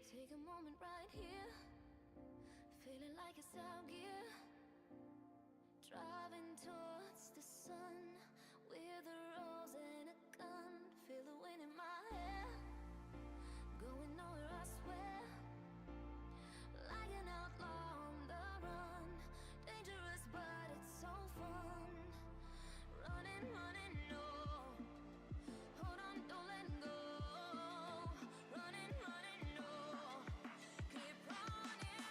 Take a moment right here, feeling like it's out gear. Driving towards the sun with a rose and a gun. Feel the wind in my hair, going nowhere I swear. Like an outlaw on the run, dangerous but it's so fun. Running, running, no, hold on, don't let go. Running, running, no, keep running.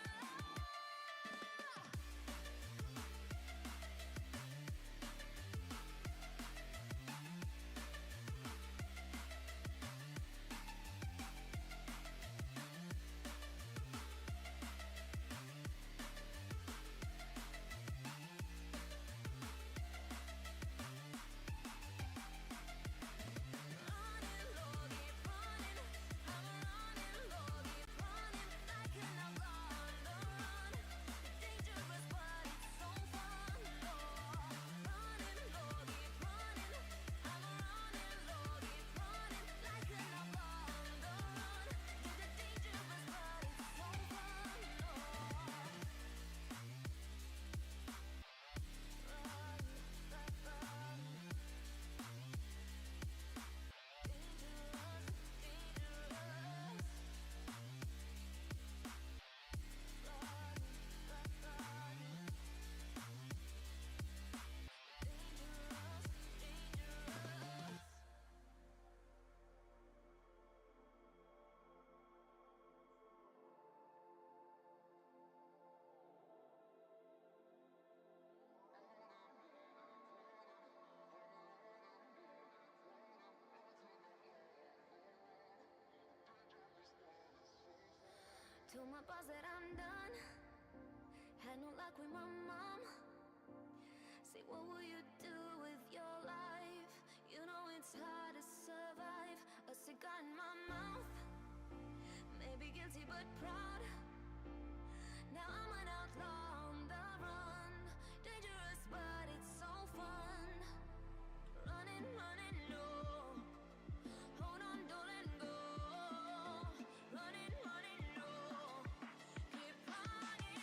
Told my boss that I'm done. Had no luck with my mom. Say, what will you do with your life? You know it's hard to survive. A cigar in my mouth, maybe guilty but proud. Now I'm an outlaw on the run, dangerous but it's so fun. Running, running, no, hold on, don't let go. Running, running, no, keep running.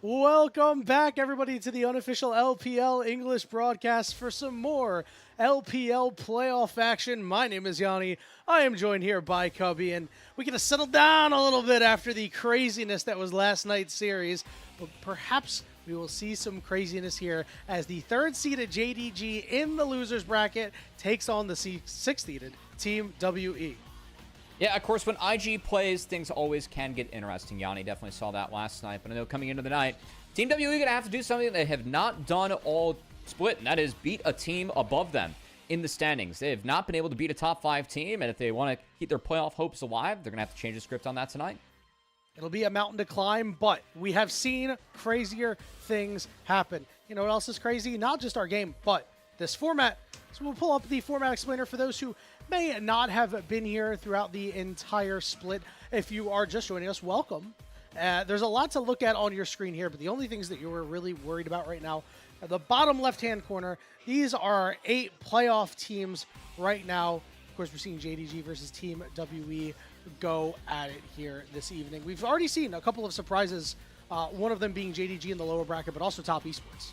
Welcome back, everybody, to the unofficial LPL English broadcast for some more LPL playoff action. My name is Yanni. I am joined here by Cubby, and we get to settle down a little bit after the craziness that was last night's series. But perhaps we will see some craziness here as the third-seeded JDG in the losers bracket takes on the sixth-seeded Team WE. Yeah, of course, when IG plays, things always can get interesting. Yanni definitely saw that last night, but I know coming into the night, Team WE going to have to do something they have not done all split, and that is beat a team above them in the standings. They have not been able to beat a top 5 team, and if they want to keep their playoff hopes alive, they're going to have to change the script on that tonight. It'll be a mountain to climb, but we have seen crazier things happen. You know what else is crazy? Not just our game, but this format. So we'll pull up the format explainer for those who may not have been here throughout the entire split. If you are just joining us, welcome. There's a lot to look at on your screen here, but the only things that you're really worried about right now, at the bottom left-hand corner, these are our 8 playoff teams right now. Of course, we're seeing JDG versus Team WE go at it here this evening. We've already seen a couple of surprises, one of them being JDG in the lower bracket, but also Top Esports.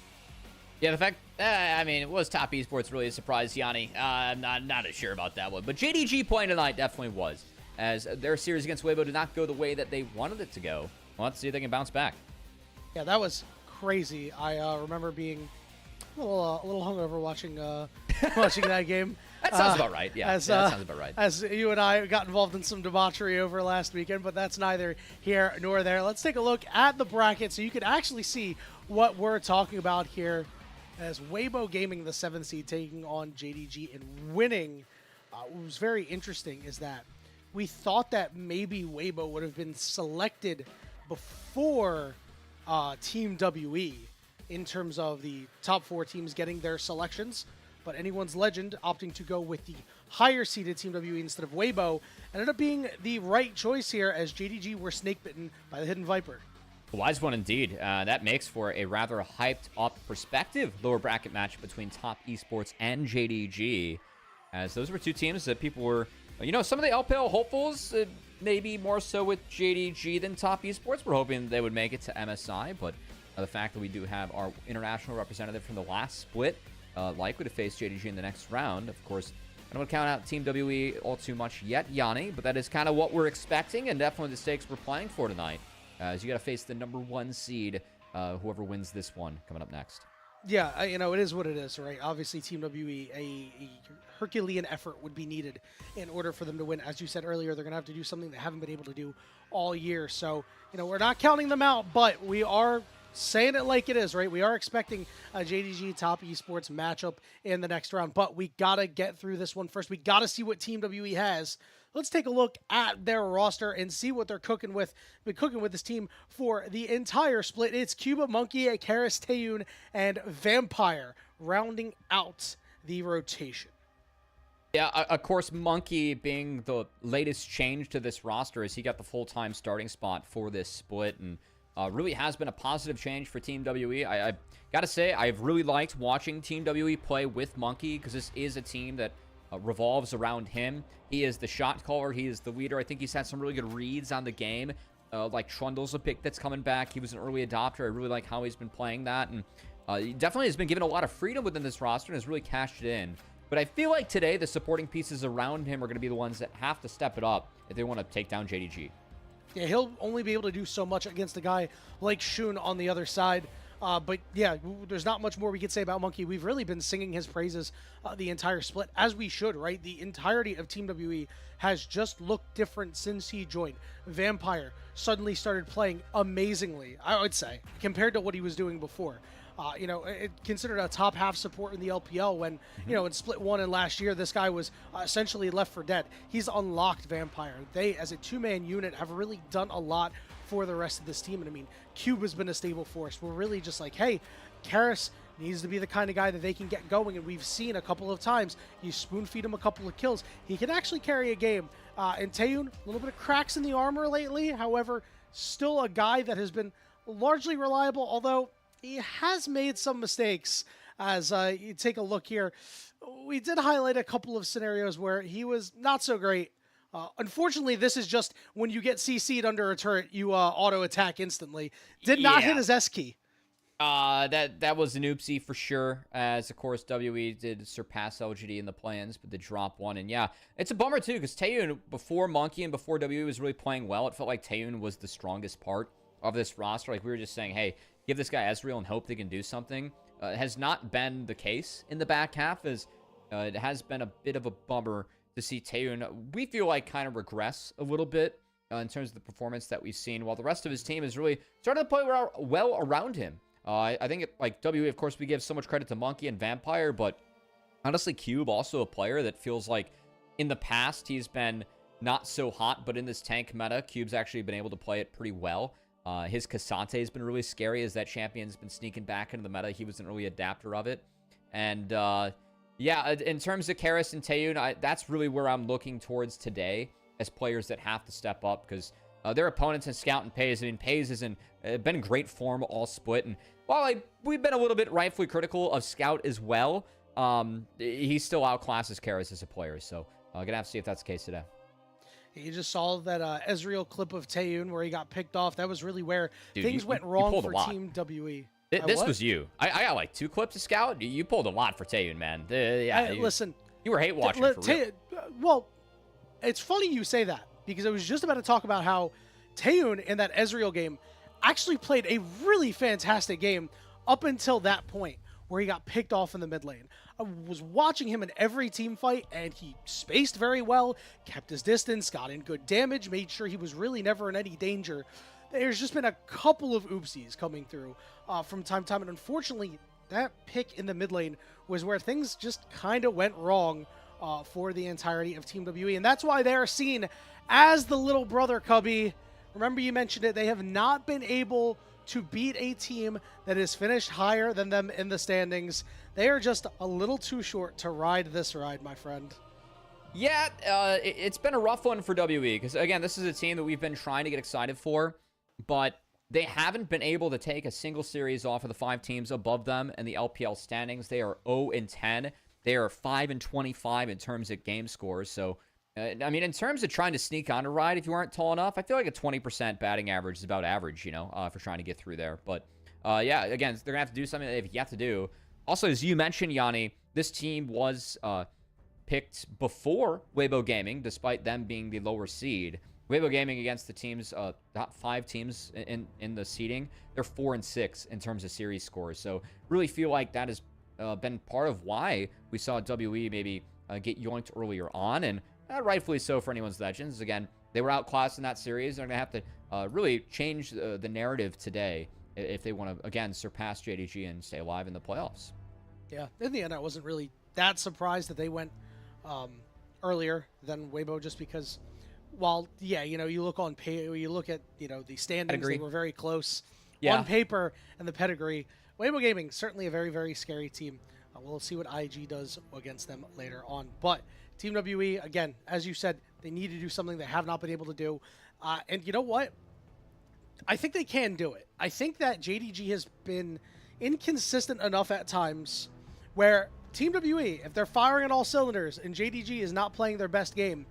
Yeah, the fact, it was Top Esports really a surprise, Yanni. I'm not as sure about that one. But JDG playing tonight definitely was, as their series against Weibo did not go the way that they wanted it to go. Well, let's see if they can bounce back. Yeah, that was crazy. I remember being a little hungover watching watching that game. That sounds about right. Yeah, that sounds about right. As you and I got involved in some debauchery over last weekend, but that's neither here nor there. Let's take a look at the bracket so you can actually see what we're talking about here. As Weibo Gaming, the 7th seed, taking on JDG and winning. What was very interesting is that we thought that maybe Weibo would have been selected before Team WE in terms of the top 4 teams getting their selections, but anyone's legend opting to go with the higher-seeded Team WE instead of Weibo ended up being the right choice here, as JDG were snake-bitten by the Hidden Viper. A wise one indeed. That makes for a rather hyped-up perspective lower bracket match between Top Esports and JDG, as those were 2 teams that people were, some of the LPL hopefuls, maybe more so with JDG than Top Esports, were hoping they would make it to MSI, but the fact that we do have our international representative from the last split likely to face JDG in the next round. Of course, I don't want to count out Team WE all too much yet, Yanni, but that is kind of what we're expecting and definitely the stakes we're playing for tonight. As you got to face the number 1 seed, whoever wins this one coming up next. Yeah, it is what it is, right? Obviously, Team WE, a Herculean effort would be needed in order for them to win. As you said earlier, they're going to have to do something they haven't been able to do all year. So, we're not counting them out, but we are saying it like it is, right? We are expecting a JDG Top Esports matchup in the next round, but we got to get through this one first. We got to see what Team WE has. Let's take a look at their roster and see what they're cooking with. Been cooking with this team for the entire split. It's Cuba, Monkey, Karis, Taeyun, and Vampire rounding out the rotation. Yeah, of course, Monkey being the latest change to this roster as he got the full-time starting spot for this split, and really has been a positive change for Team WE. I got to say, I've really liked watching Team WE play with Monkey, because this is a team that revolves around him. He is the shot caller. He is the leader. I think he's had some really good reads on the game. Like Trundle's a pick that's coming back. He was an early adopter. I really like how he's been playing that. And he definitely has been given a lot of freedom within this roster and has really cashed it in. But I feel like today the supporting pieces around him are going to be the ones that have to step it up if they want to take down JDG. Yeah, he'll only be able to do so much against a guy like Shun on the other side. But yeah, there's not much more we could say about Monkey. We've really been singing his praises the entire split, as we should, right? The entirety of Team WE has just looked different since he joined. Vampire suddenly started playing amazingly, I would say, compared to what he was doing before. Considered a top half support in the LPL when, in Split 1 and last year, this guy was essentially left for dead. He's unlocked Vampire. They, as a 2-man unit, have really done a lot for the rest of this team. And Cube has been a stable force. We're really just like, hey, Karis needs to be the kind of guy that they can get going, and we've seen a couple of times, you spoon feed him a couple of kills, he can actually carry a game. And Taeyun, a little bit of cracks in the armor lately, however, still a guy that has been largely reliable, although he has made some mistakes. As you take a look here, we did highlight a couple of scenarios where he was not so great Unfortunately, this is just when you get CC'd under a turret, you auto attack instantly. Did not hit his S key. That was an oopsie for sure, as of course WE did surpass LGD in the plans, but did drop one. And yeah, it's a bummer too, because Taeyun, before Monkey and before WE was really playing well, it felt like Taeyun was the strongest part of this roster. Like, we were just saying, hey, give this guy Ezreal and hope they can do something. It has not been the case in the back half, as it has been a bit of a bummer to see Taeyun, we feel like, kind of regress a little bit in terms of the performance that we've seen, while the rest of his team is really starting to play well around him. I think, like WE, of course, we give so much credit to Monkey and Vampire, but honestly, Cube, also a player that feels like in the past he's been not so hot, but in this tank meta, Cube's actually been able to play it pretty well. His Cassante has been really scary, as that champion's been sneaking back into the meta. He was an early adapter of it. And yeah, in terms of Karis and Taeyun, that's really where I'm looking towards today as players that have to step up, because their opponents in Scout and Pays, I mean, Pays has been in great form all split. And while we've been a little bit rightfully critical of Scout as well, he still outclasses Karis as a player. So gonna have to see if that's the case today. You just saw that Ezreal clip of Taeyun where he got picked off. That was really where things went wrong for Team WE. This was you. I got like 2 clips of Scout. You pulled a lot for Taeyun, man. Yeah, listen, you were hate watching for real. Well, it's funny you say that, because I was just about to talk about how Taeyun in that Ezreal game actually played a really fantastic game up until that point where he got picked off in the mid lane. I was watching him in every team fight, and he spaced very well, kept his distance, got in good damage, made sure he was really never in any danger. There's just been a couple of oopsies coming through from time to time, and unfortunately, that pick in the mid lane was where things just kind of went wrong for the entirety of Team WE, and that's why they are seen as the little brother Cubby. Remember, you mentioned it, they have not been able to beat a team that is finished higher than them in the standings. They are just a little too short to ride this ride, my friend. Yeah, it's been a rough one for WE, because, again, this is a team that we've been trying to get excited for, but they haven't been able to take a single series off of the 5 teams above them in the LPL standings. They are 0-10. They are 5-25 in terms of game scores. So, I mean, in terms of trying to sneak on a ride, if you aren't tall enough, I feel like a 20% batting average is about average, you know, for trying to get through there. But, yeah, again, they're going to have to do something that you have to do. Also, as you mentioned, Yanni, this team was picked before Weibo Gaming, despite them being the lower seed. Weibo Gaming, against the teams, top 5 teams in the seeding, they're 4-6 in terms of series scores. So really feel like that has been part of why we saw WE maybe get yoinked earlier on, and rightfully so for anyone's legends. Again, they were outclassed in that series. They're going to have to really change the narrative today if they want to, again, surpass JDG and stay alive in the playoffs. Yeah, in the end, I wasn't really that surprised that they went earlier than Weibo, just because, while, yeah, you know, you look at, you know, the standings, pedigree. They were very close on paper, and the pedigree. Weibo Gaming, certainly a very, very scary team. We'll see what IG does against them later on. But Team WE, again, as you said, they need to do something they have not been able to do. And you know what? I think they can do it. I think that JDG has been inconsistent enough at times where Team WE, if they're firing on all cylinders and JDG is not playing their best game,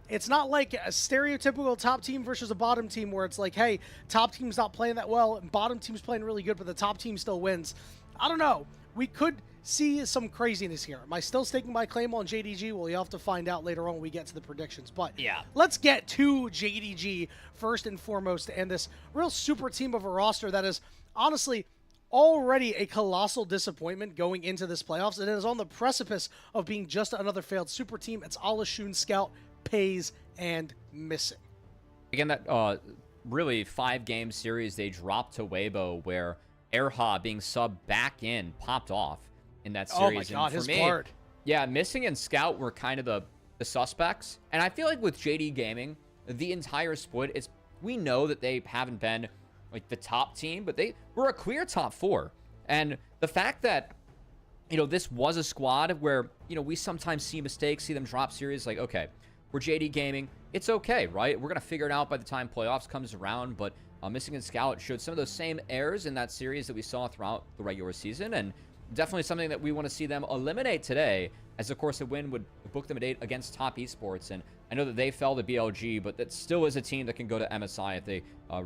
it's not like a stereotypical top team versus a bottom team where it's like, hey, top team's not playing that well and bottom team's playing really good, but the top team still wins. I don't know. We could see some craziness here. Am I still staking my claim on JDG? Well, you'll have to find out later on when we get to the predictions. But yeah, let's get to JDG first and foremost, and this real super team of a roster that is honestly already a colossal disappointment going into this playoffs. It is on the precipice of being just another failed super team. It's Alashun, Scout, Pays, and Missing. Again, that really 5-game series they dropped to Weibo, where Erha being subbed back in popped off in that series. Oh my god, his me, guard. Yeah, Missing and Scout were kind of the suspects. And I feel like with JD Gaming, the entire split, we know that they haven't been like the top team, but they were a clear top 4. And the fact that, you know, this was a squad where, you know, we sometimes see mistakes, see them drop series, like, okay, we're JD Gaming, it's okay, right? We're going to figure it out by the time playoffs comes around, but Missing and Scout showed some of those same errors in that series that we saw throughout the regular season, and definitely something that we want to see them eliminate today, as of course a win would book them a date against top esports. And I know that they fell to BLG, but that still is a team that can go to MSI if they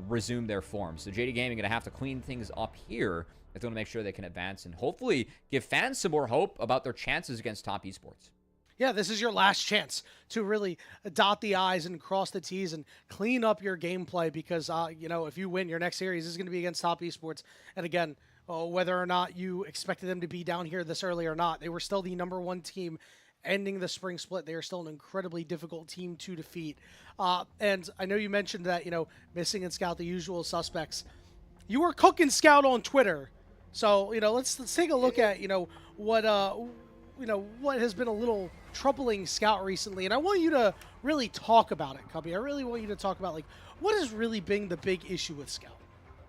resume their form. So JD Gaming going to have to clean things up here if they want to make sure they can advance and hopefully give fans some more hope about their chances against top esports. Yeah, this is your last chance to really dot the I's and cross the T's and clean up your gameplay because, if you win, your next series is going to be against top esports. And again, whether or not you expected them to be down here this early or not, they were still the #1 team ending the spring split. They are still an incredibly difficult team to defeat. And I know you mentioned that, Missing and Scout, the usual suspects. You were cooking Scout on Twitter. So, let's take a look at, what has been a little troubling Scout recently. And I want you to really talk about it, Cubby. I really want you to talk about, what has really been the big issue with Scout?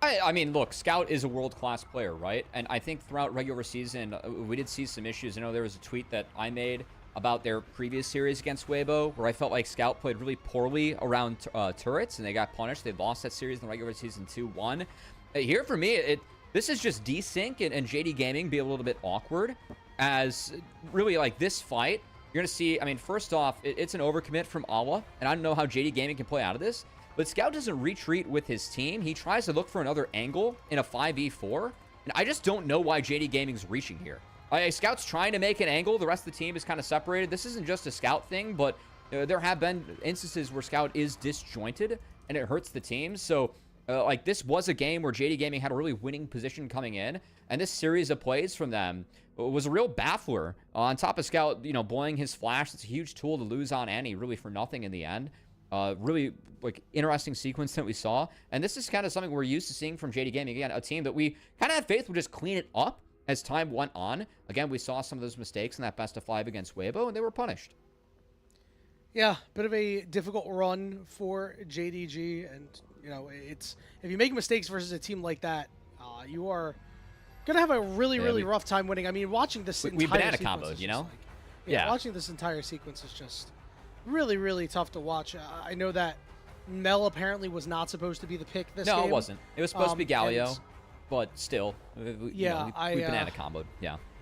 I mean, look, Scout is a world-class player, right? And I think throughout regular season, we did see some issues. I know there was a tweet that I made about their previous series against Weibo, where I felt like Scout played really poorly around turrets, and they got punished. They lost that series in the regular season 2-1. Here, for me, this is just desync and JD Gaming be a little bit awkward, as really, this fight, you're going to see, I mean, first off, it's an overcommit from Awa, and I don't know how JD Gaming can play out of this. But Scout doesn't retreat with his team. He tries to look for another angle in a 5v4. And I just don't know why JD Gaming's reaching here. Scout's trying to make an angle. The rest of the team is kind of separated. This isn't just a Scout thing, but there have been instances where Scout is disjointed and it hurts the team. So, this was a game where JD Gaming had a really winning position coming in. And this series of plays from them was a real baffler. On top of Scout, blowing his flash. It's a huge tool to lose on Annie, really for nothing in the end. Really interesting sequence that we saw. And this is kind of something we're used to seeing from JD Gaming. Again, a team that we kind of had faith would just clean it up as time went on. Again, we saw some of those mistakes in that best of 5 against Weibo, and they were punished. Yeah, bit of a difficult run for JDG. And, it's if you make mistakes versus a team like that, you are going to have a really rough time winning. I mean, watching this entire sequence. We've been comboed, yeah, watching this entire sequence is just really tough to watch. I know that Mel apparently was not supposed to be the pick this game. No, it wasn't. It was supposed to be Galio, but still, we've banana comboed.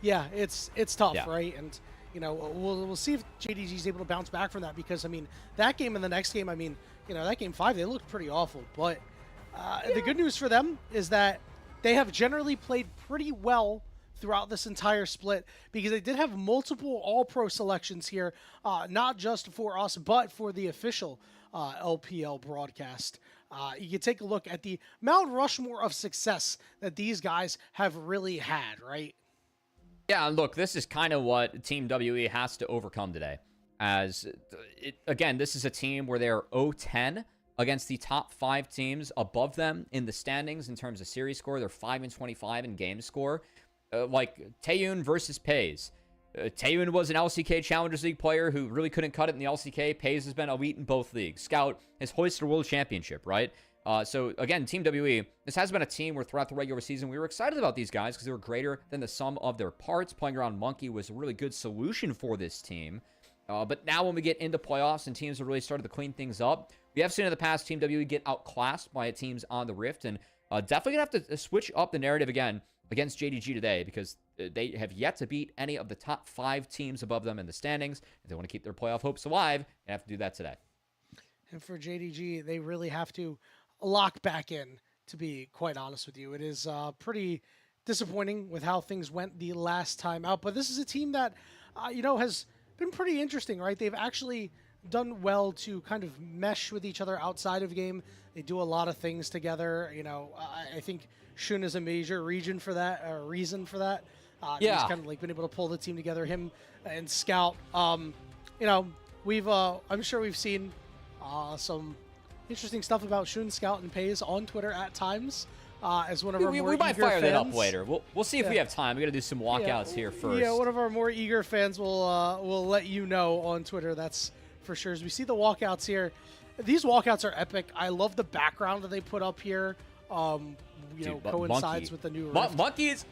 Yeah, it's tough, right? And we'll see if JDG is able to bounce back from that because I mean that game and the next game, I mean that game 5 they looked pretty awful. But the good news for them is that they have generally played pretty well throughout this entire split because they did have multiple all-pro selections here, not just for us, but for the official LPL broadcast. You can take a look at the Mount Rushmore of success that these guys have really had, right? Yeah, look, this is kind of what Team WE has to overcome today. Again, this is a team where they're 0-10 against the top 5 teams above them in the standings in terms of series score. They're 5-25 in game score. Taeyun versus Pays. Taeyun was an LCK Challengers League player who really couldn't cut it in the LCK. Pays has been elite in both leagues. Scout has hoisted a world championship, right? So, again, Team WE, this has been a team where throughout the regular season, we were excited about these guys because they were greater than the sum of their parts. Playing around Monkey was a really good solution for this team. But now when we get into playoffs and teams have really started to clean things up, we have seen in the past Team WE get outclassed by teams on the Rift. And definitely going to have to switch up the narrative again against JDG today because they have yet to beat any of the top 5 teams above them in the standings. If they want to keep their playoff hopes alive, they have to do that today. And for JDG, they really have to lock back in, to be quite honest with you. It is pretty disappointing with how things went the last time out. But this is a team that, has been pretty interesting, right? They've actually done well to kind of mesh with each other outside of game. They do a lot of things together. I think Shun is a major reason for that. He's kind of been able to pull the team together. Him and Scout. I'm sure we've seen some interesting stuff about Shun, Scout, and Pays on Twitter at times. As one of our more we might eager fire fans. that up later. We'll see if we have time. We got to do some walkouts here first. Yeah, one of our more eager fans will let you know on Twitter. That's for sure. As we see the walkouts here, these walkouts are epic. I love the background that they put up here. Coincides with the new Rift.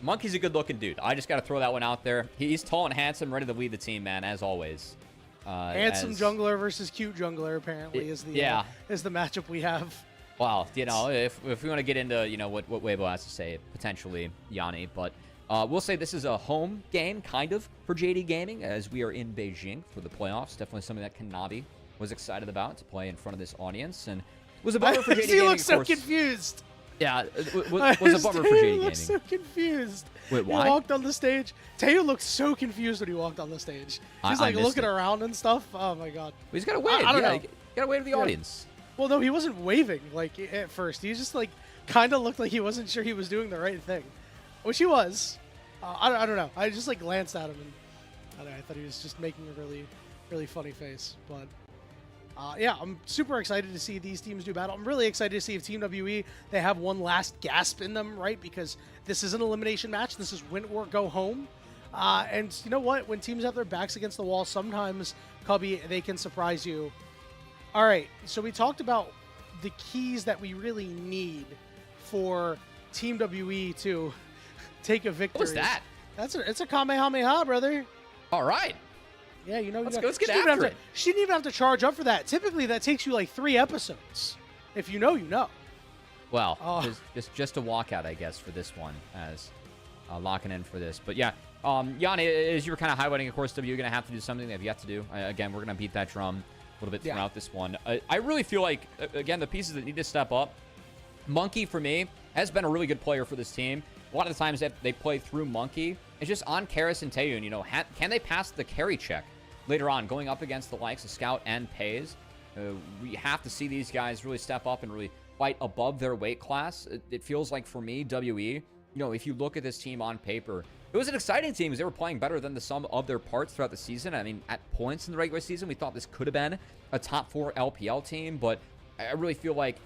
Monkey's a good-looking dude. I just got to throw that one out there. He's tall and handsome, ready to lead the team, man, as always. Handsome jungler versus cute jungler apparently is the matchup we have. Wow, if we want to get into what Weibo has to say, potentially Yanni, but we'll say this is a home game kind of for JD Gaming as we are in Beijing for the playoffs. Definitely something that cannot be was excited about to play in front of this audience, and it was a bummer for JD He Gaming. looks so confused. Yeah, it was a bummer for JD Gaming. He looks so confused. Wait, why? He walked on the stage. Tayo looked so confused when he walked on the stage. He's like looking around and stuff. Oh my god. Well, he's got to wave. I don't know. You got to wave to the audience. Well, no, he wasn't waving like at first. He just like kind of looked like he wasn't sure he was doing the right thing, which he was. I don't know. I just like glanced at him and I thought he was just making a really funny face. But yeah, I'm super excited to see these teams do battle. I'm really excited to see if Team WE, they have one last gasp in them, right? Because this is an elimination match. This is win or go home. And you know what? When teams have their backs against the wall, sometimes, Cubby, they can surprise you. All right, so we talked about the keys that we really need for Team WE to take a victory. What was that? It's a Kamehameha, brother. All right. Yeah, you know. Let's get after it. She didn't even have to charge up for that. Typically, that takes you like 3 episodes. If you know, you know. Well, just a walkout, I guess, for this one, as locking in for this. But yeah, Jan, as you were kind of highlighting, of course, W going to have to do something they have yet to do. Again, we're going to beat that drum a little bit throughout this one. I really feel like, again, the pieces that need to step up, Monkey, for me, has been a really good player for this team. A lot of the times that they play through Monkey, it's just on Karis and Taeyun, you know, can they pass the carry check later on, going up against the likes of Scout and Pays? We have to see these guys really step up and really fight above their weight class. It feels like, for me, WE, you know, if you look at this team on paper, it was an exciting team because they were playing better than the sum of their parts throughout the season. I mean, at points in the regular season, we thought this could have been a top 4 LPL team, but I really feel like,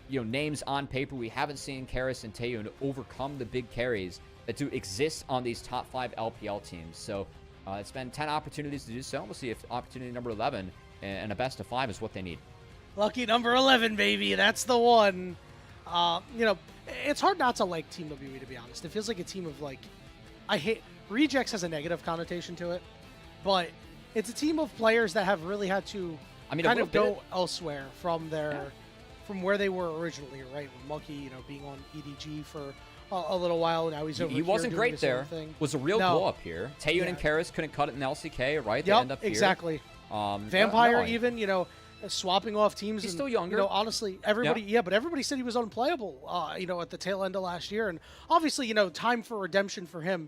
you know, names on paper, we haven't seen Karis and Taeyun overcome the big carries that do exist on these top 5 LPL teams. So it's been 10 opportunities to do so. We'll see if opportunity number 11 and a best of 5 is what they need. Lucky number 11, baby. That's the one. You know, it's hard not to like Team WE, to be honest. It feels like a team of, like, I hate rejects has a negative connotation to it, but it's a team of players that have really had to kind of go elsewhere from their from where they were originally, right? With Monkey, you know, being on EDG for a little while. Now he's over He wasn't great there. Was a real blow up here. Taeyun and Karis couldn't cut it in LCK, right? They end up here. Exactly. Vampire, even, you know, swapping off teams. He's still younger. You know, honestly, everybody, but everybody said he was unplayable, you know, at the tail end of last year. And obviously, you know, time for redemption for him,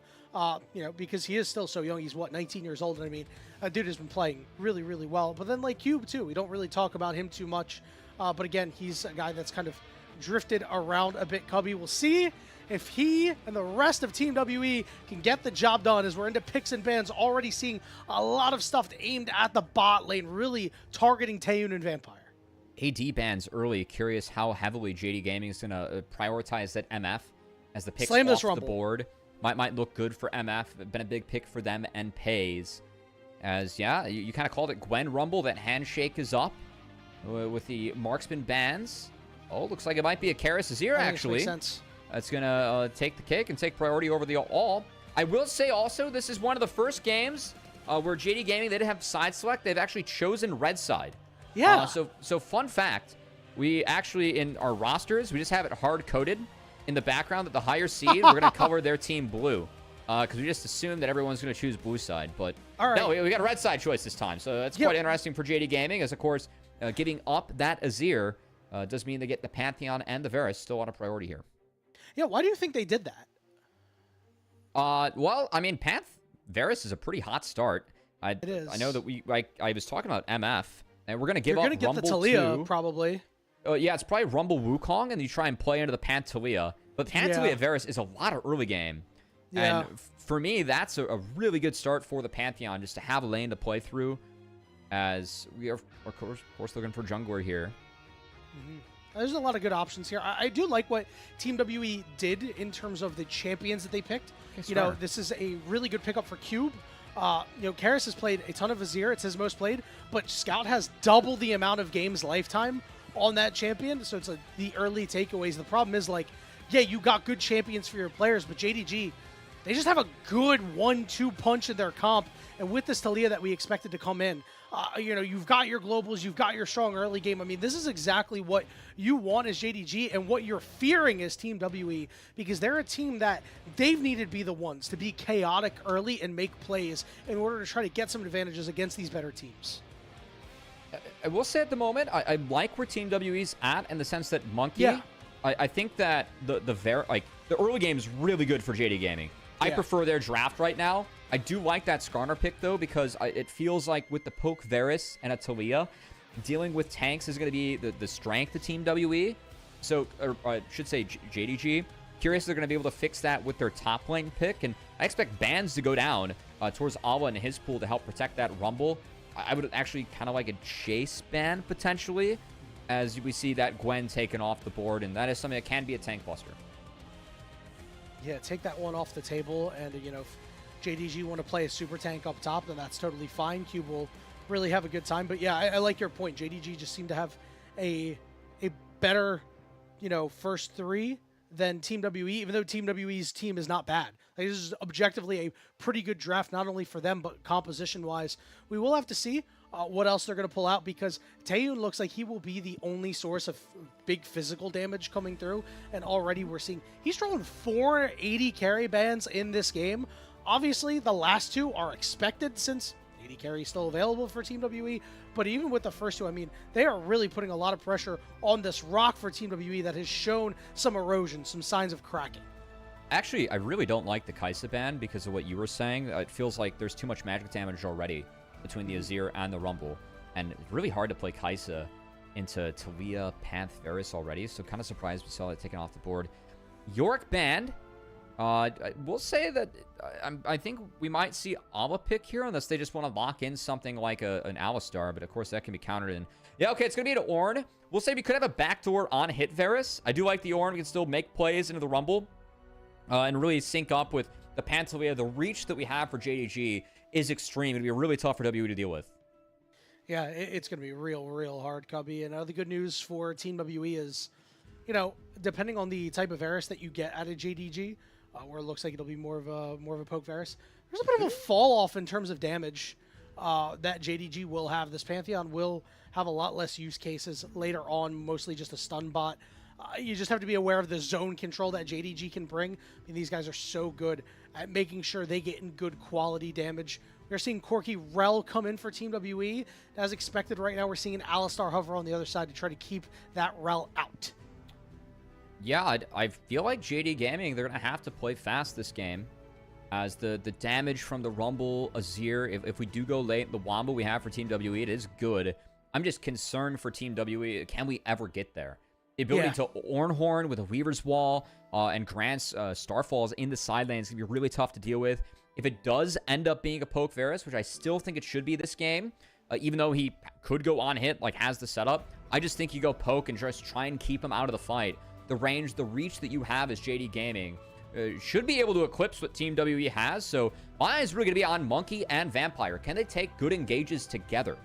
you know, because he is still so young. He's, what, 19 years old? And I mean, a dude has been playing really, really well. But then, like, Cube, too. We don't really talk about him too much. But again, he's a guy that's kind of drifted around a bit. Cubby, we'll see if he and the rest of Team WE can get the job done, as we're into picks and bans, already seeing a lot of stuff aimed at the bot lane, really targeting Taeyun and Vampire. AD bans early. Curious how heavily JD Gaming is going to prioritize that MF as the picks off the board. Might look good for MF. Been a big pick for them and Pays. As, yeah, you kind of called it Gwen Rumble. That handshake is up with the marksman bans. Oh, looks like it might be a Karis Azir, actually. Makes sense. That's going to take the cake and take priority over the all. I will say also, this is one of the first games where JD Gaming, they didn't have side select. They've actually chosen red side. Yeah. So fun fact, we actually, in our rosters, we just have it hard-coded in the background that the higher seed, we're going to cover their team blue. Because we just assume that everyone's going to choose blue side. But no, we got a red side choice this time. So that's quite interesting for JD Gaming, as, of course, giving up that Azir does mean they get the Pantheon and the Varus still on a priority here. Yeah, why do you think they did that? Well, I mean, Varus is a pretty hot start. It is. I know that I was talking about MF, and we're going to give up Rumble 2. You're going to get the Taliyah, probably. Yeah, it's probably Rumble Wukong, and you try and play into the Taliyah. But Taliyah Varus is a lot of early game. Yeah. And for me, that's a really good start for the Pantheon, just to have a lane to play through, as we are, of course, looking for jungler here. Mm-hmm. There's a lot of good options here. I do like what Team WE did in terms of the champions that they picked. You know, this is a really good pickup for Cube. You know, Karis has played a ton of Azir. It's his most played. But Scout has double the amount of games lifetime on that champion. So it's like the early takeaways. The problem is, like, yeah, you got good champions for your players, but JDG, they just have a good 1-2 punch in their comp. And with this Taliyah that we expected to come in, you know, you've got your globals, you've got your strong early game. I mean, this is exactly what you want as JDG and what you're fearing as Team WE, because they're a team that they've needed to be the ones to be chaotic early and make plays in order to try to get some advantages against these better teams. I will say at the moment, I like where Team WE's at in the sense that Monkey, Yeah. I think that the early game is really good for JD Gaming. I prefer their draft right now. I do like that Skarner pick, though, because it feels like with the Poke Varus and a Talia, dealing with tanks is going to be the strength of Team WE. So, or I should say JDG. Curious if they're going to be able to fix that with their top lane pick. And I expect bans to go down towards Awa and his pool to help protect that Rumble. I would actually kind of like a Chase ban, potentially, as we see that Gwen taken off the board. And that is something that can be a tank buster. Yeah, take that one off the table, and you know, if JDG want to play a super tank up top, then that's totally fine. Cube will really have a good time. But yeah, I like your point. JDG just seemed to have a better, you know, first three than Team WE, even though Team WE's team is not bad. Like, this is objectively a pretty good draft, not only for them, but composition-wise. We will have to see what else they're going to pull out, because Taeyun looks like he will be the only source of big physical damage coming through, and already we're seeing he's throwing 480 carry bans in this game. Obviously, the last two are expected since 80 carry is still available for Team WE, but even with the first two, I mean, they are really putting a lot of pressure on this rock for Team WE that has shown some erosion, some signs of cracking. Actually, I really don't like the Kaisa ban because of what you were saying. It feels like there's too much magic damage already between the Azir and the Rumble, and it's really hard to play Kaisa into Talia, Panth, Varus already, so kind of surprised we saw it taken off the board. York banned. We'll say that I think we might see Awa pick here, unless they just want to lock in something like an Alistar, but of course that can be countered in. Yeah, okay, it's going to be an Ornn. We'll say we could have a backdoor on hit Varus. I do like the Ornn. We can still make plays into the Rumble and really sync up with the Pantalia. The reach that we have for JDG is extreme. It'll be really tough for WE to deal with. Yeah, it's going to be real hard, Cubby. And the good news for Team WE is, you know, depending on the type of Varus that you get out of JDG, where it looks like it'll be more of a poke Varus, there's a bit of a fall off in terms of damage that JDG will have. This Pantheon will have a lot less use cases later on, mostly just a stun bot. You just have to be aware of the zone control that JDG can bring. I mean, these guys are so good at making sure they get in good quality damage. We're seeing Corki Rel come in for Team WE. As expected right now, we're seeing an Alistar hover on the other side to try to keep that Rel out. Yeah, I feel like JD Gaming, they're going to have to play fast this game, as the damage from the Rumble, Azir, if we do go late, the Wombo we have for Team WE, it is good. I'm just concerned for Team WE. Can we ever get there? The ability to Ornhorn with a Weaver's Wall and Grant's Starfalls in the side lane is going to be really tough to deal with. If it does end up being a poke Varus, which I still think it should be this game, even though he could go on hit, like has the setup, I just think you go poke and just try and keep him out of the fight. The range, the reach that you have as JD Gaming should be able to eclipse what Team WE has. So my eye is really going to be on Monkey and Vampire. Can they take good engages together?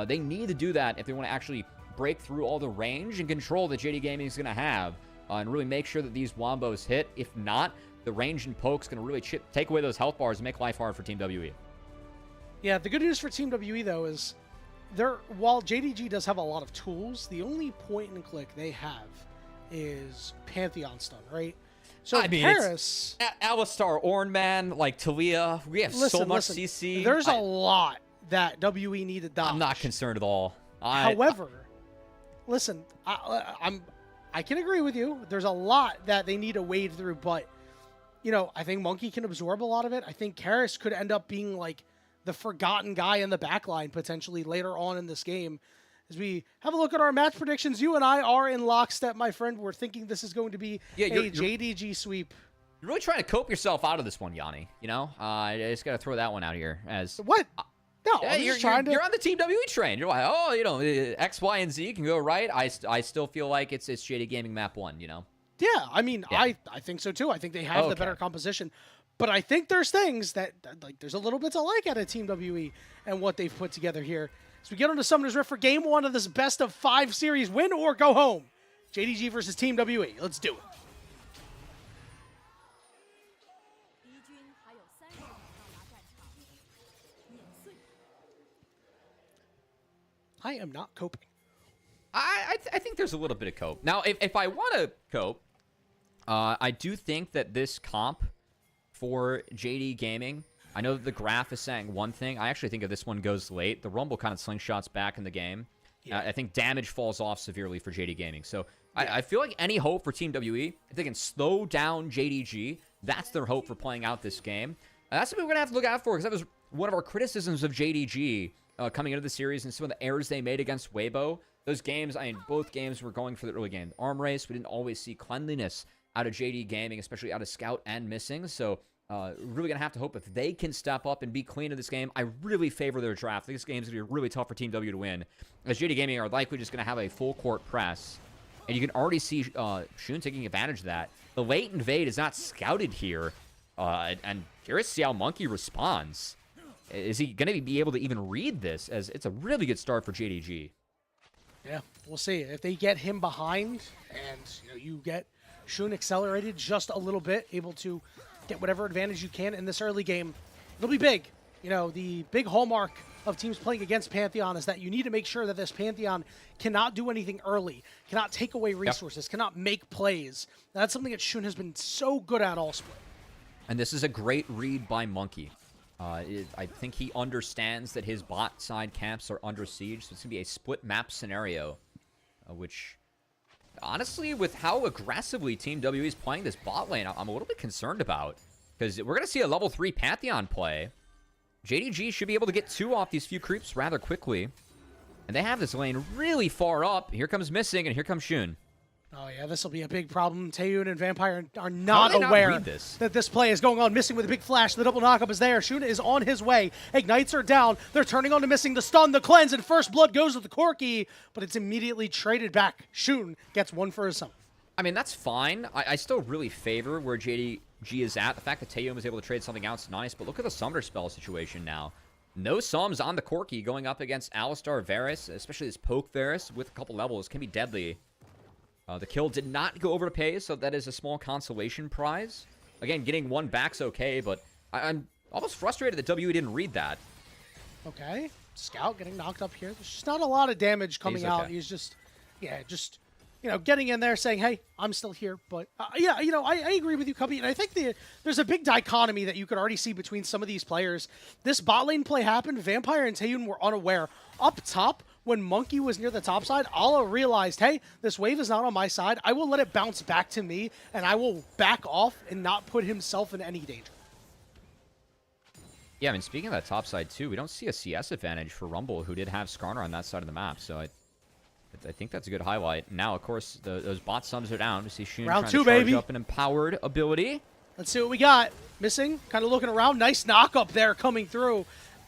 They need to do that if they want to actually break through all the range and control that JD Gaming is going to have and really make sure that these Wombos hit. If not, the range and poke's going to really take away those health bars and make life hard for Team WE. Yeah, the good news for Team WE, though, is while JDG does have a lot of tools, the only point and click they have is Pantheon stun, right? So I mean, Paris, Alistar, Ornn, man, like Talia, we have so much CC. There's a lot that WE need to dodge. I'm not concerned at all. However, listen, I can agree with you. There's a lot that they need to wade through, but you know, I think Monkey can absorb a lot of it. I think Karis could end up being like the forgotten guy in the backline potentially later on in this game. As we have a look at our match predictions, you and I are in lockstep, my friend. We're thinking this is going to be a JDG sweep. You're really trying to cope yourself out of this one, Yanni. You know, I just got to throw that one out here. As what? No, yeah, you're on the Team WE train. You're like, oh, you know, X, Y, and Z can go right. I still feel like it's JD Gaming map 1, you know? Yeah, I mean, yeah. I think so too. I think they have the better composition. But I think there's things that, like, there's a little bit to like out of Team WE and what they've put together here. So we get on to Summoner's Rift for Game 1 of this best of 5 series. Win or go home. JDG versus Team WE. Let's do it. I am not coping. I think there's a little bit of cope. Now, if I want to cope, I do think that this comp for JD Gaming, I know that the graph is saying one thing. I actually think if this one goes late, the Rumble kind of slingshots back in the game. Yeah. I think damage falls off severely for JD Gaming. So I feel like any hope for Team WE, if they can slow down JDG, that's their hope for playing out this game. And that's something we're going to have to look out for, because that was one of our criticisms of JDG coming into the series, and some of the errors they made against Weibo. Those games, I mean, both games were going for the early game. Arm race, we didn't always see cleanliness out of JD Gaming, especially out of Scout and Missing. So really going to have to hope if they can step up and be clean in this game. I really favor their draft. I think this game's going to be really tough for Team W to win, as JD Gaming are likely just going to have a full court press. And you can already see Shun taking advantage of that. The late invade is not scouted here. And curious to see how Monkey responds. Is he going to be able to even read this, as it's a really good start for JDG? Yeah, we'll see. If they get him behind and you get Shun accelerated just a little bit, able to get whatever advantage you can in this early game, it'll be big. The big hallmark of teams playing against Pantheon is that you need to make sure that this Pantheon cannot do anything early, cannot take away resources, cannot make plays. That's something that Shun has been so good at all split. And this is a great read by Monkey. I think he understands that his bot side camps are under siege, so it's going to be a split map scenario, which, honestly, with how aggressively Team W is playing this bot lane, I'm a little bit concerned about, because we're going to see a level 3 Pantheon play. JDG should be able to get 2 off these few creeps rather quickly, and they have this lane really far up. Here comes Missing, and here comes Shun. Oh, yeah, this will be a big problem. Taeyun and Vampire are not aware that this play is going on. Missing with a big flash. The double knockup is there. Shun is on his way. Ignites are down. They're turning on to Missing. The stun, the cleanse, and first blood goes with the Corki, but it's immediately traded back. Shun gets one for his son. I mean, that's fine. I still really favor where JDG is at. The fact that Taeyun was able to trade something out is nice, but look at the Summoner Spell situation now. No sums on the Corki going up against Alistar Varus, especially this Poke Varus with a couple levels, can be deadly. The kill did not go over to Pays, so that is a small consolation prize. Again, getting one back's okay, but I'm almost frustrated that W didn't read that. Okay. Scout getting knocked up here. There's just not a lot of damage coming out. He's just, getting in there saying, hey, I'm still here. But, I agree with you, Cubby. And I think there's a big dichotomy that you could already see between some of these players. This bot lane play happened. Vampire and Taeyun were unaware. Up top, when Monkey was near the top side, Allah realized, hey, this wave is not on my side. I will let it bounce back to me, and I will back off and not put himself in any danger. Yeah, I mean, speaking of that top side, too, we don't see a CS advantage for Rumble, who did have Skarner on that side of the map, so I think that's a good highlight. Now, of course, those bot sums are down. We see Shun Round trying 2, to charge baby. up an empowered ability. Let's see what we got. Missing, kind of looking around. Nice knock up there coming through.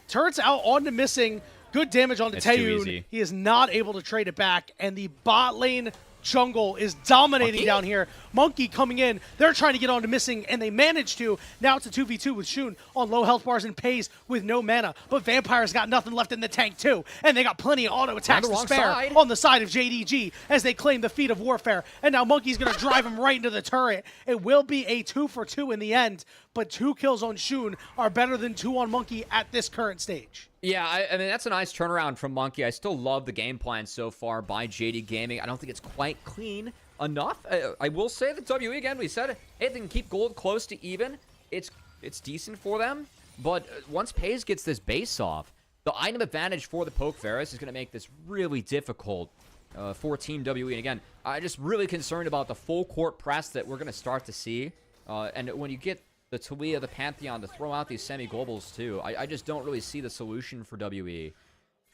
Turrets out onto Missing. Good damage onto Taeyun. He is not able to trade it back, and the bot lane jungle is dominating down here. Monkey coming in. They're trying to get onto Missing, and they manage to. Now it's a 2v2 with Shun on low health bars and Pays with no mana. But Vampire's got nothing left in the tank, too. And they got plenty of auto attacks to spare on the side of JDG as they claim the feat of warfare. And now Monkey's going to drive him right into the turret. It will be a 2-for-2 in the end, but 2 kills on Shun are better than 2 on Monkey at this current stage. Yeah, I mean, that's a nice turnaround from Monkey. I still love the game plan so far by JD Gaming. I don't think it's quite clean enough. I will say that WE, again, we said, hey, they can keep gold close to even. It's decent for them. But once Pays gets this base off, the item advantage for the Poke Varus is going to make this really difficult for Team WE. And again, I'm just really concerned about the full court press that we're going to start to see. And when you get the Talia, the Pantheon, to throw out these semi-globals too, I just don't really see the solution for WE.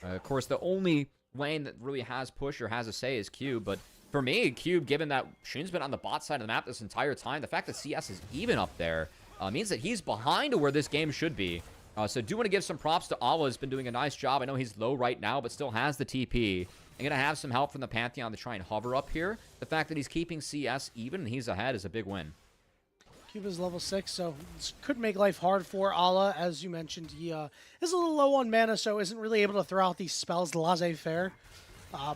Of course, the only lane that really has push or has a say is Cube, but for me, Cube, given that Shun's been on the bot side of the map this entire time, the fact that CS is even up there means that he's behind where this game should be. So do want to give some props to Allah, who's been doing a nice job. I know he's low right now, but still has the TP. I'm going to have some help from the Pantheon to try and hover up here. The fact that he's keeping CS even and he's ahead is a big win. Cube is level 6, so this could make life hard for Allah. As you mentioned, he is a little low on mana, so isn't really able to throw out these spells laissez-faire.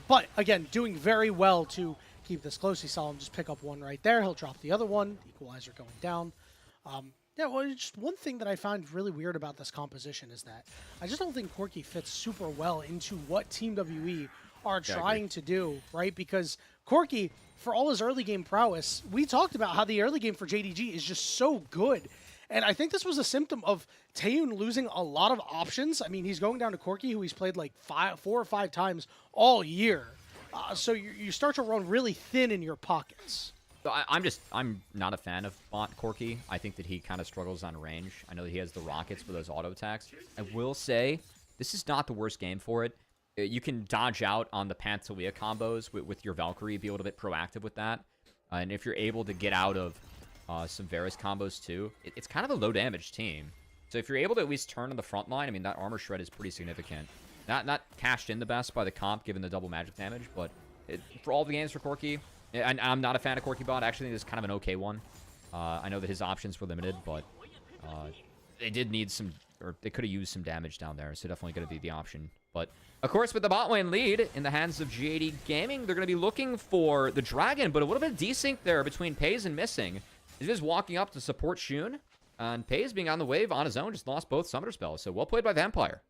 But, again, doing very well to keep this close. He saw him just pick up one right there. He'll drop the other one. The equalizer going down. Just one thing that I find really weird about this composition is that I just don't think Corki fits super well into what Team WE are trying to do, right? Because Corki, for all his early game prowess, we talked about how the early game for JDG is just so good. And I think this was a symptom of Taeyun losing a lot of options. I mean, he's going down to Corki, who he's played like 4 or 5 times all year. So you start to run really thin in your pockets. So I'm not a fan of bot Corki. I think that he kind of struggles on range. I know that he has the rockets for those auto attacks. I will say, this is not the worst game for it. You can dodge out on the Pantalea combos with your Valkyrie, be a little bit proactive with that. And if you're able to get out of some Varus combos too, it's kind of a low damage team. So if you're able to at least turn on the front line, I mean, that armor shred is pretty significant. Not cashed in the best by the comp, given the double magic damage, but for all the games for Corki, and I'm not a fan of Corki bot. I actually think this is kind of an okay one. I know that his options were limited, but they did need some, or they could have used some damage down there, so definitely going to be the option. But, of course, with the bot lane lead in the hands of JD Gaming, they're going to be looking for the Dragon, but a little bit of desync there between Pays and Missing. He's just walking up to support Shun, and Pays being on the wave on his own, just lost both Summoner spells, so well played by Vampire.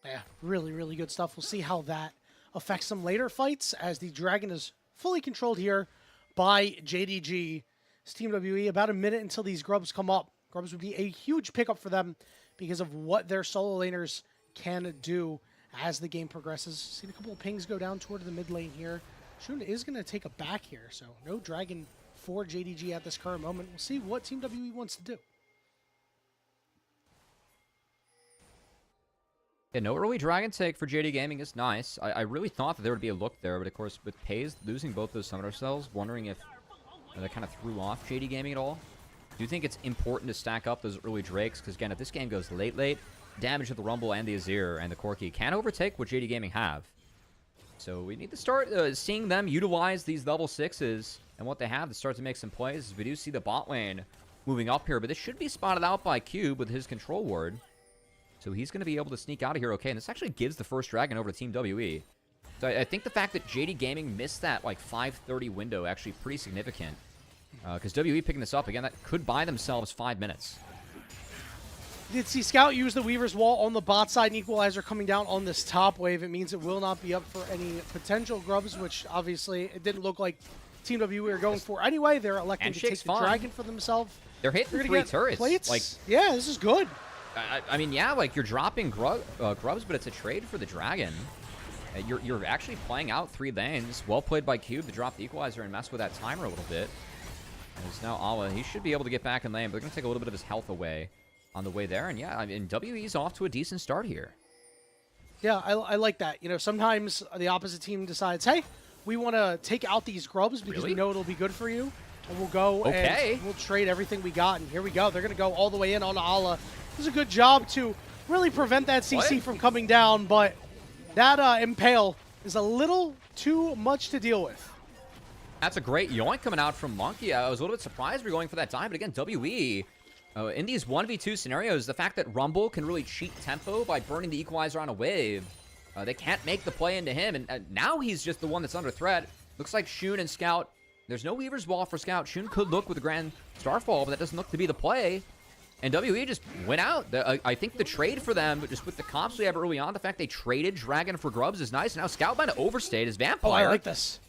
Yeah, really, really good stuff. We'll see how that affects some later fights, as the Dragon is fully controlled here by JDG. It's Team WE, about a minute until these Grubs come up. Grubs would be a huge pickup for them because of what their solo laners can do as the game progresses. Seen a couple of pings go down toward the mid lane here. Shun is going to take a back here, so no Dragon for JDG at this current moment. We'll see what Team WE wants to do. Yeah, no early Dragon take for JD Gaming is nice. I really thought that there would be a look there, but of course, with Pays losing both those Summoner cells, wondering if that kind of threw off JD Gaming at all. Do you think it's important to stack up those early Drakes? Because again, if this game goes late, damage to the Rumble and the Azir and the Corki can overtake what JD Gaming have. So we need to start seeing them utilize these level 6s and what they have to start to make some plays. We do see the bot lane moving up here, but this should be spotted out by Cube with his control ward. So he's going to be able to sneak out of here okay, and this actually gives the first Dragon over to Team WE. So I think the fact that JD Gaming missed that like 5:30 window actually pretty significant. Because WE picking this up, again, that could buy themselves 5 minutes. Did see Scout use the Weaver's Wall on the bot side and Equalizer coming down on this top wave. It means it will not be up for any potential Grubs, which obviously it didn't look like Team WE were going for anyway. They're electing to take the Dragon for themselves. They're hitting 3 turrets. Plates. Like, yeah, this is good. I mean, yeah, like you're dropping Grubs, but it's a trade for the Dragon. You're actually playing out 3 lanes. Well played by Cube to drop the Equalizer and mess with that timer a little bit. There's now Allah. He should be able to get back in lane, but they're going to take a little bit of his health away on the way there. And yeah, I mean, WE's off to a decent start here. Yeah, I like that. You know, sometimes the opposite team decides, hey, we want to take out these Grubs because we know it'll be good for you. And we'll go and we'll trade everything we got. And here we go. They're going to go all the way in on Allah. This is a good job to really prevent that CC from coming down, but that Impale is a little too much to deal with. That's a great yoink coming out from Monkey. I was a little bit surprised we were going for that time, but again, WE, in these 1v2 scenarios, the fact that Rumble can really cheat tempo by burning the Equalizer on a wave, they can't make the play into him, and now he's just the one that's under threat. Looks like Shun and Scout, there's no Weaver's Wall for Scout. Shun could look with the Grand Starfall, but that doesn't look to be the play. And WE just went out. I think the trade for them, just with the comps we have early on, the fact they traded Dragon for Grubs is nice. Now Scout might have overstayed his Vampire. Oh, I like this.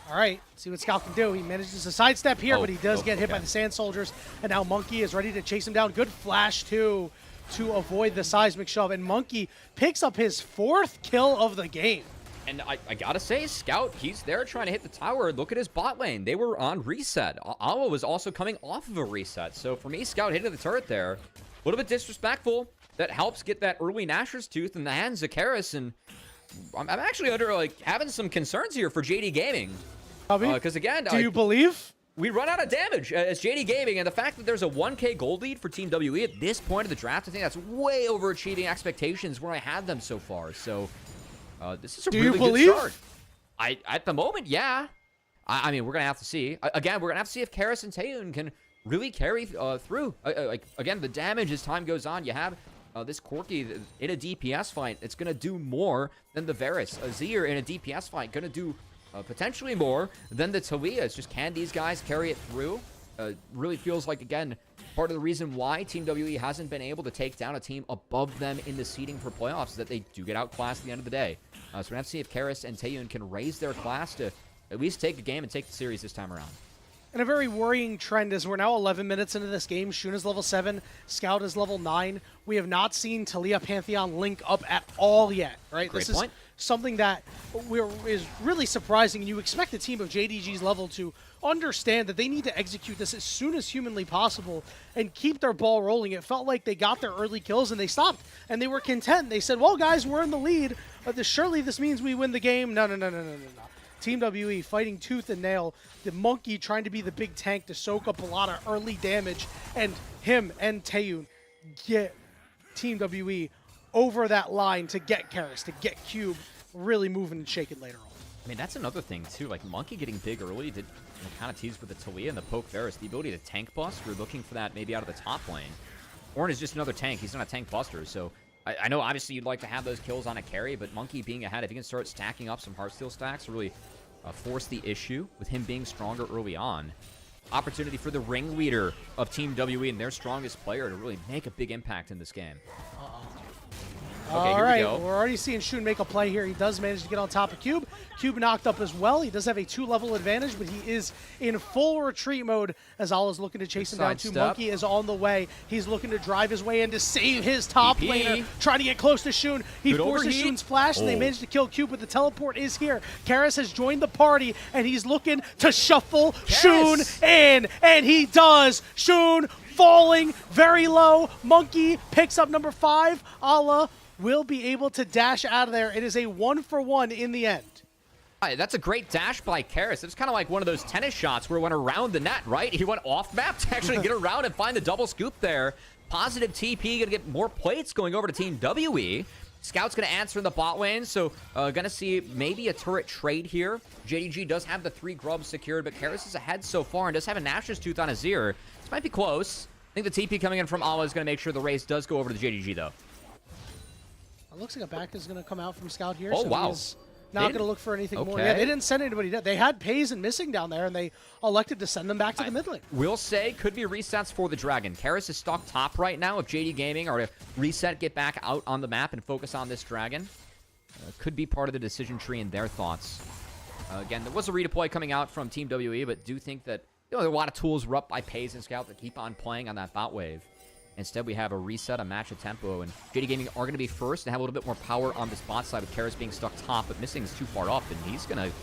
All right, see what Scout can do. He manages to sidestep here, but he does get hit by the Sand Soldiers. And now Monkey is ready to chase him down. Good flash, too, to avoid the seismic shove. And Monkey picks up his 4th kill of the game. And I gotta say, Scout, he's there trying to hit the tower. Look at his bot lane. They were on reset. Awa was also coming off of a reset. So for me, Scout hitting the turret there, a little bit disrespectful. That helps get that early Nashor's Tooth in the hands of Karis. And I'm actually under, like, having some concerns here for JD Gaming. Because again, do you believe? We run out of damage as JD Gaming, and the fact that there's a 1K gold lead for Team WE at this point of the draft, I think that's way overachieving expectations where I had them so far. So this is a really good start. At the moment, yeah. I mean, we're gonna have to see. Again, we're gonna have to see if Karis and Taeyun can really carry through. Again, the damage as time goes on. You have this Corki in a DPS fight. It's gonna do more than the Varus. Azir in a DPS fight gonna do potentially more than the Talia. It's just, can these guys carry it through? Really feels like, again, part of the reason why Team WE hasn't been able to take down a team above them in the seeding for playoffs is that they do get outclassed at the end of the day. So we're going to have to see if Karis and Taeyun can raise their class to at least take a game and take the series this time around. And a very worrying trend is we're now 11 minutes into this game. Shun is level 7, Scout is level 9. We have not seen Talia Pantheon link up at all yet, right? Great this point. is something that is really surprising. You expect a team of JDG's level to understand that they need to execute this as soon as humanly possible and keep their ball rolling. It felt like they got their early kills and they stopped and they were content. They said, well, guys, we're in the lead. Surely this means we win the game. No. Team WE fighting tooth and nail. The Monkey trying to be the big tank to soak up a lot of early damage. And him and Taeyun get Team WE over that line to get Karis, to get Cube really moving and shaking later on. I mean, that's another thing, too. Like, Monkey getting big early did kind of tease with the Talia and the poke there is the ability to tank bust. We're looking for that maybe out of the top lane. Ornn is just another tank. He's not a tank buster, so I know obviously you'd like to have those kills on a carry, but Monkey being ahead, if he can start stacking up some Heartsteel stacks, really force the issue with him being stronger early on. Opportunity for the ringleader of Team WE and their strongest player to really make a big impact in this game. Okay, all right, we go. We're already seeing Shun make a play here. He does manage to get on top of Cube. Cube knocked up as well. He does have a 2-level advantage, but he is in full retreat mode as Allah's looking to chase him down too. Monkey is on the way. He's looking to drive his way in to save his top laner, trying to get close to Shun. He forces Shun's flash, and they manage to kill Cube, but the teleport is here. Karis has joined the party, and he's looking to shuffle Shun in, and he does. Shun falling very low. Monkey picks up number 5. Allah will be able to dash out of there. It is a 1-for-1 in the end. That's a great dash by Karis. It's kind of like one of those tennis shots where he went around the net, right? He went off map to actually get around and find the double scoop there. Positive TP, gonna get more plates going over to Team WE. Scout's gonna answer in the bot lane, so gonna see maybe a turret trade here. JDG does have the 3 grubs secured, but Karis is ahead so far and does have a Nash's Tooth on Azir. This might be close. I think the TP coming in from Allah is gonna make sure the race does go over to the JDG though. It looks like a back is going to come out from Scout here. Oh, so wow. He's not going to look for anything more. Yeah, they didn't send anybody down. They had Pays and Missing down there, and they elected to send them back to the mid lane. Will say, could be resets for the Dragon. Karis is stuck top right now. If JD Gaming are to reset, get back out on the map, and focus on this Dragon, could be part of the decision tree in their thoughts. Again, there was a redeploy coming out from Team WE, but do think that there are a lot of tools were up by Pays and Scout that keep on playing on that bot wave. Instead, we have a reset, a match of tempo, and JD Gaming are going to be first and have a little bit more power on this bot side with Karis being stuck top, but Missing is too far up, and he's going to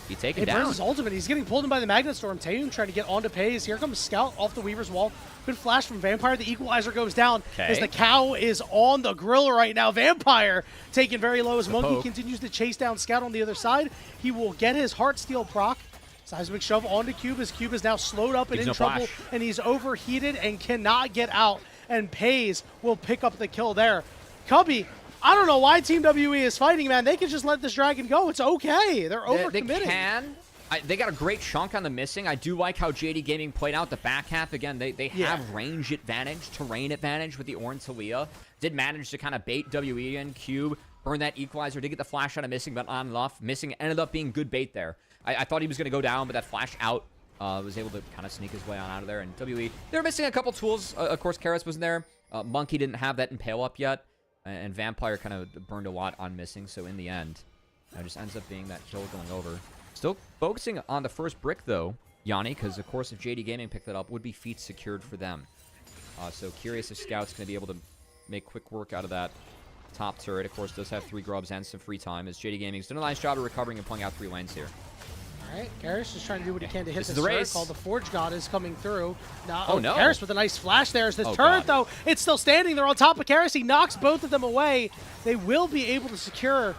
be taken down. Burns his ultimate. He's getting pulled in by the Magnet Storm. Taeyun trying to get onto Pays. Here comes Scout off the Weaver's Wall. Good flash from Vampire. The Equalizer goes down as the cow is on the grill right now. Vampire taken very low as Monkey continues to chase down Scout on the other side. He will get his Heartsteel proc. Seismic shove onto Cube as Cube is now slowed up and in trouble, and he's overheated and cannot get out. And Pays will pick up the kill there. Cubby, I don't know why Team WE is fighting, man. They can just let this Dragon go. It's okay. They're overcommitting. They can. They got a great chunk on the Missing. I do like how JD Gaming played out the back half. Again, they have range advantage, terrain advantage with the Ornn Talia. Did manage to kind of bait WE and Cube. Burn that Equalizer. Did get the flash out of Missing, but on enough. Missing ended up being good bait there. I thought he was going to go down, but that flash out was able to kind of sneak his way on out of there. And WE, they were missing a couple tools. Of course, Karis wasn't there. Monkey didn't have that Impale up yet. And Vampire kind of burned a lot on Missing. So in the end, it just ends up being that kill going over. Still focusing on the first brick, though, Yanni, because, of course, if JD Gaming picked that up, would be feats secured for them. So curious if Scout's going to be able to make quick work out of that top turret. Of course, does have 3 grubs and some free time, as JD Gaming's done a nice job of recovering and pulling out 3 lanes here. All right, Karis is trying to do what he can to hit this turret. Turret called the Forge God is coming through. Now, oh, no. Karis with a nice flash there. As this turret, though, it's still standing there on top of Karis. He knocks both of them away. They will be able to secure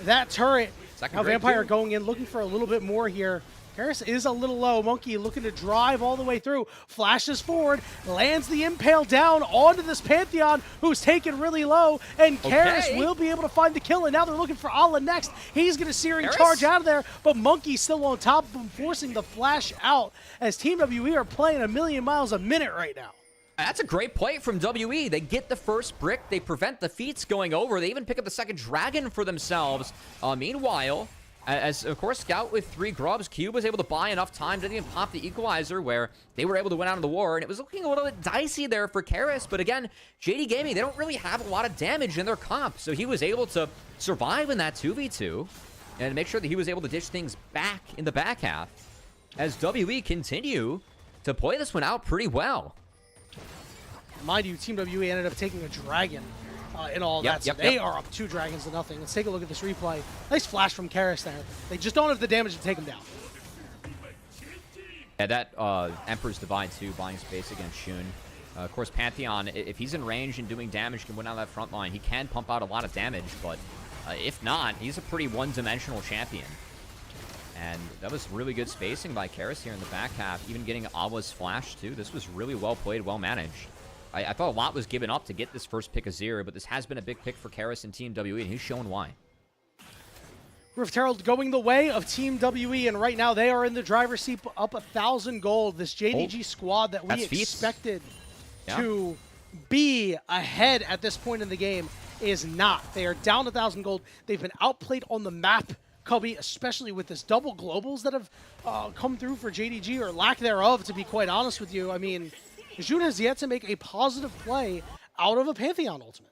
that turret. Now Vampire going in, looking for a little bit more here. Karis is a little low. Monkey looking to drive all the way through. Flashes forward, lands the Impale down onto this Pantheon, who's taken really low. And Karis will be able to find the kill. And now they're looking for Allah next. He's going to Searing Charge out of there. But Monkey's still on top of him, forcing the flash out. As Team WE are playing 1,000,000 miles a minute right now. That's a great play from WE. They get the first brick. They prevent the feats going over. They even pick up the second Dragon for themselves. Meanwhile, as, of course, Scout with 3 grubs, Cube was able to buy enough time, didn't even pop the Equalizer, where they were able to win out of the war, and it was looking a little bit dicey there for Karis, but again, JD Gaming, they don't really have a lot of damage in their comp, so he was able to survive in that 2v2, and make sure that he was able to dish things back in the back half. as WE continue to play this one out pretty well. Mind you, Team WE ended up taking a dragon in all that. So they are up 2 dragons to nothing. Let's take a look at this replay. Nice flash from Karis there. They just don't have the damage to take him down. Yeah, that Emperor's Divide too, buying space against Shun. Of course, Pantheon, if he's in range and doing damage, can win out that front line. He can pump out a lot of damage, but if not, he's a pretty one-dimensional champion. And that was really good spacing by Karis here in the back half, even getting Awa's flash too. This was really well played, well managed. I thought a lot was given up to get this first pick of Zero, but this has been a big pick for Karis and Team WE, and he's showing why. Rift Herald going the way of Team WE, and right now they are in the driver's seat, up 1,000 gold. This JDG squad that we expected to be ahead at this point in the game is not. They are down 1,000 gold. They've been outplayed on the map, Cubby, especially with this double globals that have come through for JDG, or lack thereof, to be quite honest with you. I mean, Jun has yet to make a positive play out of a Pantheon ultimate.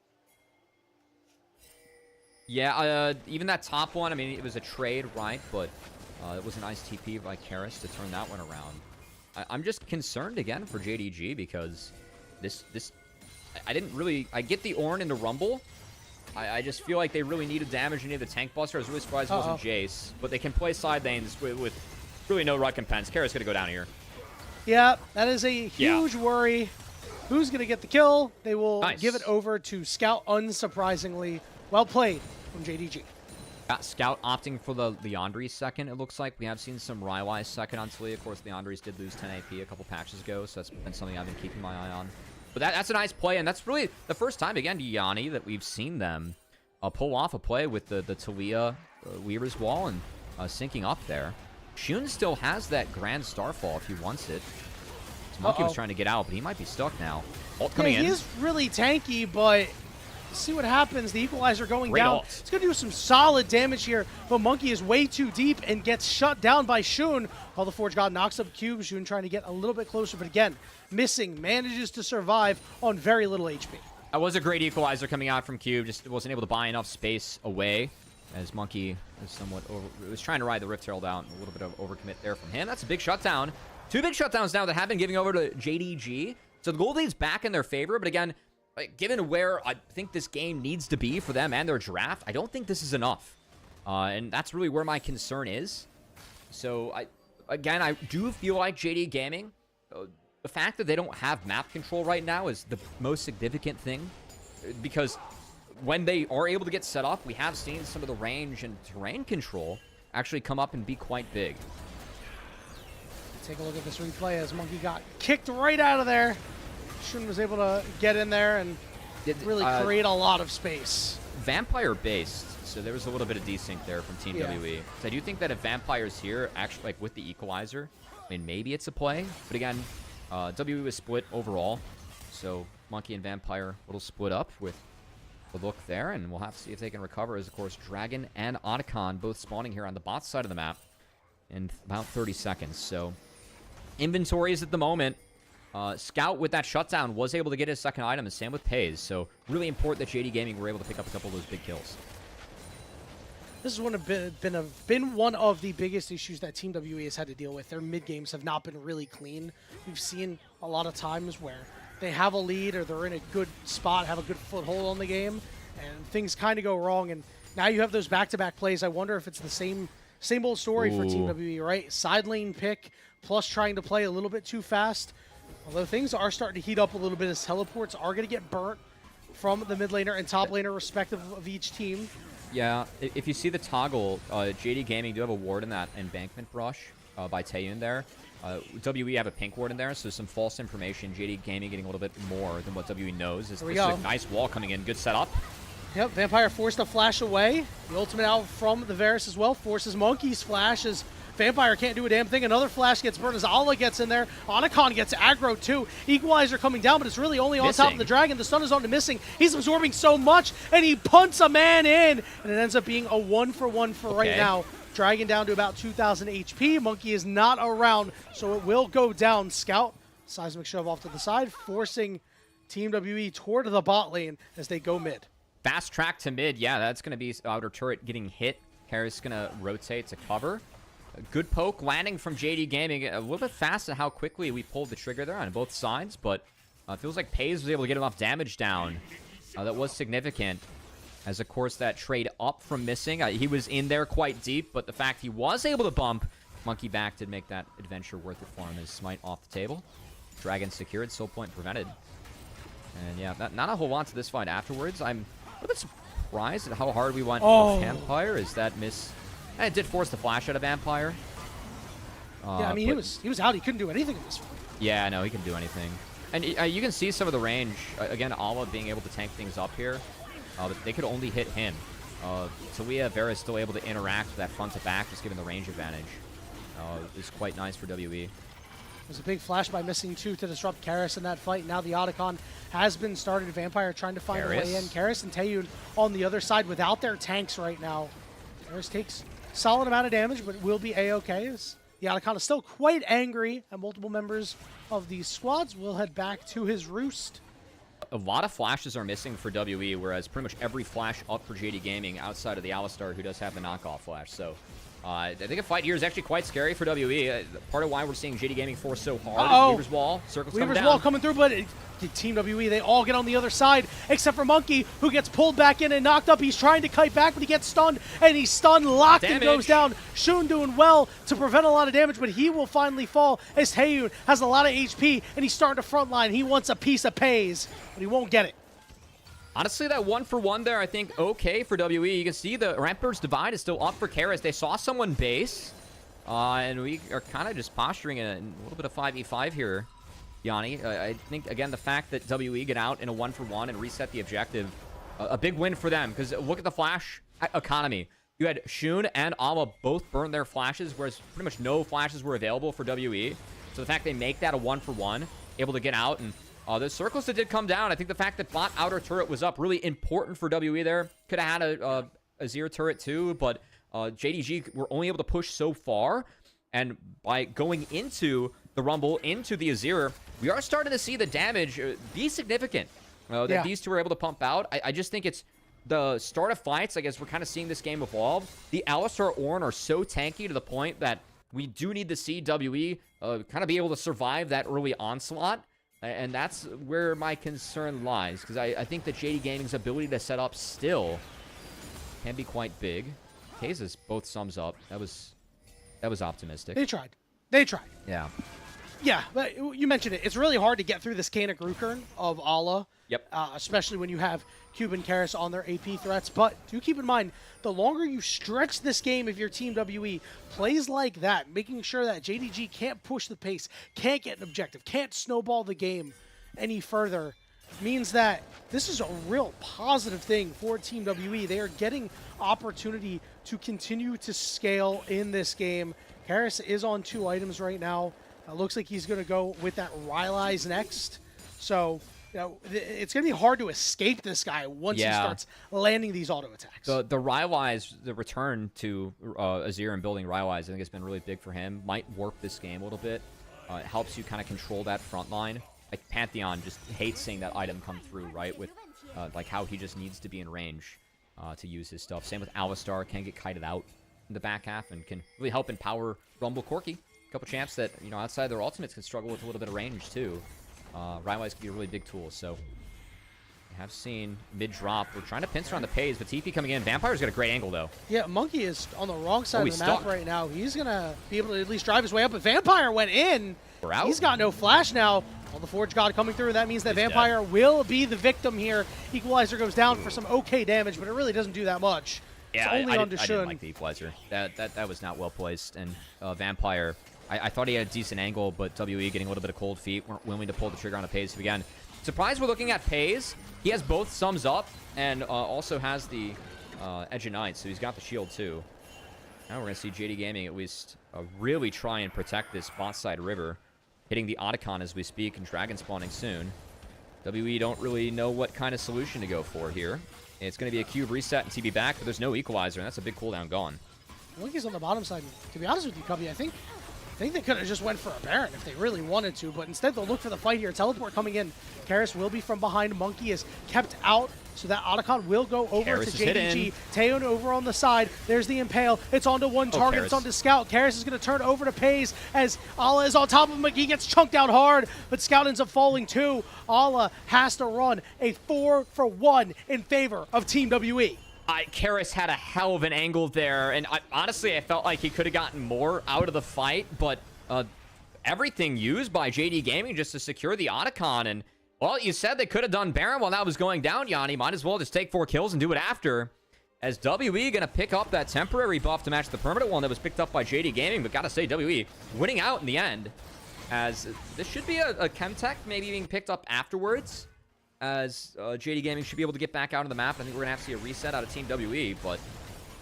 Yeah, even that top one, I mean, it was a trade, right? But it was a nice TP by Karis to turn that one around. I'm just concerned again for JDG because I didn't really, I get the Ornn into Rumble. I just feel like they really needed damage and needed the Tank Buster. I was really surprised it wasn't Jace. But they can play side lanes with really no recompense. Karis going to go down here. Yeah, that is a huge worry. Who's going to get the kill? They will give it over to Scout, unsurprisingly. Well played from JDG. Scout opting for the Leandri's second, it looks like. We have seen some Rywise second on Talia. Of course, Leandri's did lose 10 AP a couple patches ago, so that's been something I've been keeping my eye on. But that's a nice play, and that's really the first time, again, to Yanni, that we've seen them pull off a play with the Talia Weaver's Wall and syncing up there. Shun still has that Grand Starfall if he wants it. So Monkey was trying to get out, but he might be stuck now. Ult coming in. He is really tanky, but see what happens. The Equalizer going down. It's going to do some solid damage here, but Monkey is way too deep and gets shut down by Shun. While the Forge God knocks up Cube. Shun trying to get a little bit closer, but again, missing. Manages to survive on very little HP. That was a great Equalizer coming out from Cube. Just wasn't able to buy enough space away, as Monkey is somewhat was trying to ride the Rift Herald out. A little bit of overcommit there from him. That's a big shutdown. 2 big shutdowns now that have been giving over to JDG. So the gold lead's back in their favor, but again, given where I think this game needs to be for them and their draft, I don't think this is enough. And that's really where my concern is. So, I do feel like JD Gaming, the fact that they don't have map control right now is the most significant thing. Because when they are able to get set up, we have seen some of the range and terrain control actually come up and be quite big. Take a look at this replay as Monkey got kicked right out of there. Shun was able to get in there and really create a lot of space. Vampire based, so there was a little bit of desync there from Team WE. So I do think that if Vampire's here, actually, like with the Equalizer, I mean, maybe it's a play. But again, WE was split overall, so Monkey and Vampire will split up with the look there, and we'll have to see if they can recover. As of course, Dragon and Otacon both spawning here on the bot side of the map in about 30 seconds. So inventories at the moment. Scout with that shutdown was able to get his second item, and same with Pays. So really important that JD Gaming were able to pick up a couple of those big kills. This has been one of the biggest issues that Team WE has had to deal with. Their mid games have not been really clean. We've seen a lot of times where they have a lead or they're in a good spot, have a good foothold on the game, and things kind of go wrong. And now you have those back-to-back plays. I wonder if it's the same old story for Team WE, right? Side lane pick plus trying to play a little bit too fast. Although things are starting to heat up a little bit as teleports are going to get burnt from the mid laner and top laner respective of each team. Yeah, if you see the toggle, JD Gaming do have a ward in that embankment brush by Taeyun there. WE have a pink ward in there, so some false information. JD Gaming getting a little bit more than what WE knows. This is a nice wall coming in. Good setup. Yep, Vampire forced to flash away. The ultimate out from the Varus as well. Forces Monkey's flash as Vampire can't do a damn thing. Another flash gets burned as Ala gets in there. Otacon gets aggro too. Equalizer coming down, but it's really only on top of the Dragon. The stun is on to Missing. He's absorbing so much, and he punts a man in, and it ends up being a 1-for-1 for right now. Dragon down to about 2,000 HP. Monkey is not around, so it will go down. Scout, seismic shove off to the side, forcing Team WE toward the bot lane as they go mid. Fast track to mid. Yeah, that's going to be outer turret getting hit. Karis going to rotate to cover. A good poke landing from JD Gaming. A little bit fast at how quickly we pulled the trigger there on both sides, but it feels like Pays was able to get enough damage down. That was significant. As, of course, that trade up from missing. He was in there quite deep, but the fact he was able to bump Monkey back did make that adventure worth it for him. His smite off the table. Dragon secured, soul point prevented. And yeah, not a whole lot to this fight afterwards. I'm a little bit surprised at how hard we went with Vampire. Is that miss? And it did force the flash out of Vampire. Yeah, I mean, he was out. He couldn't do anything in this fight. Yeah, no, he can do anything. And you can see some of the range. Again, Ala being able to tank things up here. But they could only hit him. Talia Vera is still able to interact with that front to back, just given the range advantage. It's quite nice for WE. There's a big flash by missing 2 to disrupt Karis in that fight. Now the Otacon has been started. Vampire trying to find a way in. Karis and Taeyun on the other side without their tanks right now. Karis takes solid amount of damage, but will be A-okay. As the Otacon is still quite angry, and multiple members of these squads will head back to his roost. A lot of flashes are missing for WE, whereas pretty much every flash up for JD Gaming outside of the Alistar, who does have the knockoff flash. So I think a fight here is actually quite scary for WE. Part of why we're seeing JD Gaming force so hard is Weaver's Wall. Circles coming down. Weaver's Wall coming through, but Team WE, they all get on the other side, except for Monkey, who gets pulled back in and knocked up. He's trying to kite back, but he gets stunned, and he's stunned, locked, and goes down. Shun doing well to prevent a lot of damage, but he will finally fall as Taeyun has a lot of HP, and he's starting to frontline. He wants a piece of Pays, but he won't get it. Honestly, that 1-for-1 there, I think, okay for WE. You can see the Rampart's Divide is still up for Karis. They saw someone base, and we are kind of just posturing in a little bit of 5v5 here, Yanni. I think, again, the fact that WE get out in a 1-for-1 and reset the objective, a big win for them, because look at the flash economy. You had Shun and Ala both burn their flashes, whereas pretty much no flashes were available for WE. So the fact they make that a 1-for-1, able to get out, and the circles that did come down, I think the fact that bot outer turret was up, really important for WE there. Could have had a Azir turret too, but JDG were only able to push so far. And by going into the Rumble, into the Azir, we are starting to see the damage be significant that these two are able to pump out. I just think it's the start of fights. I guess we're kind of seeing this game evolve. The Alistar Ornn are so tanky to the point that we do need to see WE kind of be able to survive that early onslaught. And that's where my concern lies, because I think that JD Gaming's ability to set up still can be quite big. Kaza's both sums up. That was optimistic. They tried. They tried. Yeah. Yeah, but you mentioned it. It's really hard to get through this Kanik Rukern of Ala. Yep. Especially when you have Cube and Karis on their AP threats. But do keep in mind, the longer you stretch this game, if your Team WE plays like that, making sure that JDG can't push the pace, can't get an objective, can't snowball the game any further, means that this is a real positive thing for Team WE. They are getting opportunity to continue to scale in this game. Karis is on 2 items right now. Looks like he's going to go with that Rylai's next. So, you know, it's going to be hard to escape this guy once he starts landing these auto attacks. The Rylai's, the return to Azir and building Rylai's, I think has been really big for him. Might warp this game a little bit. It helps you kind of control that front line. Like Pantheon just hates seeing that item come through, right? With like how he just needs to be in range to use his stuff. Same with Alistar, can get kited out in the back half and can really help empower Rumble Corki. A couple champs that, you know, outside their ultimates can struggle with a little bit of range too. Rylai's can be a really big tool, so we have seen mid-drop. We're trying to pincer on the Pays, but TP coming in. Vampire's got a great angle, though. Yeah, Monkey is on the wrong side of the map right now. He's going to be able to at least drive his way up, but Vampire went in. We're out. He's got no flash now. All the Forge God coming through, and that means that Vampire will be the victim here. Equalizer goes down for some okay damage, but it really doesn't do that much. Yeah, I didn't like the Equalizer. That was not well placed, and Vampire... I thought he had a decent angle, but WE getting a little bit of cold feet. Weren't willing to pull the trigger on a Pays again. Surprised we're looking at Pays. He has both sums up and also has the Edge of Night, so he's got the shield too. Now we're going to see JD Gaming at least really try and protect this bot side river. Hitting the Otacon as we speak and Dragon spawning soon. WE don't really know what kind of solution to go for here. It's going to be a cube reset and TB back, but there's no Equalizer, and that's a big cooldown gone. Monkey's on the bottom side. To be honest with you, Cubby, I think think they could have just went for a Baron if they really wanted to, but instead they'll look for the fight here. Teleport coming in. Karis will be from behind. Monkey is kept out, so that Otacon will go over Karis to is JDG. Taeyeon over on the side. There's the Impale. It's onto one target. It's onto Scout. Karis is going to turn over to Pays as Allah is on top of him. He gets chunked out hard, but Scout ends up falling too. Allah has to run a 4-for-1 in favor of Team WE. Karis had a hell of an angle there, and honestly, I felt like he could have gotten more out of the fight, but everything used by JD Gaming just to secure the Otacon, and, well, you said they could have done Baron while that was going down, Yanni. Might as well just take 4 kills and do it after, as WE going to pick up that temporary buff to match the permanent one that was picked up by JD Gaming, but gotta say, WE winning out in the end, as this should be a Chemtech maybe being picked up afterwards, as JD Gaming should be able to get back out on the map. I think we're going to have to see a reset out of Team WE, but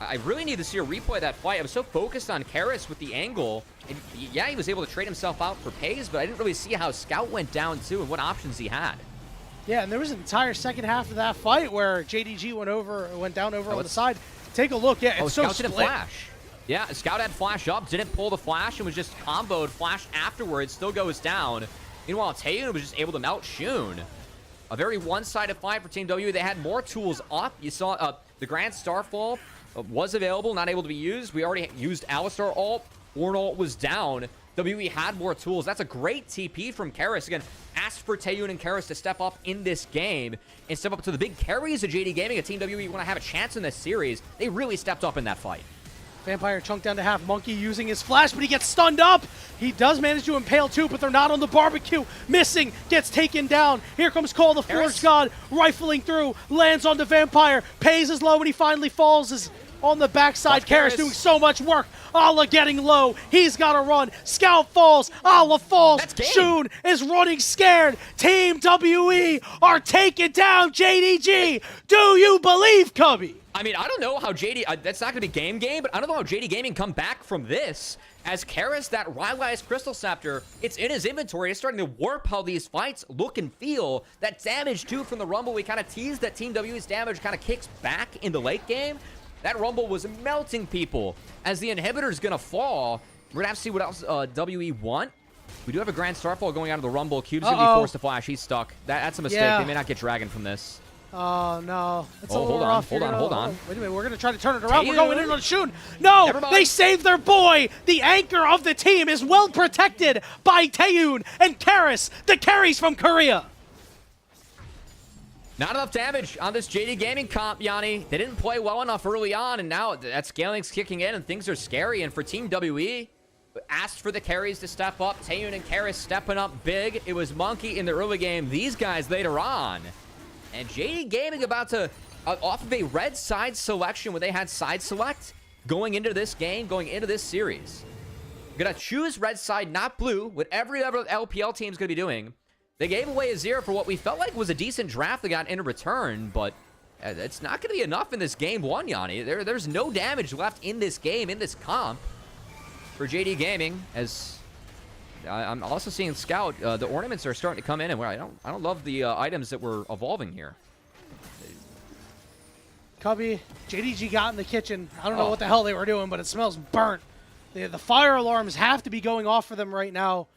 I really need to see a replay of that fight. I was so focused on Karis with the angle, and yeah, he was able to trade himself out for Pays, but I didn't really see how Scout went down too and what options he had. Yeah, and there was an entire second half of that fight where JDG went down over on the side. Take a look. Yeah, it's so Scout split. Didn't flash. Yeah, Scout had flash up, didn't pull the flash, and was just comboed. Flash afterwards, still goes down. Meanwhile, Taeyeon was just able to melt Shun. A very one-sided fight for Team W. They had more tools up. You saw the Grand Starfall was available, not able to be used. We already used Alistar ult. Ornn ult was down. WE had more tools. That's a great TP from Karis. Again, asked for Taeyeon and Karis to step up in this game and step up to the big carries of JD Gaming. A Team WE want to have a chance in this series. They really stepped up in that fight. Vampire chunked down to half. Monkey using his flash, but he gets stunned up. He does manage to impale too, but they're not on the barbecue. Missing, gets taken down. Here comes Cole, the Forge God, rifling through, lands on the Vampire. Pays is low when he finally falls. Is on the backside. Karis doing so much work. Allah getting low. He's got to run. Scout falls. Allah falls. Shun is running scared. Team WE are taking down JDG. Do you believe, Cubby? I mean, I don't know how JD... that's not going to be game, but I don't know how JD Gaming come back from this. As Karis, that Rylai's Crystal Scepter, it's in his inventory. It's starting to warp how these fights look and feel. That damage, too, from the Rumble, we kind of teased that Team WE's damage kind of kicks back in the late game. That Rumble was melting people. As the inhibitor's going to fall, we're going to have to see what else WE want. We do have a Grand Starfall going out of the Rumble. Cube's going to be forced to flash. He's stuck. That's a mistake. Yeah. They may not get Dragon from this. Oh, no. It's a little hold on, rough. hold on. Wait a minute. We're going to try to turn it around. Taeyeon. We're going in on Shun. No, they saved their boy. The anchor of the team is well protected by Taeyeon and Karis, the carries from Korea. Not enough damage on this JD Gaming comp, Yanni. They didn't play well enough early on, and now that scaling's kicking in and things are scary. And for Team WE, asked for the carries to step up. Taeyeon and Karis stepping up big. It was Monkey in the early game. These guys later on. And JD Gaming about to, off of a red side selection when they had side select, going into this game, going into this series. Gonna choose red side, not blue, what every other LPL team's gonna be doing. They gave away a 0 for what we felt like was a decent draft they got in return, but it's not going to be enough in this game one, Yanni. There's no damage left in this game, in this comp, for JD Gaming, as I'm also seeing Scout. The ornaments are starting to come in, and I don't love the items that were evolving here. Cubby, JDG got in the kitchen. I don't know what the hell they were doing, but it smells burnt. The fire alarms have to be going off for them right now.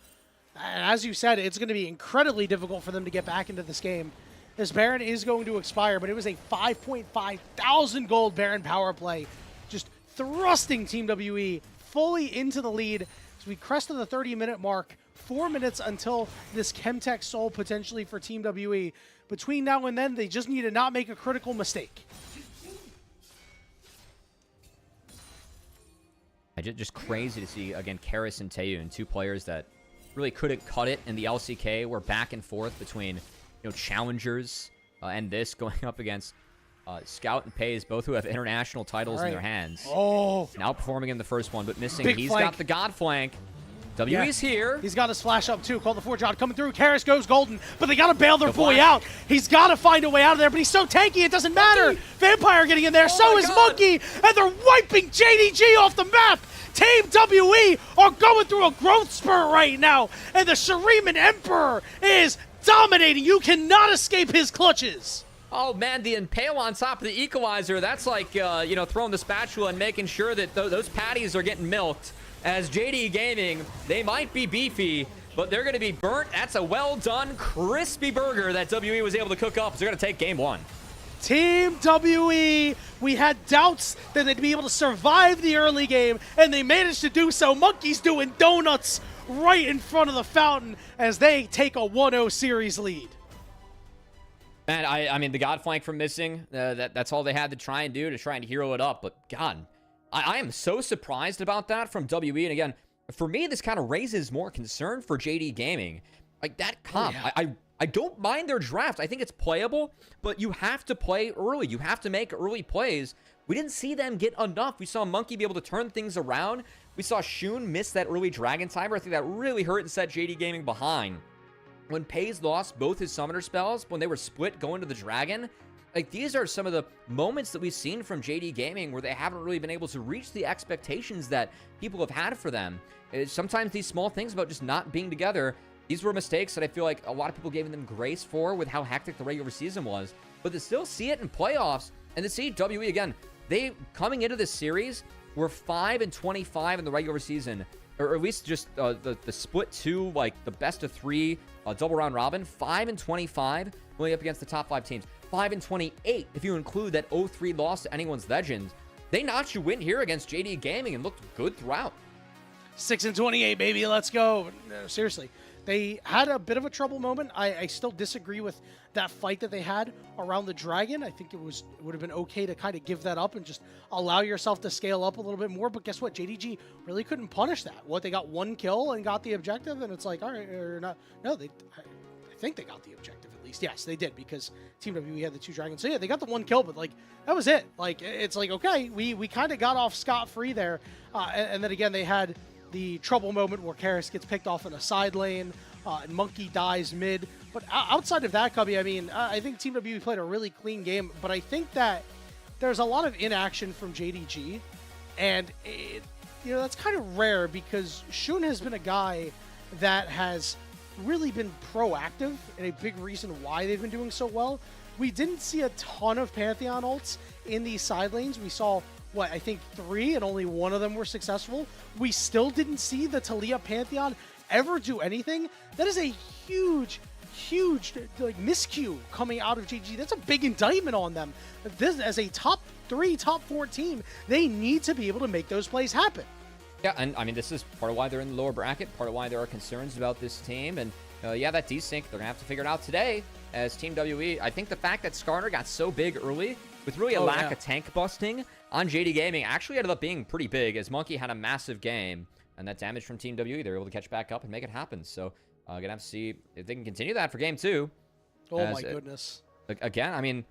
And as you said, it's going to be incredibly difficult for them to get back into this game. This Baron is going to expire, but it was a 5.5 thousand gold Baron power play, just thrusting Team WE fully into the lead as we crested the 30-minute mark. 4 minutes until this Chemtech Soul potentially for Team WE. Between now and then, they just need to not make a critical mistake. Just crazy to see, again, Karis and Taeyeon, two players that really couldn't cut it in the LCK. We're back and forth between, challengers and this going up against Scout and Pays, both who have international titles in their hands. Now performing in the first one, but missing. He's got the God flank. WE's here. He's got his flash up too. Call the Forge God coming through. Karis goes golden, but they got to bail their boy out. He's got to find a way out of there, but he's so tanky it doesn't matter. Vampire getting in there. So is Monkey, and they're wiping JDG off the map. Team WE are going through a growth spurt right now, and the Shuriman Emperor is dominating. You cannot escape his clutches. Oh, man, the Impale on top of the Equalizer, that's like, throwing the spatula and making sure that those patties are getting milked. as JD Gaming, they might be beefy, but they're going to be burnt. That's a well-done, crispy burger that WE was able to cook up. So they're going to take game one. Team WE, we had doubts that they'd be able to survive the early game, and they managed to do so. Monkey's doing donuts right in front of the fountain as they take a 1-0 series lead. Man, I mean, the God flank from missing, that's all they had to try and do to try and hero it up. But God, I am so surprised about that from WE. And again, for me, this kind of raises more concern for JD Gaming. Like that comp, I don't mind their draft. I think it's playable, but you have to play early. You have to make early plays. We didn't see them get enough. We saw Monkey be able to turn things around. We saw Shun miss that early Dragon Timer. I think that really hurt and set JD Gaming behind. When Pays lost both his summoner spells, when they were split going to the Dragon, like these are some of the moments that we've seen from JD Gaming where they haven't really been able to reach the expectations that people have had for them. Sometimes these small things about just not being together, these were mistakes that I feel like a lot of people gave them grace for with how hectic the regular season was. But to still see it in playoffs and to see WE again, they coming into this series were 5-25 in the regular season, or at least just the split two, like the best of three double round robin. 5-25 going up against the top 5 teams. 5-28 if you include that 0-3 loss to anyone's legend. They notched a win here against JD Gaming and looked good throughout. 6-28, baby. Let's go. No, seriously. They had a bit of a trouble moment. I still disagree with that fight that they had around the Dragon. I think it would have been okay to kind of give that up and just allow yourself to scale up a little bit more. But guess what? JDG really couldn't punish that. What, they got 1 kill and got the objective? And it's like, all right, or not. No, I think they got the objective at least. Yes, they did, because Team WE had the 2 Dragons. So yeah, they got the 1 kill, but like, that was it. Like, it's like, okay, we kind of got off scot-free there. And then again, they had the trouble moment where Karras gets picked off in a side lane, and Monkey dies mid. But outside of that, Cubby, I mean, I think Team WE played a really clean game, but I think that there's a lot of inaction from JDG, and that's kind of rare because Shun has been a guy that has really been proactive and a big reason why they've been doing so well. We didn't see a ton of Pantheon ults in these side lanes. We saw, I think 3, and only 1 of them were successful. We still didn't see the Talia Pantheon ever do anything. That is a huge like miscue coming out of JG. That's a big indictment on them. This, as a top 3, top 4 team, they need to be able to make those plays happen. Yeah, and I mean, this is part of why they're in the lower bracket, part of why there are concerns about this team. And yeah, that desync, they're gonna have to figure it out today as Team WE. I think the fact that Skarner got so big early with really a lack of tank busting on JD Gaming actually ended up being pretty big, as Monkey had a massive game, and that damage from Team WE, they were able to catch back up and make it happen. So gonna have to see if they can continue that for game 2. Oh my goodness. Again, I mean,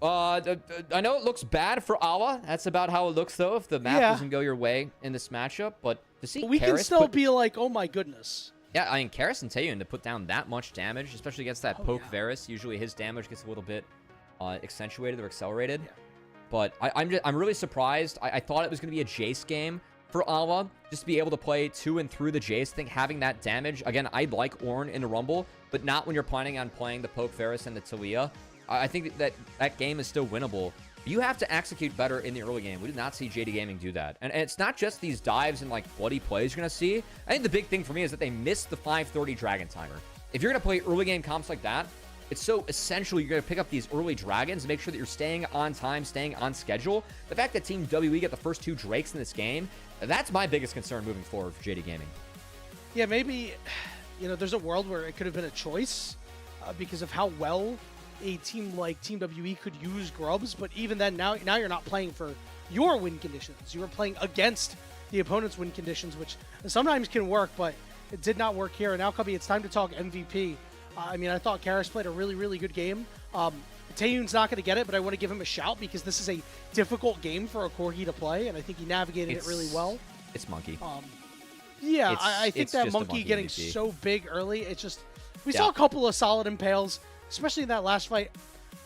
I know it looks bad for Awa. That's about how it looks, though, if the map doesn't go your way in this matchup. But to see we can still be like, oh my goodness. Yeah, I mean, Karras and Taeyun to put down that much damage, especially against that poke Varus. Usually his damage gets a little bit accentuated or accelerated. Yeah. But I'm really surprised. I thought it was going to be a Jace game for Awa, just to be able to play to and through the Jace. I think having that damage, again, I like Ornn in a Rumble, but not when you're planning on playing the poke Varus and the Talia. I think that game is still winnable. You have to execute better in the early game. We did not see JD Gaming do that. And it's not just these dives and like bloody plays you're going to see. I think the big thing for me is that they missed the 5:30 Dragon Timer. If you're going to play early game comps like that, it's so essential you're going to pick up these early Dragons and make sure that you're staying on time, staying on schedule. The fact that Team WE got the first 2 Drakes in this game, that's my biggest concern moving forward for JD Gaming. Yeah, maybe, there's a world where it could have been a choice because of how well a team like Team WE could use Grubs, but even then, now you're not playing for your win conditions. You were playing against the opponent's win conditions, which sometimes can work, but it did not work here. And now, Cubby, it's time to talk MVP. I mean, I thought Karras played a really, really good game. Taeyun's not going to get it, but I want to give him a shout because this is a difficult game for a Corgi to play, and I think he navigated it really well. It's Monkey. Yeah, I think that Monkey getting MVP. So big early, it's just... We saw a couple of solid impales, especially in that last fight.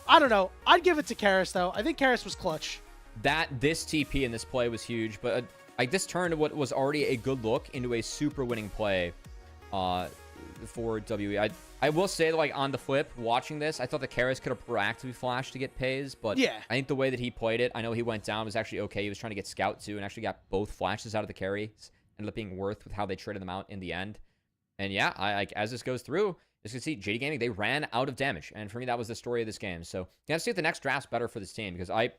I don't know. I'd give it to Karras, though. I think Karras was clutch. This TP in this play was huge, but this turned what was already a good look into a super winning play for WE. I will say, like, on the flip, watching this, I thought the Karras could have proactively flashed to get Pays, but Yeah. I think the way that he played it, I know he went down, was actually okay. He was trying to get Scout, too, and actually got both flashes out of the carries. Ended up being worth with how they traded them out in the end. And yeah, as this goes through, as you can see, JD Gaming, they ran out of damage. And for me, that was the story of this game. So, you have to see if the next draft's better for this team, because I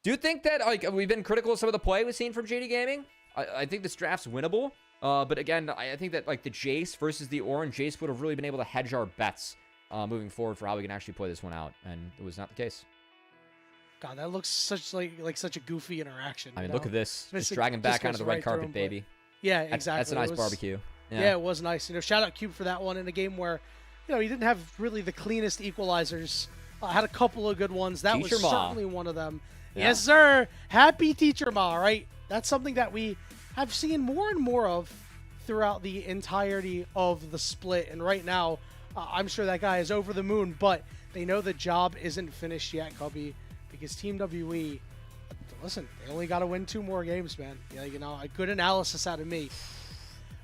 do think that, like, we've been critical of some of the play we've seen from JD Gaming. I think this draft's winnable. But again, I think that, like, the Jace versus the Orange, Jace would have really been able to hedge our bets moving forward for how we can actually play this one out. And it was not the case. God, that looks such like such a goofy interaction. I mean, you look know? at this. Just Just dragging back goes onto the right red through carpet, him, but- baby. Yeah, exactly. That's a nice It was- barbecue. Yeah, it was nice. Shout out Cube for that one in a game where, he didn't have really the cleanest equalizers. Had a couple of good ones. That Teacher was Ma. certainly one of them. Yeah. Yes, sir. Happy Teacher Ma, right? That's something that we have seen more and more of throughout the entirety of the split. And right now, I'm sure that guy is over the moon, but they know the job isn't finished yet, Cubby, because Team WE, listen, they only got to win 2 more games, man. Yeah, a good analysis out of me.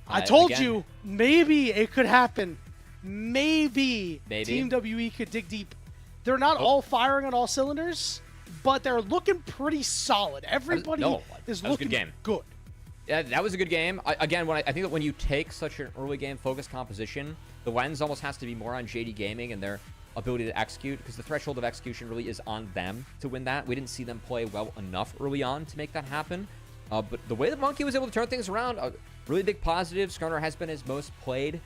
I told you, maybe it could happen. Maybe Team WE could dig deep. They're not all firing on all cylinders, but they're looking pretty solid. Everybody is looking good. Yeah, that was a good game. I think that when you take such an early game focused composition, the lens almost has to be more on JD Gaming and their ability to execute, because the threshold of execution really is on them to win that. We didn't see them play well enough early on to make that happen. But the way that Monkey was able to turn things around, really big positive. Skarner has been his most played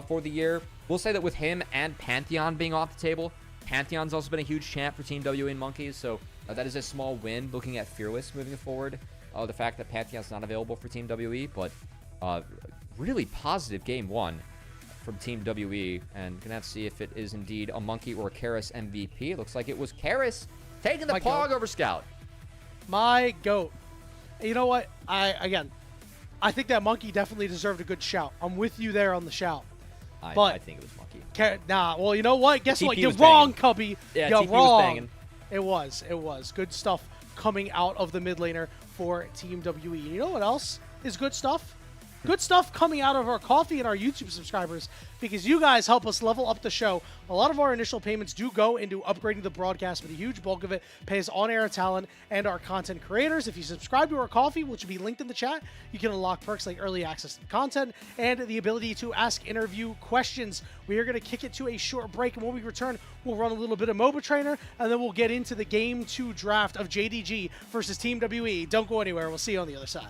for the year. We'll say that with him and Pantheon being off the table, Pantheon's also been a huge champ for Team WE and Monkeys, so that is a small win looking at Fearless moving forward. The fact that Pantheon's not available for Team WE, but really positive game 1 from Team WE, and gonna have to see if it is indeed a Monkey or a Karras MVP. It looks like it was Karras taking the Pog over Scout. My goat. You know what? I think that Monkey definitely deserved a good shout. I'm with you there on the shout. I think it was Monkey. Nah, well, you know what? Guess what? TP You're was wrong, banging. Cubby. Yeah, You're TP was wrong. banging. It was. Good stuff coming out of the mid laner for Team WE. You know what else is good stuff? Good stuff coming out of our coffee and our YouTube subscribers, because you guys help us level up the show. A lot of our initial payments do go into upgrading the broadcast, but a huge bulk of it pays on-air talent and our content creators. If you subscribe to our coffee, which will be linked in the chat, you can unlock perks like early access to content and the ability to ask interview questions. We are going to kick it to a short break, and when we return, we'll run a little bit of MOBA Trainer, and then we'll get into the Game 2 draft of JDG versus Team WE. Don't go anywhere. We'll see you on the other side.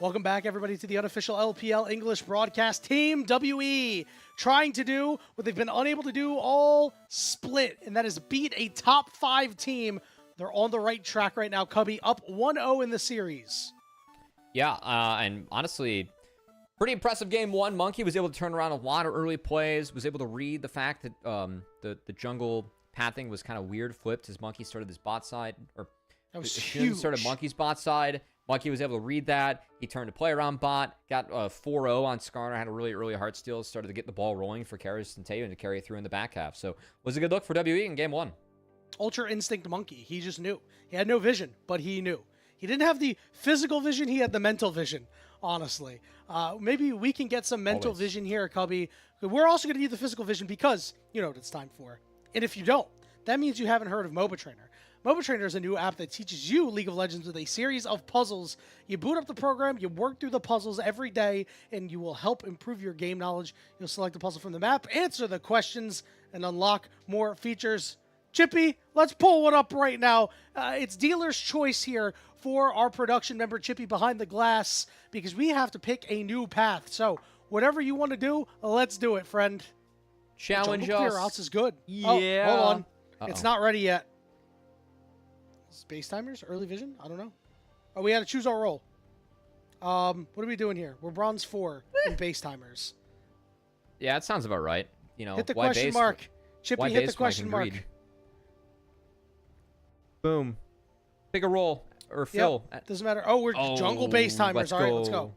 Welcome back, everybody, to the unofficial LPL English broadcast. Team WE trying to do what they've been unable to do all split, and that is beat a top 5 team. They're on the right track right now. Cubby up 1-0 in the series. Yeah, and honestly, pretty impressive game one. Monkey was able to turn around a lot of early plays, was able to read the fact that the jungle pathing was kind of weird, flipped as Monkey started his bot side, or that was Shun huge. started Monkey's bot side. Monkey was able to read that. He turned to play around bot, got 4-0 on Skarner, had a really early heart steal, started to get the ball rolling for Karras and Taeyeon to carry it through in the back half. So, was a good look for WE in game one. Ultra Instinct Monkey. He just knew. He had no vision, but he knew. He didn't have the physical vision. He had the mental vision, honestly. Maybe we can get some mental vision here, Cubby. We're also going to need the physical vision because you know what it's time for. And if you don't, that means you haven't heard of MOBA Trainer. MOBA Trainer is a new app that teaches you League of Legends with a series of puzzles. You boot up the program, you work through the puzzles every day, and you will help improve your game knowledge. You'll select a puzzle from the map, answer the questions, and unlock more features. Chippy, let's pull one up right now. It's dealer's choice here for our production member, Chippy, behind the glass, because we have to pick a new path. So whatever you want to do, let's do it, friend. Challenge Jungle us. clear outs is good. Yeah. Oh, hold on. It's not ready yet. Space timers? Early vision? I don't know. Oh, we had to choose our role. What are we doing here? We're bronze 4 in base timers. Yeah, that sounds about right. You know, hit the why question base? mark. Chippy, Why hit base the when I question can mark. read? Boom. Pick a roll or fill. Yep. Doesn't matter. Oh, we're jungle base timers. All right, let's go.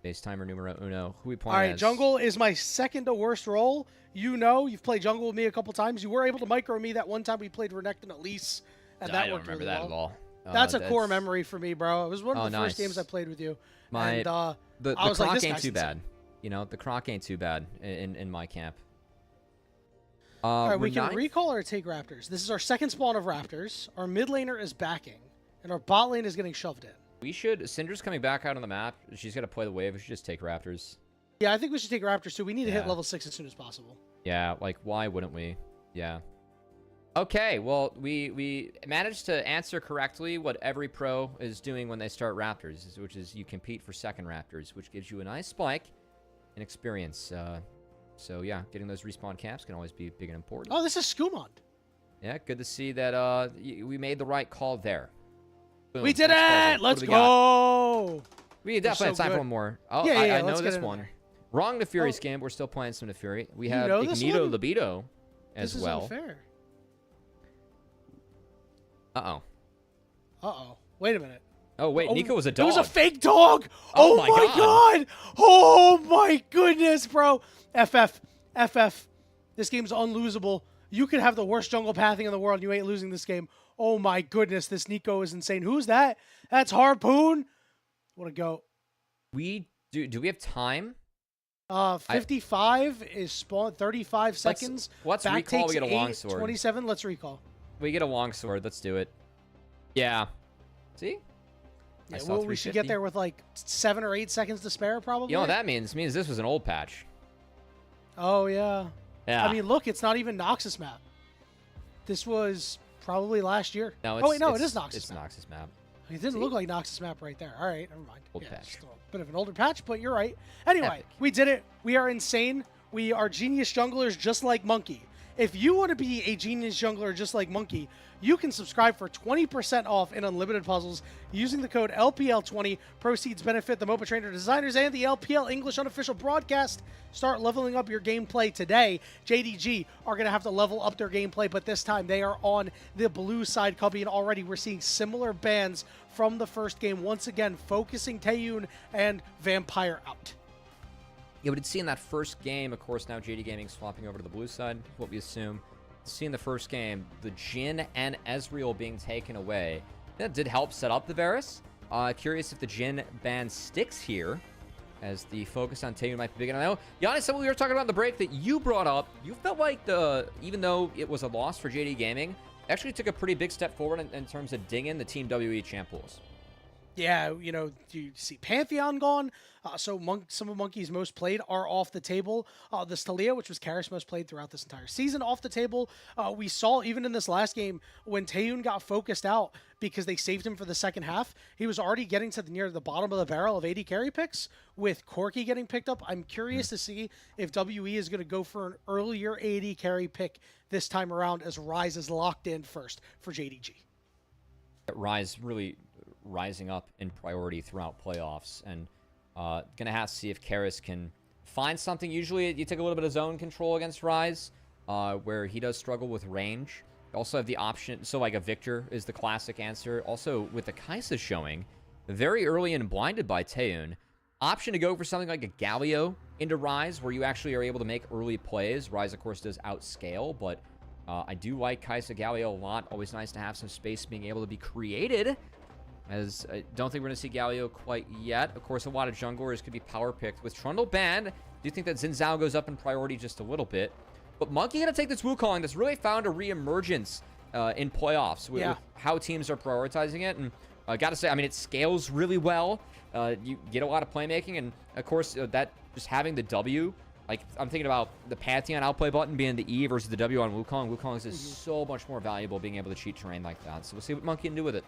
Base timer numero uno. Who we playing All right, as? jungle is my second to worst role. You know, you've played jungle with me a couple times. You were able to micro me that one time we played Renekton at least, and that I don't worked remember really that well. at all. That's a core memory for me, bro. It was one of the first nice. games I played with you. The I was like, croc this ain't guy's too insane. bad. You know, the croc ain't too bad in my camp. All right, we can ninth? recall or take Raptors. This is our second spawn of Raptors. Our mid laner is backing, and our bot lane is getting shoved in. We should. Syndra's coming back out on the map. She's got to play the wave. We should just take Raptors. Yeah, I think we should take Raptors too. We need to hit Yeah. level 6 as soon as possible. Yeah, like why wouldn't we? Yeah. Okay, well we managed to answer correctly what every pro is doing when they start Raptors, which is you compete for second Raptors, which gives you a nice spike in experience. So yeah, getting those respawn camps can always be big and important. Oh, this is Skumond. Yeah, good to see that we made the right call there. Boom, We did next puzzle. it! What Let's do we got? go! We definitely have so time for good. one more. Oh, Yeah, I know let's get this in one. there. Wrong Nefuri Oh. scam. We're still playing some Nefuri. We You have know this Ignito one? Libido as This is well. unfair. Uh-oh. Uh-oh. Wait a minute. Oh, wait. Oh, Nico was a It dog. was a fake dog! Oh Oh, my my God. god! Oh my goodness, bro! FF. This game's unlosable. You could have the worst jungle pathing in the world and you ain't losing this game. Oh my goodness, this Nico is insane. Who's that? That's Harpoon. What a go. Do we have time? 55 is spawn, 35 seconds. Let's Back recall. takes We get a 8, longsword. 27, let's recall. We get a longsword. Let's do it. Yeah. See? Yeah, I saw well, we should get 350. there with like 7 or 8 seconds to spare, probably. You know what that means? It means this was an old patch. Oh, yeah. Yeah. I mean, look, it's not even Noxus map. This was probably last year. No, Oh, wait, no, it is Noxus It's map. Noxus map. It didn't look like Noxus map right there. All right, never mind. Old Yeah, patch. still a bit of an older patch, but you're right. Anyway, Epic. we did it. We are insane. We are genius junglers just like Monkey. If you want to be a genius jungler just like Monkey, you can subscribe for 20% off in unlimited puzzles using the code LPL20. Proceeds benefit the MOBA Trainer designers and the LPL English unofficial broadcast. Start leveling up your gameplay today. JDG are going to have to level up their gameplay, but this time they are on the blue side, Cubby, and already we're seeing similar bans from the first game. Once again, focusing Taeyeon and Vampire out. Yeah, we did see in that first game, of course, now JD Gaming's flopping over to the blue side, what we assume. See in the first game, the Jhin and Ezreal being taken away. That did help set up the Varus. Curious if the Jhin ban sticks here, as the focus on Taeyeon might be big. And I know, Giannis, something we were talking about in the break that you brought up, you felt like even though it was a loss for JD Gaming, actually took a pretty big step forward in terms of dinging the Team WE champ pools. Yeah, you see Pantheon gone. So some of Monkey's most played are off the table. The Stalia, which was Karras' most played throughout this entire season, off the table. We saw even in this last game when Taeyun got focused out because they saved him for the second half, he was already getting to near the bottom of the barrel of AD carry picks with Corki getting picked up. I'm curious to see if WE is going to go for an earlier AD carry pick this time around as Rise is locked in first for JDG. Rise really rising up in priority throughout playoffs, and gonna have to see if Karras can find something. Usually you take a little bit of zone control against Rise, where he does struggle with range. You also have the option, so like a Victor is the classic answer. Also with the Kai'Sa showing very early and blinded by Taeyun, option to go for something like a Galio into Rise, where you actually are able to make early plays. Rise of course does outscale, but I do like Kai'Sa Galio a lot. Always nice to have some space being able to be created, as I don't think we're going to see Galio quite yet. Of course, a lot of junglers could be power picked. With Trundle banned, I do think that Xin Zhao goes up in priority just a little bit. But Monkey going to take this Wukong that's really found a re-emergence in playoffs with how teams are prioritizing it. And I got to say, I mean, it scales really well. You get a lot of playmaking. And, of course, that just having the W, like, I'm thinking about the Pantheon outplay button being the E versus the W on Wukong. Wukong is so much more valuable being able to cheat terrain like that. So we'll see what Monkey can do with it.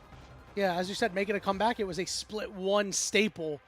Yeah, as you said, making a comeback. It was a split one staple,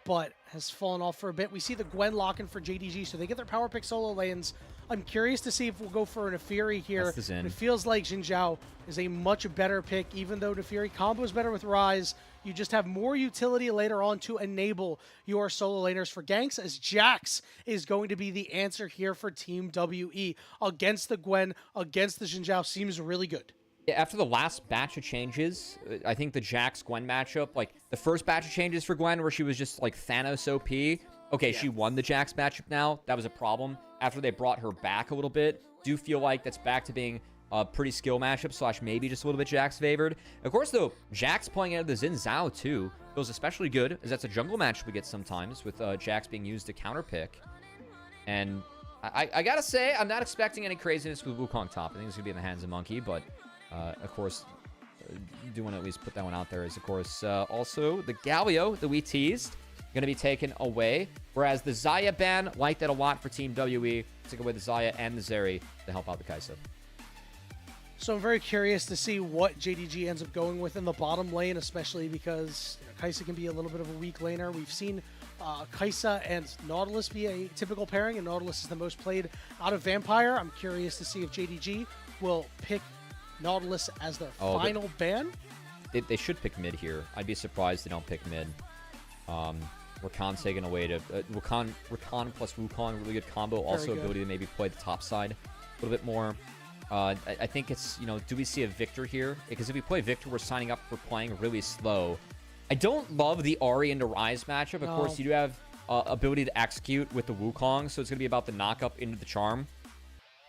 but has fallen off for a bit. We see the Gwen locking for JDG, so they get their power pick solo lanes. I'm curious to see if we'll go for an Nefiri here. It feels like Xin Zhao is a much better pick, even though Nefiri combos better with Rise. You just have more utility later on to enable your solo laners for ganks, as Jax is going to be the answer here for Team WE. Against the Gwen, against the Xin Zhao, seems really good. Yeah, after the last batch of changes, I think the Jax-Gwen matchup, like the first batch of changes for Gwen where she was just like Thanos OP, okay, she won the Jax matchup now. That was a problem. After they brought her back a little bit, do feel like that's back to being a pretty skill matchup, slash maybe just a little bit Jax favored. Of course, though, Jax playing out of the Xin Zhao too feels especially good, as that's a jungle matchup we get sometimes with Jax being used to counterpick. And I gotta say, I'm not expecting any craziness with Wukong top. I think it's gonna be in the hands of Monkey, but of course, do want to at least put that one out there. Is of course also the Galio that we teased going to be taken away, whereas the Xayah ban, like that a lot for Team WE. Take away the Xayah and the Zeri to help out the Kai'Sa. So I'm very curious to see what JDG ends up going with in the bottom lane, especially because Kai'Sa can be a little bit of a weak laner. We've seen Kai'Sa and Nautilus be a typical pairing, and Nautilus is the most played out of Vampire. I'm curious to see if JDG will pick Nautilus as their final ban. They should pick mid here. I'd be surprised they don't pick mid. Rakan's taken away to Rakan plus Wukong, really good combo. Also ability to maybe play the top side a little bit more. I think it's, do we see a Victor here? Because if we play Victor, we're signing up for playing really slow. I don't love the Ahri into Rise matchup. Of course, you do have ability to execute with the Wukong, so it's going to be about the knock-up into the charm.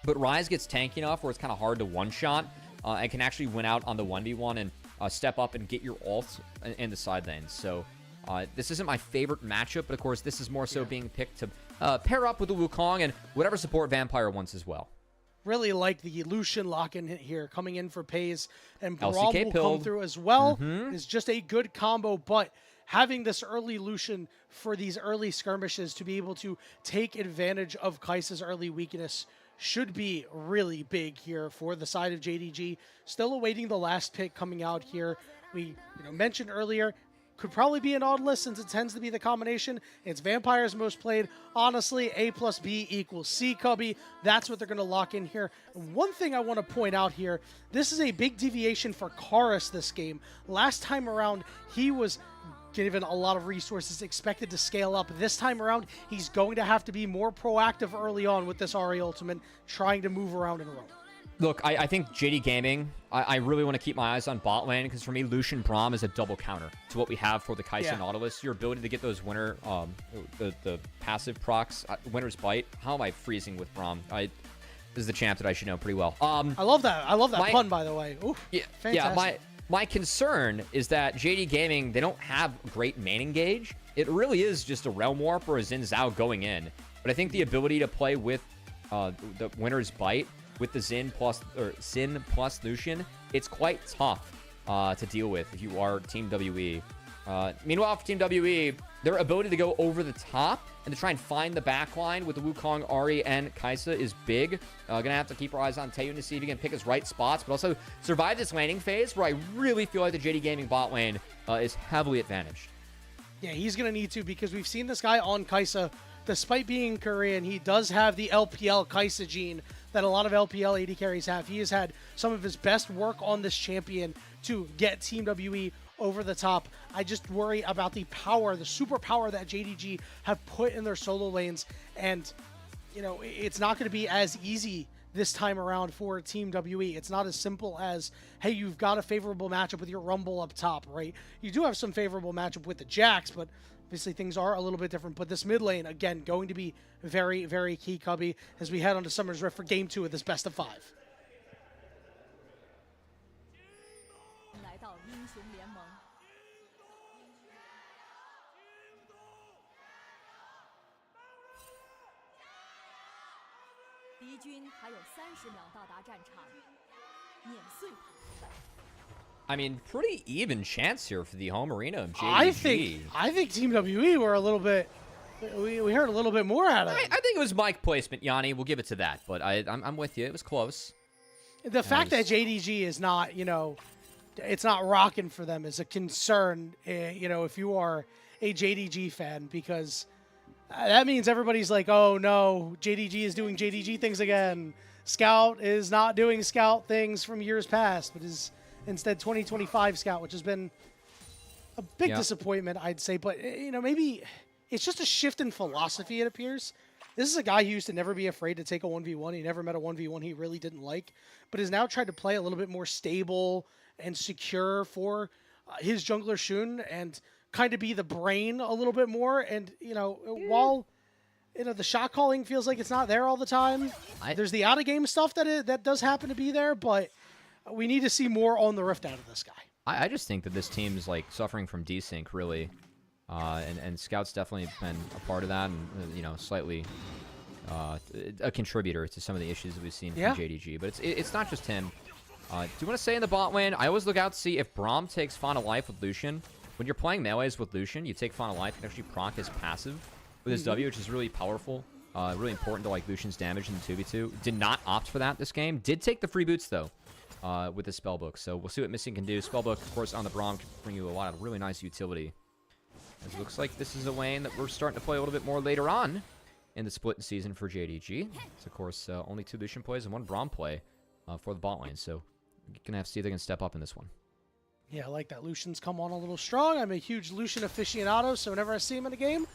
But Rise gets tanky enough where it's kind of hard to one-shot and can actually win out on the 1v1 and step up and get your ult in the side lanes. So this isn't my favorite matchup, but of course, this is more so being picked to pair up with the Wukong and whatever support Vampire wants as well. Really like the Lucian lock-in here, coming in for Pays, and Braum will come through as well. Is just a good combo, but having this early Lucian for these early skirmishes to be able to take advantage of Kai'Sa's early weakness should be really big here for the side of JDG. Still awaiting the last pick coming out here. We mentioned earlier, could probably be an Nautilus since it tends to be the combination. It's Vampire's most played. Honestly, A plus B equals C, Cubby. That's what they're going to lock in here. One thing I want to point out here, this is a big deviation for Karras this game. Last time around, he was given a lot of resources, expected to scale up. This time around, he's going to have to be more proactive early on with this Ahri ultimate, trying to move around in a row. Look, I think JD Gaming, I really want to keep my eyes on bot lane, because for me, Lucian Braum is a double counter to what we have for the Kai'Sa Nautilus. Your ability to get those winner, the passive procs, Winner's Bite. How am I freezing with Braum? This is the champ that I should know pretty well. I love that. I love that pun, by the way. Oof, fantastic. Yeah, my concern is that JD Gaming, they don't have great main engage. It really is just a Realm Warp or a Xin Zhao going in. But I think the ability to play with the Winner's Bite with the Xin plus Lucian, it's quite tough to deal with if you are Team WE. Meanwhile, for Team WE, their ability to go over the top and to try and find the backline with the Wukong, Ahri, and Kaisa is big. Gonna have to keep our eyes on Taeyun to see if he can pick his right spots, but also survive this laning phase where I really feel like the JD Gaming bot lane is heavily advantaged. Yeah, he's going to need to, because we've seen this guy on Kaisa. Despite being Korean, he does have the LPL Kaisa gene that a lot of LPL AD carries have. He has had some of his best work on this champion to get Team WE over the top. I just worry about the power, the superpower that JDG have put in their solo lanes. And, you know, it's not going to be as easy this time around for Team WE. It's not as simple as, hey, you've got a favorable matchup with your Rumble up top, right? You do have some favorable matchup with the Jax, but obviously things are a little bit different. But this mid lane, again, going to be very, very key, Cubby, as we head on to Summer's Rift for Game 2 of this best of 5. 来到英雄联盟，敌军还有30秒到达战场，碾碎他。 I mean, pretty even chance here for the home arena of JDG. I think Team WE were a little bit. We heard a little bit more out of it. I think it was mic placement, Yanni. We'll give it to that, but I'm with you. It was close. The fact that JDG is not, you know, it's not rocking for them is a concern, you know, if you are a JDG fan, because that means everybody's like, oh no, JDG is doing JDG things again. Scout is not doing Scout things from years past, but is instead 2025 Scout, which has been a big disappointment, I'd say. But, you know, maybe it's just a shift in philosophy, it appears. This is a guy who used to never be afraid to take a 1v1. He never met a 1v1 he really didn't like, but has now tried to play a little bit more stable and secure for his jungler Shun, and kind of be the brain a little bit more. And, you know, while, you know, the shot calling feels like it's not there all the time, there's the out-of-game stuff that does happen to be there, but we need to see more on the Rift out of this guy. I just think that this team is, like, suffering from desync, really. And Scout's definitely been a part of that, and, you know, slightly a contributor to some of the issues that we've seen from JDG. But it's not just him. Do you want to say in the bot lane, I always look out to see if Braum takes Fauna Life with Lucian. When you're playing melees with Lucian, you take Fauna Life and actually proc his passive with his W, which is really powerful. Really important to, like, Lucian's damage in the 2v2. Did not opt for that this game. Did take the free boots, though, with the Spellbook. So we'll see what Missing can do. Spellbook, of course, on the Braum can bring you a lot of really nice utility. As it looks like this is a lane that we're starting to play a little bit more later on in the split season for JDG. It's, of course, only 2 Lucian plays and 1 Braum play for the bot lane. So we're going to have to see if they can step up in this one. Yeah, I like that. Lucian's come on a little strong. I'm a huge Lucian aficionado, so whenever I see him in a game,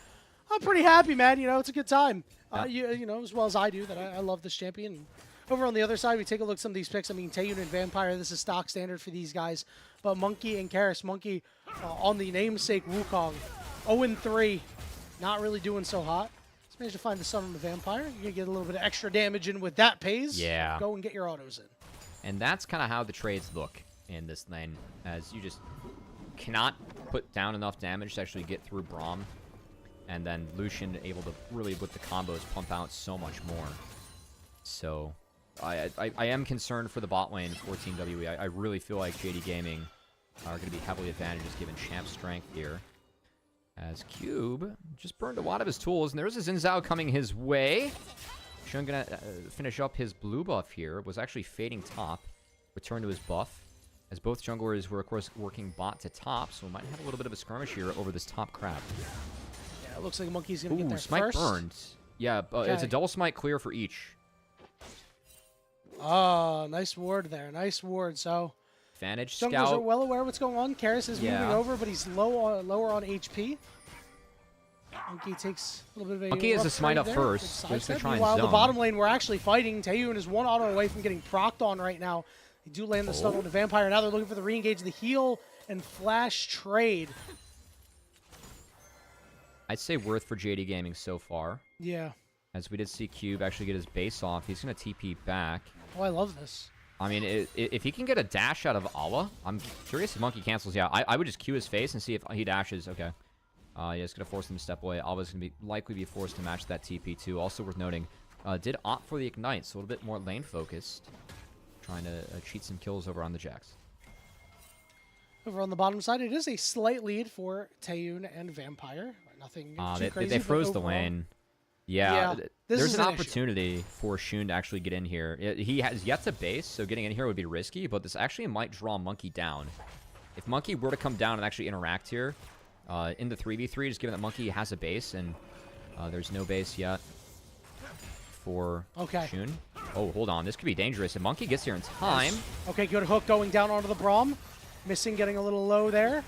I'm pretty happy, man. You know, it's a good time. You know, as well as I do, that I love this champion. Over on the other side, we take a look at some of these picks. I mean, Taeyun and Vampire, this is stock standard for these guys. But Monkey and Karis, Monkey on the namesake Wukong, 0-3, not really doing so hot. Let's manage to find the Sun on the Vampire. You're going to get a little bit of extra damage in with that pays. Yeah. Go and get your autos in. And that's kind of how the trades look in this lane, as you just cannot put down enough damage to actually get through Braum. And then Lucian able to really, with the combos, pump out so much more. So I am concerned for the bot lane for Team WE. I really feel like JD Gaming are going to be heavily advantaged given Champ strength here. As Cube just burned a lot of his tools, and there's a Xin Zhao coming his way. Shun going to finish up his blue buff here. Was actually fading top. Return to his buff. As both junglers were, of course, working bot to top, so we might have a little bit of a skirmish here over this top crab. Yeah, it looks like Monkey's going to get there Smite first. burned. Yeah, it's a double smite clear for each. Oh, nice ward there. Nice ward. So Advantage, junglers Scout. are well aware what's going on. Karis is moving over, but he's lower on HP. Monkey takes a little bit of a Monkey is a smite up there. first. They're just going to try and Meanwhile, zone. the bottom lane, we're actually fighting. Taeyun is 1 auto away from getting procced on right now. They do land the stun on the Vampire. Now they're looking for the re-engage, the heal, and flash trade. I'd say worth for JD Gaming so far. Yeah. As we did see Cube actually get his base off. He's going to TP back. Oh, I love this. I mean, if he can get a dash out of Ala, I'm curious if Monkey cancels. Yeah, I would just Q his face and see if he dashes. Okay. Yeah, it's going to force him to step away. Ala's going to likely be forced to match that TP too. Also worth noting, did opt for the Ignite, so a little bit more lane focused. Trying to cheat some kills over on the Jax. Over on the bottom side, it is a slight lead for Taeyun and Vampire. Nothing too crazy. They froze the overall, lane. Yeah, there's an issue. opportunity for Shun to actually get in here. He has yet to base, so getting in here would be risky, but this actually might draw Monkey down. If Monkey were to come down and actually interact here in the 3v3, just given that Monkey has a base, and there's no base yet for Shun. Oh, hold on. This could be dangerous. If Monkey gets here in time... Okay, good hook going down onto the Braum. Missing, getting a little low there.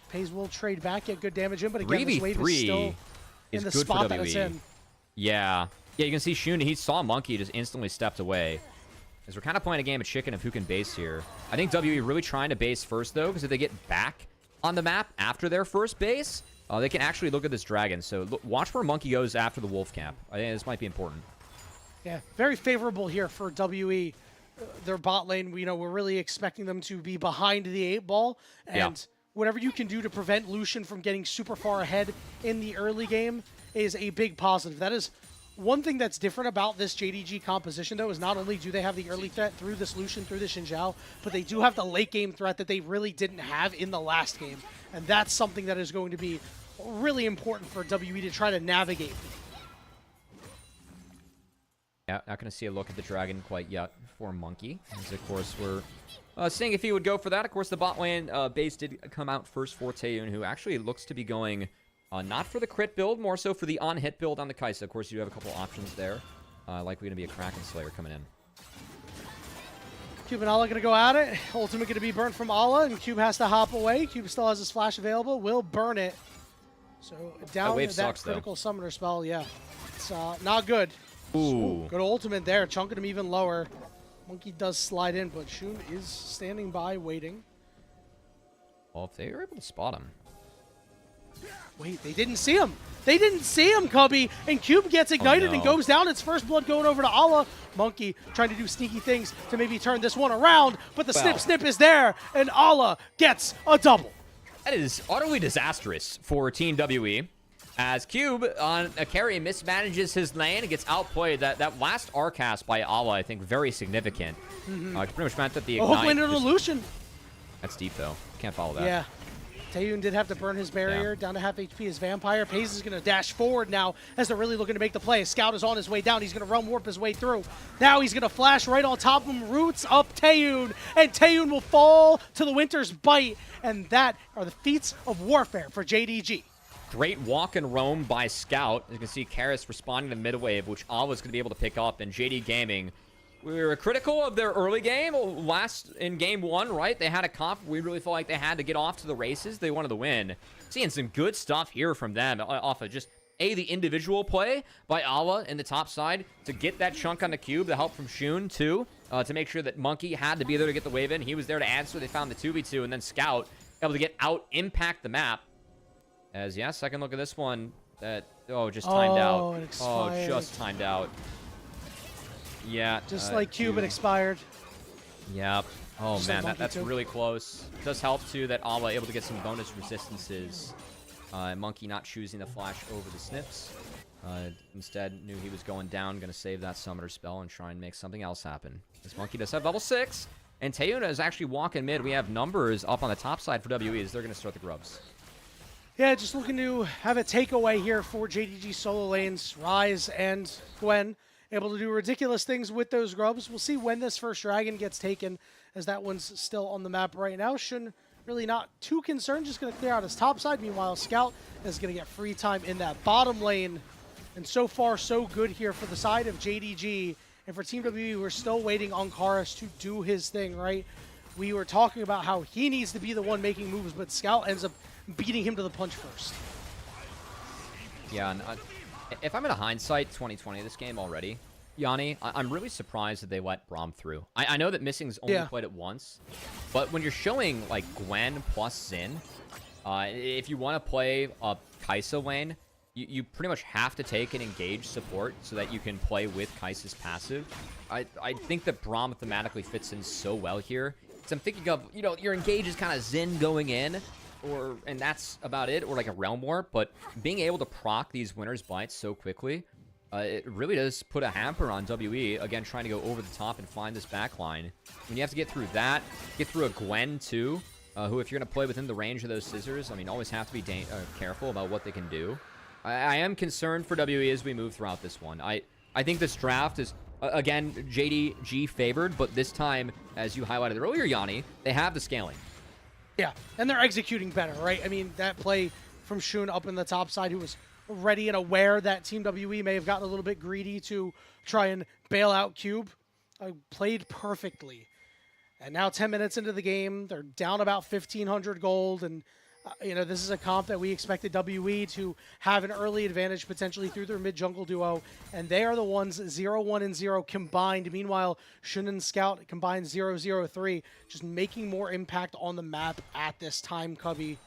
Pays will trade back, get good damage in, but again, this wave is still in the spot that it's in. Yeah. Yeah, you can see Shun, he saw Monkey, just instantly stepped away. As we're kind of playing a game of chicken of who can base here. I think WE really trying to base first, though, because if they get back on the map after their first base, they can actually look at this dragon. So watch where Monkey goes after the wolf camp. I think this might be important. Yeah, very favorable here for WE. Their bot lane, we're really expecting them to be behind the 8 ball. And whatever you can do to prevent Lucian from getting super far ahead in the early game is a big positive. That is one thing that's different about this JDG composition, though, is not only do they have the early threat through this Lucian, through the Xin Zhao, but they do have the late game threat that they really didn't have in the last game. And that's something that is going to be really important for WE to try to navigate. Yeah, not going to see a look at the dragon quite yet for Monkey. As, of course, we're seeing if he would go for that. Of course, the bot lane base did come out first for Taeyun, who actually looks to be going not for the crit build, more so for the on-hit build on the Kai'Sa. Of course, you do have a couple options there. Likely going to be a Kraken Slayer coming in. Cube and Ala going to go at it. Ultimate going to be burnt from Ala, and Cube has to hop away. Cube still has his flash available. Will burn it. So down that critical summoner spell, yeah. It's not good. Ooh. Good ultimate there, chunking him even lower. Monkey does slide in, but Shun is standing by, waiting. Well, if they were able to spot him. Wait, they didn't see him. They didn't see him, Cubby. And Cube gets ignited and goes down. It's first blood going over to Ala. Monkey trying to do sneaky things to maybe turn this one around, but the snip is there, and Ala gets a double. That is utterly disastrous for Team WE. As Cube on a carry mismanages his lane and gets outplayed. That last R cast by Ala, I think, very significant. It pretty much meant that the ignite... Oh, into the Lucian. That's deep, though. Can't follow that. Yeah. Taeyun did have to burn his barrier down to half HP as Vampire. Paze is going to dash forward now as they're really looking to make the play. Scout is on his way down. He's going to run warp his way through. Now he's going to flash right on top of him. Roots up Taeyun, and Taeyun will fall to the Winter's Bite. And that are the feats of warfare for JDG. Great walk and roam by Scout. As you can see, Karis responding to mid-wave, which Ala's going to be able to pick up. And JD Gaming, we were critical of their early game. In game 1, right? They had a comp. We really felt like they had to get off to the races. They wanted to win. Seeing some good stuff here from them off of just, the individual play by Ala in the top side to get that chunk on the cube. The help from Shun, too, to make sure that Monkey had to be there to get the wave in. He was there to answer. They found the 2v2, and then Scout able to get out, impact the map. As, second look at this one. Just timed out. Just timed out. Yeah. Just like Cube, it expired. Yep. Oh, just man, like that's really close. It does help, too, that Ala able to get some bonus resistances. Monkey not choosing the flash over the snips. Instead, knew he was going down, going to save that summoner spell and try and make something else happen. This Monkey does have level 6. And Taeyun is actually walking mid. We have numbers up on the top side for WE as they're going to start the grubs. Yeah, just looking to have a takeaway here for JDG solo lanes. Rise and Gwen able to do ridiculous things with those grubs. We'll see when this first dragon gets taken, as that one's still on the map right now. Shun really not too concerned, just going to clear out his top side. Meanwhile, Scout is going to get free time in that bottom lane. And so far, so good here for the side of JDG. And for Team WE, we're still waiting on Karis to do his thing, right? We were talking about how he needs to be the one making moves, but Scout ends up beating him to the punch first. Yeah, and if I'm in a hindsight 2020 this game already, Yanni, I'm really surprised that they let Braum through. I know that Missing's only played it once, but when you're showing like Gwen plus Xin, if you want to play a Kai'Sa lane, you pretty much have to take an engaged support so that you can play with Kai'Sa's passive. I think that Braum thematically fits in so well here. So I'm thinking of, your engage is kind of Xin going in, and that's about it, or like a Realm Warp, but being able to proc these Winter's Bites so quickly, it really does put a hamper on WE, again, trying to go over the top and find this backline. When you have to get through that, get through a Gwen too, who, if you're going to play within the range of those scissors, I mean, always have to be careful about what they can do. I am concerned for WE as we move throughout this one. I think this draft is, again, JDG favored, but this time, as you highlighted earlier, Yanni, they have the scaling. Yeah, and they're executing better, right? I mean, that play from Shun up in the top side, who was ready and aware that Team WE may have gotten a little bit greedy to try and bail out Cube, played perfectly. And now 10 minutes into the game, they're down about 1,500 gold, and this is a comp that we expected WE to have an early advantage potentially through their mid-jungle duo, and they are the ones 0-1 and 0 combined. Meanwhile, Shun and Scout combined 0-0-3, just making more impact on the map at this time, Cubby.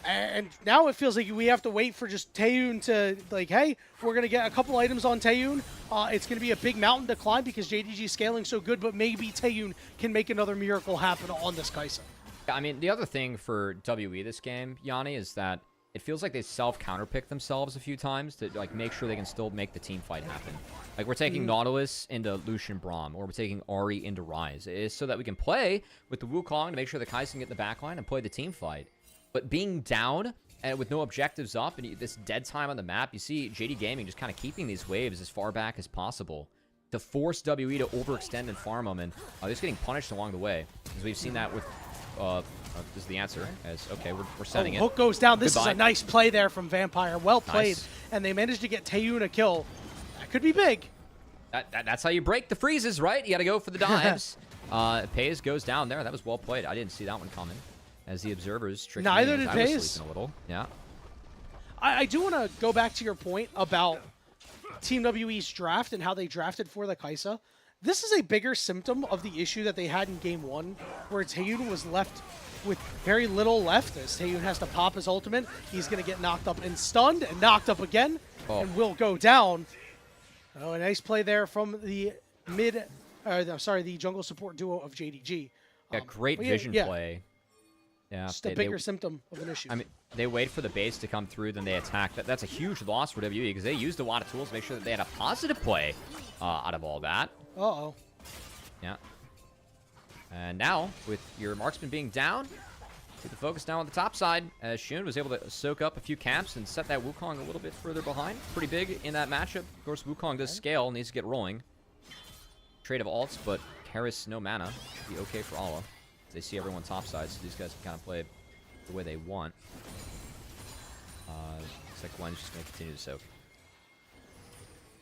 And now it feels like we have to wait for just Taeyun to, like, hey, we're going to get a couple items on Taeyun. It's going to be a big mountain to climb because JDG is scaling so good, but maybe Taeyun can make another miracle happen on this Kai'Sa. I mean, the other thing for WE this game, Yanni, is that it feels like they self-counterpick themselves a few times to like make sure they can still make the team fight happen. Like, we're taking Nautilus into Lucian Braum, or we're taking Ahri into Ryze. It is so that we can play with the Wukong to make sure the Kai'Sa can get in the backline and play the team fight. But being down and with no objectives up and this dead time on the map, you see JD Gaming just kind of keeping these waves as far back as possible to force WE to overextend and farm them, and they're just getting punished along the way. As we've seen that with, this is the answer, as, okay, we're sending it. Hook goes down. This Goodbye. is a nice play there from Vampire. Well played. Nice. And they managed to get Taeyun a kill. That could be big. That's how you break the freezes, right? You got to go for the dives. Pays goes down there. That was well played. I didn't see that one coming. As the observers tricked Neither me, did I was Pays. sleeping a little. Yeah. I do want to go back to your point about Team WE's draft and how they drafted for the Kai'Sa. This is a bigger symptom of the issue that they had in Game 1, where Taeyun was left with very little left. As Taeyun has to pop his ultimate, he's going to get knocked up and stunned and knocked up again, and will go down. Oh, a nice play there from the the jungle support duo of JDG. Yeah, great vision play. Yeah, just a bigger symptom of an issue. I mean, they wait for the base to come through, then they attack. That's a huge loss for WE because they used a lot of tools to make sure that they had a positive play out of all that. Uh-oh. Yeah. And now, with your marksman being down, keep the focus down on the top side, as Shun was able to soak up a few camps and set that Wukong a little bit further behind. Pretty big in that matchup. Of course, Wukong does scale, needs to get rolling. Trade of ults, but Karis no mana. Should be okay for Ala. They see everyone topside, so these guys can kind of play the way they want. Looks like Gwen's just going to continue to soak.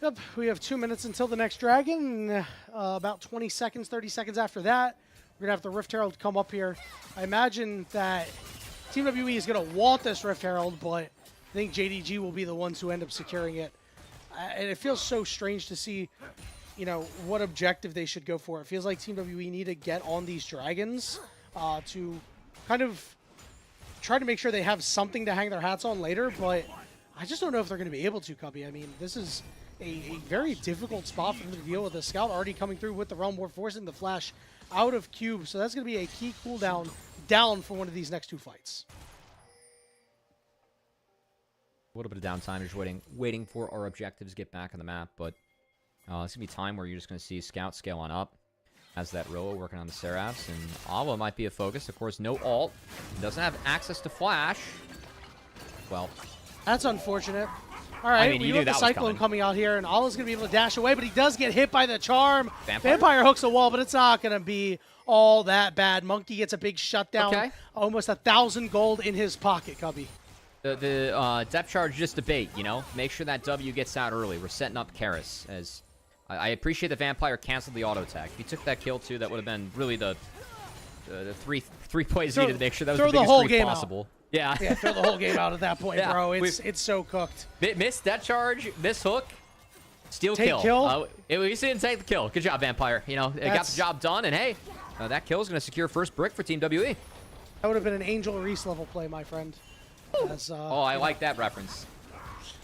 Yep, we have 2 minutes until the next dragon. About 20 seconds, 30 seconds after that, we're going to have the Rift Herald come up here. I imagine that Team WE is going to want this Rift Herald, but I think JDG will be the ones who end up securing it. And it feels so strange to see, what objective they should go for. It feels like Team WE need to get on these dragons to kind of try to make sure they have something to hang their hats on later, but I just don't know if they're going to be able to, Cubby. I mean, this is a very difficult spot for them to deal with. The Scout already coming through with the Realm War, forcing the flash out of Cube, so that's going to be a key cooldown down for one of these next two fights. A little bit of downtime, just waiting for our objectives to get back on the map, but it's going to be time where you're just going to see Scout scale on up as that Roa working on the Seraphs, and Awa might be a focus. Of course, no ult. Doesn't have access to flash. Well, that's unfortunate. All right, I mean, you knew have the that was Cyclone coming out here, and Ala's going to be able to dash away, but he does get hit by the charm. Vampire? Vampire hooks the wall, but it's not going to be all that bad. Monkey gets a big shutdown. Okay. Almost 1,000 gold in his pocket, Cubby. The depth charge is just a bait, Make sure that W gets out early. We're setting up Karis. As I appreciate the Vampire canceled the auto attack. If he took that kill too, that would have been really the three plays needed to make sure that was the biggest creep possible. Yeah, throw the whole game out at that point, Yeah, bro. It's so cooked. Missed that charge, miss hook, steal take kill. At least he didn't take the kill. Good job, Vampire. It got the job done, and hey, that kill is going to secure first brick for Team WE. That would have been an Angel Reese level play, my friend. I like that reference.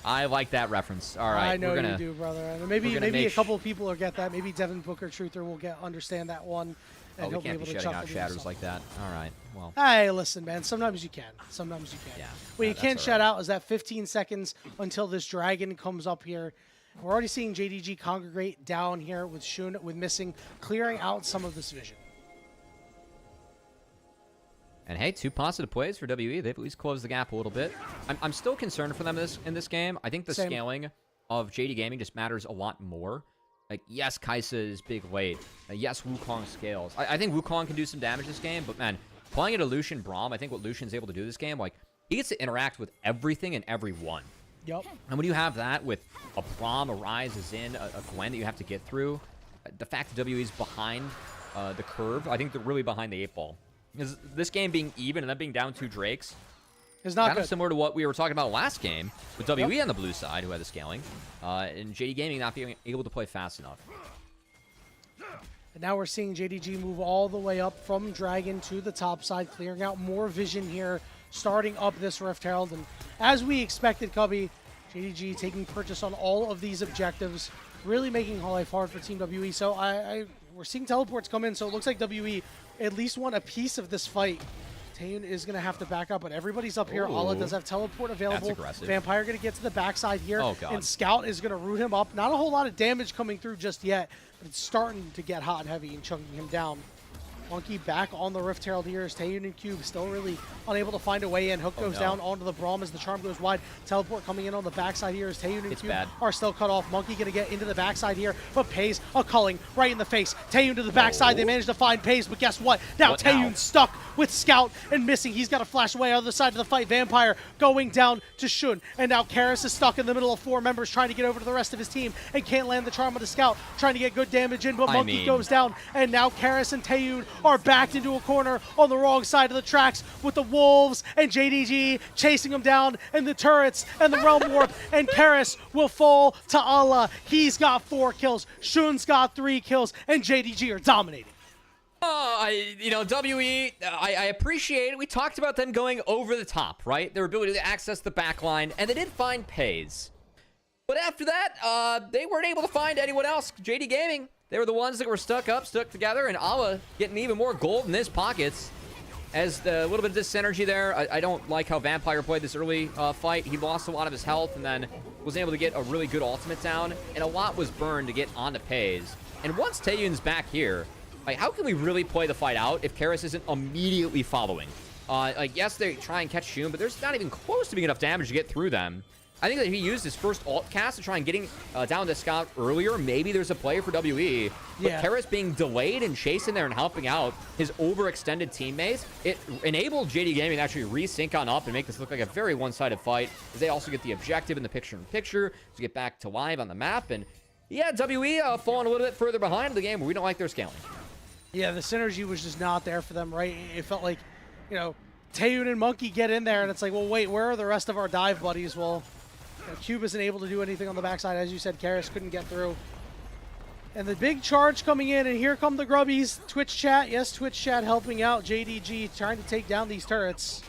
I like that reference. All right, I know you do, brother. And maybe a couple of people will get that. Maybe Devin Booker Truther will understand that one. And we can't be shutting out shatters like that. All right, well. Hey, listen, man. Sometimes you can. Sometimes you can. Yeah. What you can't shut out is that 15 seconds until this dragon comes up here. We're already seeing JDG congregate down here with Shun with missing, clearing out some of this vision. And hey, 2 positive plays for WE. They've at least closed the gap a little bit. I'm still concerned for them in this game. I think the Same. scaling of JD Gaming just matters a lot more. Like, yes, Kaisa is big late. Yes, Wukong scales. I think Wukong can do some damage this game, but man, playing it a Lucian Braum, I think what Lucian's able to do this game, like, he gets to interact with everything and everyone. Yep. And when you have that with a Braum, a Ryze, a Xin, a Gwen that you have to get through, the fact that WE's behind the curve, I think they're really behind the 8 ball. Because this game being even and then being down 2 Drakes It's not kind good. of similar to what we were talking about last game with WE on the blue side, who had the scaling, and JD Gaming not being able to play fast enough. And now we're seeing JDG move all the way up from Dragon to the top side, clearing out more vision here, starting up this Rift Herald. And as we expected, Cubby, JDG taking purchase on all of these objectives, really making life hard for Team WE. So we're seeing teleports come in, so it looks like WE at least won a piece of this fight. Taeyun is going to have to back up, but everybody's up here. Ooh. Allah does have teleport available. That's aggressive. Vampire going to get to the backside here. Oh, God. And Scout is going to root him up. Not a whole lot of damage coming through just yet, but it's starting to get hot and heavy and chunking him down. Monkey back on the Rift Herald here as Taeyun and Cube still really unable to find a way in. Hook goes down onto the Braum as the charm goes wide. Teleport coming in on the backside here as Taeyun and Cube are still cut off. Monkey going to get into the backside here, but pays a culling right in the face. Taeyun to the backside. They managed to find Pays, but guess what? Now Taeyun's stuck with Scout and missing. He's got to flash away on the other side of the fight. Vampire going down to Shun, and now Karis is stuck in the middle of 4 members trying to get over to the rest of his team and can't land the charm on the Scout, trying to get good damage in, but Monkey goes down, and now Karis and Taeyun are backed into a corner on the wrong side of the tracks with the Wolves and JDG chasing them down, and the turrets and the Realm Warp, and Karis will fall to Allah. He's got 4 kills, Shun's got 3 kills, and JDG are dominating. WE, I appreciate it. We talked about them going over the top, right? Their ability to access the backline, and they did find Pays. But after that, they weren't able to find anyone else. JD Gaming, they were the ones that were stuck together, and Allah getting even more gold in his pockets. As the little bit of dis-synergy there, I don't like how Vampire played this early fight. He lost a lot of his health and then was able to get a really good ultimate down, and a lot was burned to get onto Pays. And once Taeyun's back here, like, how can we really play the fight out if Karis isn't immediately following? Yes, they try and catch Shun, but there's not even close to being enough damage to get through them. I think that if he used his first ult cast to try and getting down to Scout earlier, maybe there's a play for WE. But Karis being delayed and chasing there and helping out his overextended teammates, it enabled JD Gaming to actually resync on up and make this look like a very one-sided fight, as they also get the objective in the picture-in-picture to get back to live on the map. And yeah, WE falling a little bit further behind the game, but we don't like their scaling. Yeah, the synergy was just not there for them, right? It felt like, Taeyun and Monkey get in there, and it's like, well, wait, where are the rest of our dive buddies? Well, Cube isn't able to do anything on the backside. As you said, Karis couldn't get through. And the big charge coming in, and here come the grubbies. Twitch chat, yes, Twitch chat helping out JDG, trying to take down these turrets.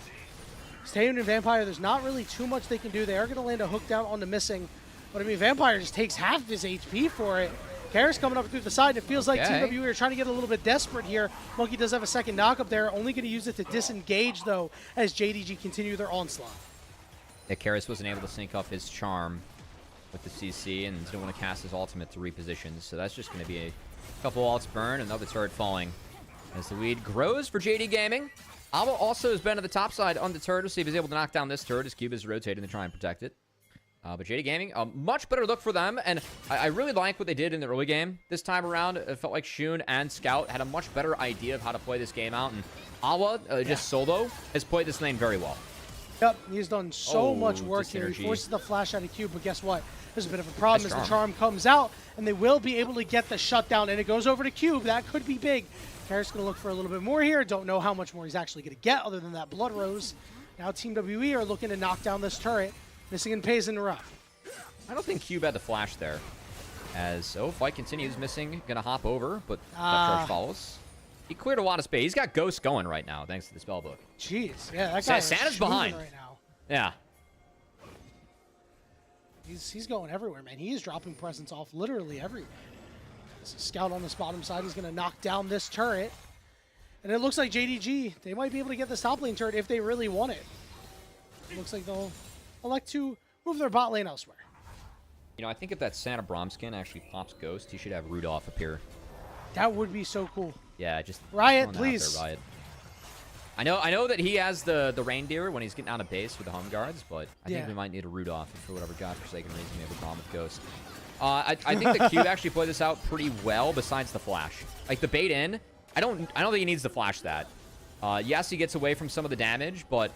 Taeyun and Vampire, there's not really too much they can do. They are going to land a hook down on the missing. But, I mean, Vampire just takes half his HP for it. Karis coming up through the side, and it feels like Team WE are trying to get a little bit desperate here. Monkey does have a second knock up there, only going to use it to disengage, though, as JDG continue their onslaught. Yeah, Karis wasn't able to sync up his charm with the CC and didn't want to cast his ultimate to reposition, so that's just going to be a couple ults burn, another turret falling. As the lead grows for JD Gaming, Awa also has been at the top side on the turret to see if he's able to knock down this turret as Cube is rotating to try and protect it. But JD Gaming, a much better look for them, and I really like what they did in the early game this time around. It felt like Shun and Scout had a much better idea of how to play this game out, and Awa, just solo, has played this lane very well. Yep, he's done so much work here. He forces the flash out of Cube, but guess what? There's a bit of a problem as the charm comes out, and they will be able to get the shutdown, and it goes over to Cube. That could be big. Karis going to look for a little bit more here. Don't know how much more he's actually going to get other than that Blood Rose. Now Team WE are looking to knock down this turret. Missing and Pays in the rough. I don't think Cube had the flash there. As, fight continues. Missing, going to hop over, but that charge follows. He cleared a lot of space. He's got Ghost going right now, thanks to the spellbook. Jeez, yeah, that guy Santa's is behind right now. Yeah. He's going everywhere, man. He is dropping presence off literally everywhere. Scout on this bottom side. He's going to knock down this turret. And it looks like JDG, they might be able to get this top lane turret if they really want it. It looks like they'll elect to move their bot lane elsewhere. I think if that Santa Braum skin actually pops Ghost, he should have Rudolph appear. That would be so cool. Yeah, just Riot, please. Riot. I know that he has the reindeer when he's getting out of base with the home guards, but I think we might need a root off for whatever godforsaken reason we have a problem with Ghost. I think the Cube actually played this out pretty well besides the flash. Like the bait in, I don't think he needs to flash that. Yes, he gets away from some of the damage, but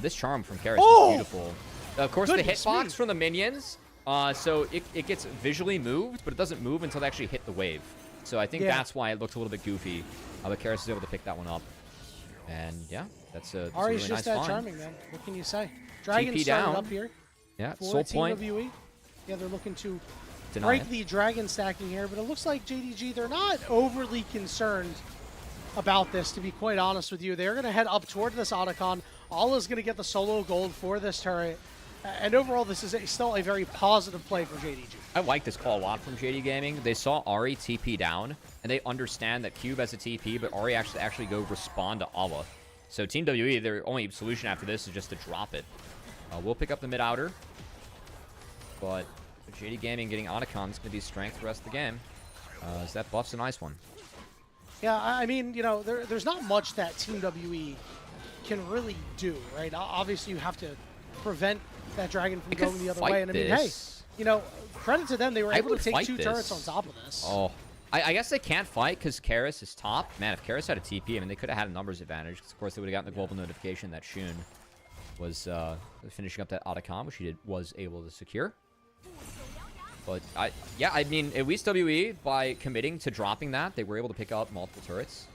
this charm from Karis is beautiful. Of course, the hitbox from the minions, so it gets visually moved, but it doesn't move until they actually hit the wave. So I think that's why it looked a little bit goofy. But Karis is able to pick that one up. And yeah, that's a Ari's really just nice that find. charming, man. What can you say? Dragon TP started down. up here. Yeah, For soul Team point. WE. Yeah, they're looking to Deny break it. the dragon stacking here, but it looks like JDG, they're not overly concerned about this, to be quite honest with you. They're going to head up toward this Otacon. Alla's going to get the solo gold for this turret. And overall, this is still a very positive play for JDG. I like this call a lot from JD Gaming. They saw Ari TP down, and they understand that Cube has a TP, but Ari actually go respond to Alla. So Team WE, their only solution after this is just to drop it. We'll pick up the mid outer, but JD Gaming getting Otacon is going to be strength the rest of the game. As that buff's a nice one. Yeah, I mean, you know, there's not much that Team WE can really do, right? Obviously, you have to prevent that dragon from going the other way. And I mean, hey, you know, credit to them. They were able to take 2 turrets on top of this. Oh, I guess they can't fight because Karis is top. Man, if Karis had a TP, I mean, they could have had a numbers advantage. Because, of course, they would have gotten the global notification that Shun was finishing up that Otacon, which he was able to secure. But, I mean, at least WE, by committing to dropping that, they were able to pick up multiple turrets.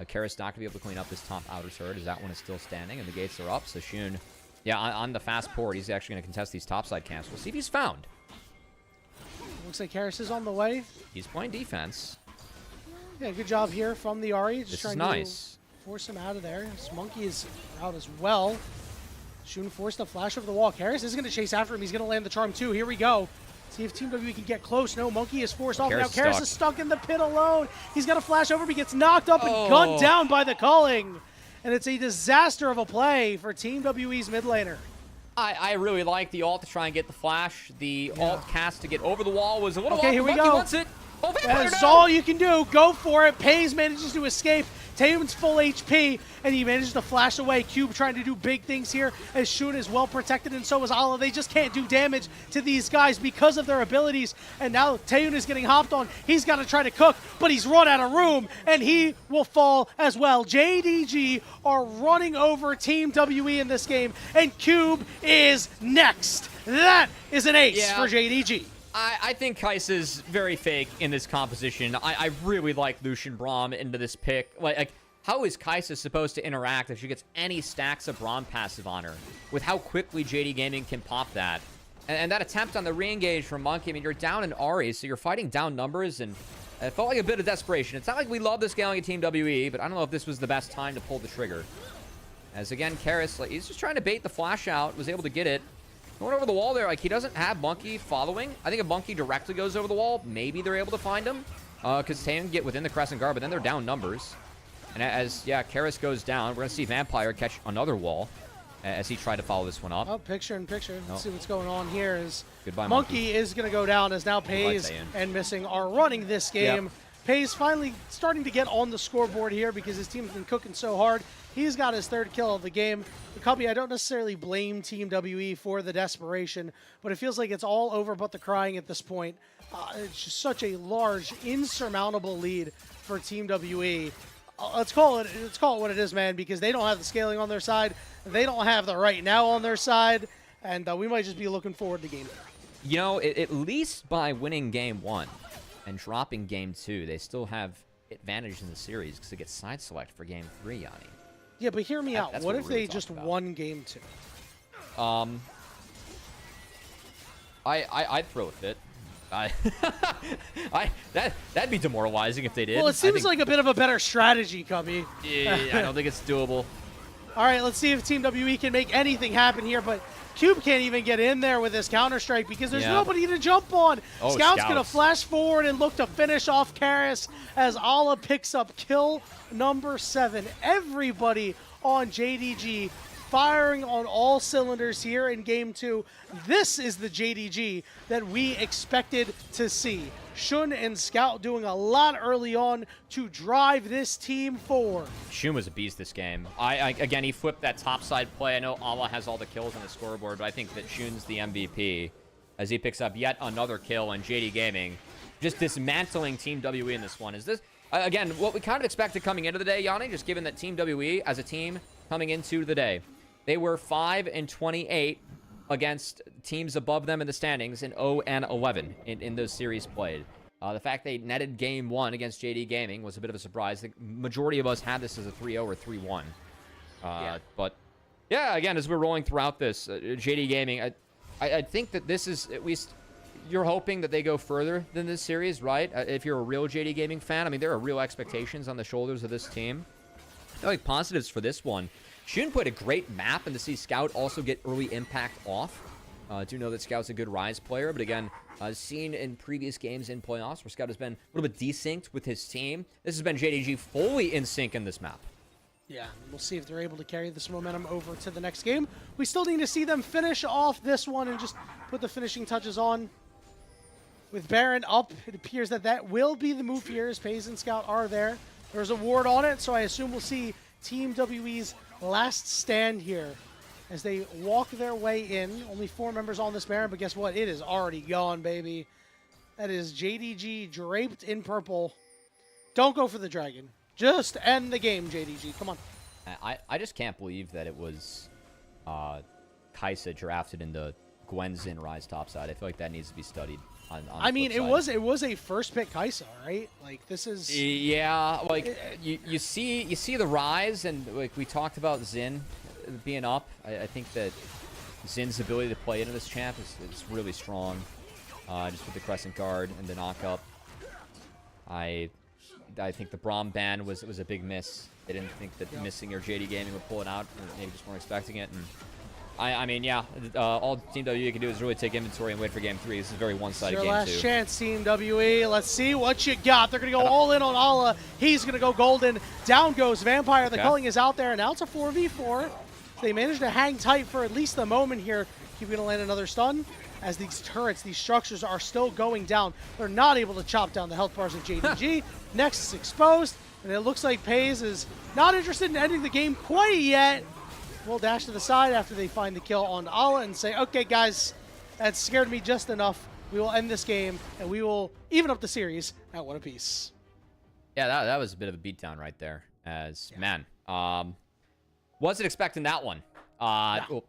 Karis not going to be able to clean up this top outer turret as that one is still standing, and the gates are up. So Shun, yeah, on the fast port, he's actually going to contest these topside camps. We'll see if he's found. Looks like Karis is on the way. He's playing defense. Yeah, good job here from the Ari. Just This trying is nice. to force him out of there. This monkey is out as well. Shun forced a flash over the wall. Karis is going to chase after him. He's going to land the charm too. Here we go. See if Team WE can get close. No, Monkey is forced off. Now Karis is stuck in the pit alone. He's got a flash over, but he gets knocked up and gunned down by the culling. And it's a disaster of a play for Team WE's mid laner. I really like the ult to try and get the flash. The ult cast to get over the wall was a little Okay, off. here we Monkey go. wants it. Oh, That's all you can do. Go for it. Pays manages to escape. Taeyeon's full HP, and he manages to flash away. Cube trying to do big things here as Shun is well protected, and so is Alla. They just can't do damage to these guys because of their abilities. And now Taeyeon is getting hopped on. He's got to try to cook, but he's run out of room, and he will fall as well. JDG are running over Team WE in this game, and Cube is next. That is an ace for JDG. I think Kais is very fake in this composition. I really like Lucian Braum into this pick. Like how is Kaisa supposed to interact if she gets any stacks of Braum passive on her? With how quickly JD Gaming can pop that. And that attempt on the re-engage from Monkey, I mean, you're down in Ari, so you're fighting down numbers, and it felt like a bit of desperation. It's not like we love this scaling at Team WE, but I don't know if this was the best time to pull the trigger. As again, Karis, like, he's just trying to bait the flash out, was able to get it. Going over the wall there, like, he doesn't have Monkey following. I think if Monkey directly goes over the wall, maybe they're able to find him. Because Taeyeon can get within the Crescent Guard, but then they're down numbers. And as, Karis goes down, we're going to see Vampire catch another wall as he tried to follow this one up. Oh, picture in picture. Let's see what's going on here. Is Goodbye, Monkey is going to go down as now Pays and Missing are running this game. Pays finally starting to get on the scoreboard here because his team's been cooking so hard. He's got his 3rd kill of the game. The Cubby, I don't necessarily blame Team WE for the desperation, but it feels like it's all over but the crying at this point. It's just such a large, insurmountable lead for Team WE. Let's call it what it is, man, because they don't have the scaling on their side. They don't have the right now on their side, and we might just be looking forward to game 3. You know, at least by winning game 1 and dropping game 2, they still have advantage in the series because they get side select for game 3, Yanni. Yeah, but hear me out. What if they just won game 2? I'd throw a fit. That'd be demoralizing if they did. Well, it seems like a bit of a better strategy, Cubby. Yeah, I don't think it's doable. All right, let's see if Team WE can make anything happen here, but Cube can't even get in there with his Counter-Strike because there's nobody to jump on. Scout's going to flash forward and look to finish off Karis as Alla picks up kill number 7. Everybody on JDG firing on all cylinders here in Game 2. This is the JDG that we expected to see. Shun and Scout doing a lot early on to drive this team forward. Shun was a beast this game. Again, he flipped that topside play. I know Allah has all the kills on the scoreboard, but I think that Shun's the MVP as he picks up yet another kill, and JD Gaming just dismantling Team WE in this one. Is this, again, what we kind of expected coming into the day, Yanni, just given that Team WE as a team coming into the day, they were 5-28 against teams above them in the standings and 0-11 in those series played. The fact they netted game 1 against JD Gaming was a bit of a surprise. The majority of us had this as a 3-0 or 3-1. But, yeah, again, as we're rolling throughout this, JD Gaming, I think that this is at least... You're hoping that they go further than this series, right? If you're a real JD Gaming fan, I mean, there are real expectations on the shoulders of this team. I feel like positives for this one. Shun played a great map, and to see Scout also get early impact off. I do know that Scout's a good Rise player, but again, seen in previous games in playoffs where Scout has been a little bit desynced with his team. This has been JDG fully in sync in this map. Yeah, we'll see if they're able to carry this momentum over to the next game. We still need to see them finish off this one and just put the finishing touches on. With Baron up, it appears that that will be the move here as Pays and Scout are there. There's a ward on it, so I assume we'll see Team WE's last stand here as they walk their way in. Only 4 members on this Baron, but guess what? It is already gone, baby. That is JDG draped in purple. Don't go for the dragon. Just end the game, JDG. Come on. I just can't believe that it was Kaisa drafted into Gwenzin Rise topside. I feel like that needs to be studied. I mean, it was a first pick Kaisa, right? Like this is like you see the rise, and like we talked about Xin being up. I think that Xin's ability to play into this champ is really strong. Just with the Crescent Guard and the knock up. I think the Braum ban was a big miss. They didn't think that missing your JD Gaming would pull it out, or maybe just weren't expecting it. And I mean, yeah, all Team WE can do is really take inventory and wait for Game 3. This is a very one-sided game, your last chance, Team WE. Let's see what you got. They're going to go all in on Allah. He's going to go golden. Down goes Vampire. The culling is out there, and now it's a 4v4. They managed to hang tight for at least the moment here. Keep going to land another stun as these turrets, these structures are still going down. They're not able to chop down the health bars of JDG. Nexus exposed, and it looks like Pays is not interested in ending the game quite yet. We'll dash to the side after they find the kill on Allah and say, okay, guys, that scared me just enough. We will end this game, and we will even up the series at 1 apiece. Yeah, that was a bit of a beatdown right there. As, man, wasn't expecting that one. Or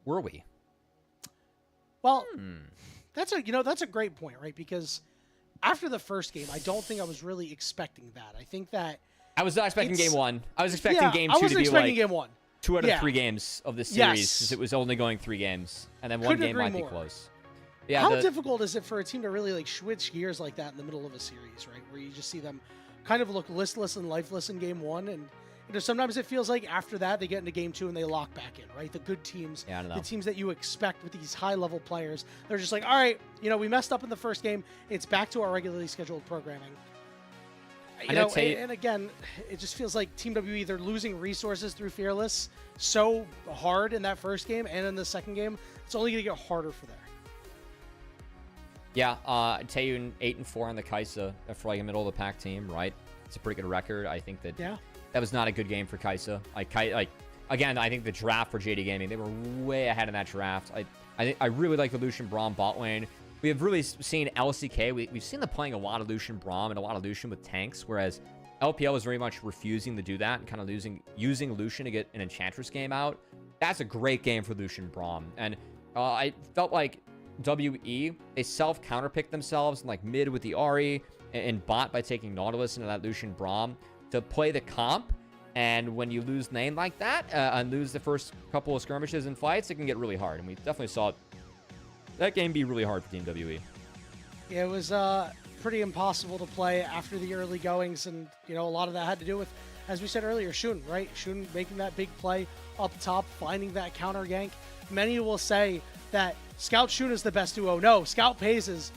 were we? Well, that's a great point, right? Because after the first game, I don't think I was really expecting that. I think that I was not expecting game 1. I was expecting game 2 I wasn't to be expecting like game 1. 2 out of 3 games of the series, because it was only going 3 games, and then one game might be close. Yeah, how difficult is it for a team to really like switch gears like that in the middle of a series, right? Where you just see them kind of look listless and lifeless in game 1, and sometimes it feels like after that they get into game 2 and they lock back in, right? The good teams, the teams that you expect with these high-level players, they're just like, all right, we messed up in the first game. It's back to our regularly scheduled programming. And again, it just feels like Team WE, they're losing resources through Fearless so hard in that first game and in the second game. It's only going to get harder for there. Yeah, Taeyun 8-4 on the Kaisa for like a middle-of-the-pack team, right? It's a pretty good record. I think that that was not a good game for Kaisa. Again, I think the draft for JD Gaming, they were way ahead in that draft. I really like the Lucian Braum bot lane. We have really seen LCK. We've seen them playing a lot of Lucian Braum and a lot of Lucian with tanks, whereas LPL is very much refusing to do that and kind of using Lucian to get an Enchantress game out. That's a great game for Lucian Braum. And I felt like WE, they self-counterpicked themselves in like mid with the Ahri and bot by taking Nautilus into that Lucian Braum to play the comp. And when you lose lane like that and lose the first couple of skirmishes and fights, it can get really hard. And we definitely saw that game be really hard for Team WE. Yeah, it was pretty impossible to play after the early goings, and a lot of that had to do with, as we said earlier, Shun, right? Shun making that big play up top, finding that counter gank. Many will say that Scout Shun is the best duo. No, Shun Phases.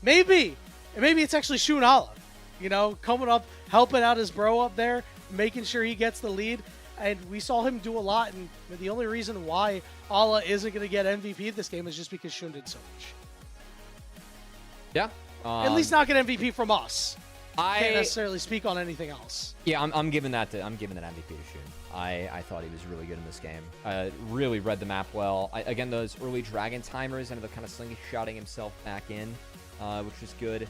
Maybe it's actually Shun Allah, coming up, helping out his bro up there, making sure he gets the lead. And we saw him do a lot, and the only reason why Allah isn't going to get MVP this game is just because Shun did so much. Yeah. At least not get MVP from us. I can't necessarily speak on anything else. Yeah, I'm giving that MVP to Shun. I thought he was really good in this game. Really read the map well. Again, those early dragon timers and the kind of slingshotting himself back in, which was good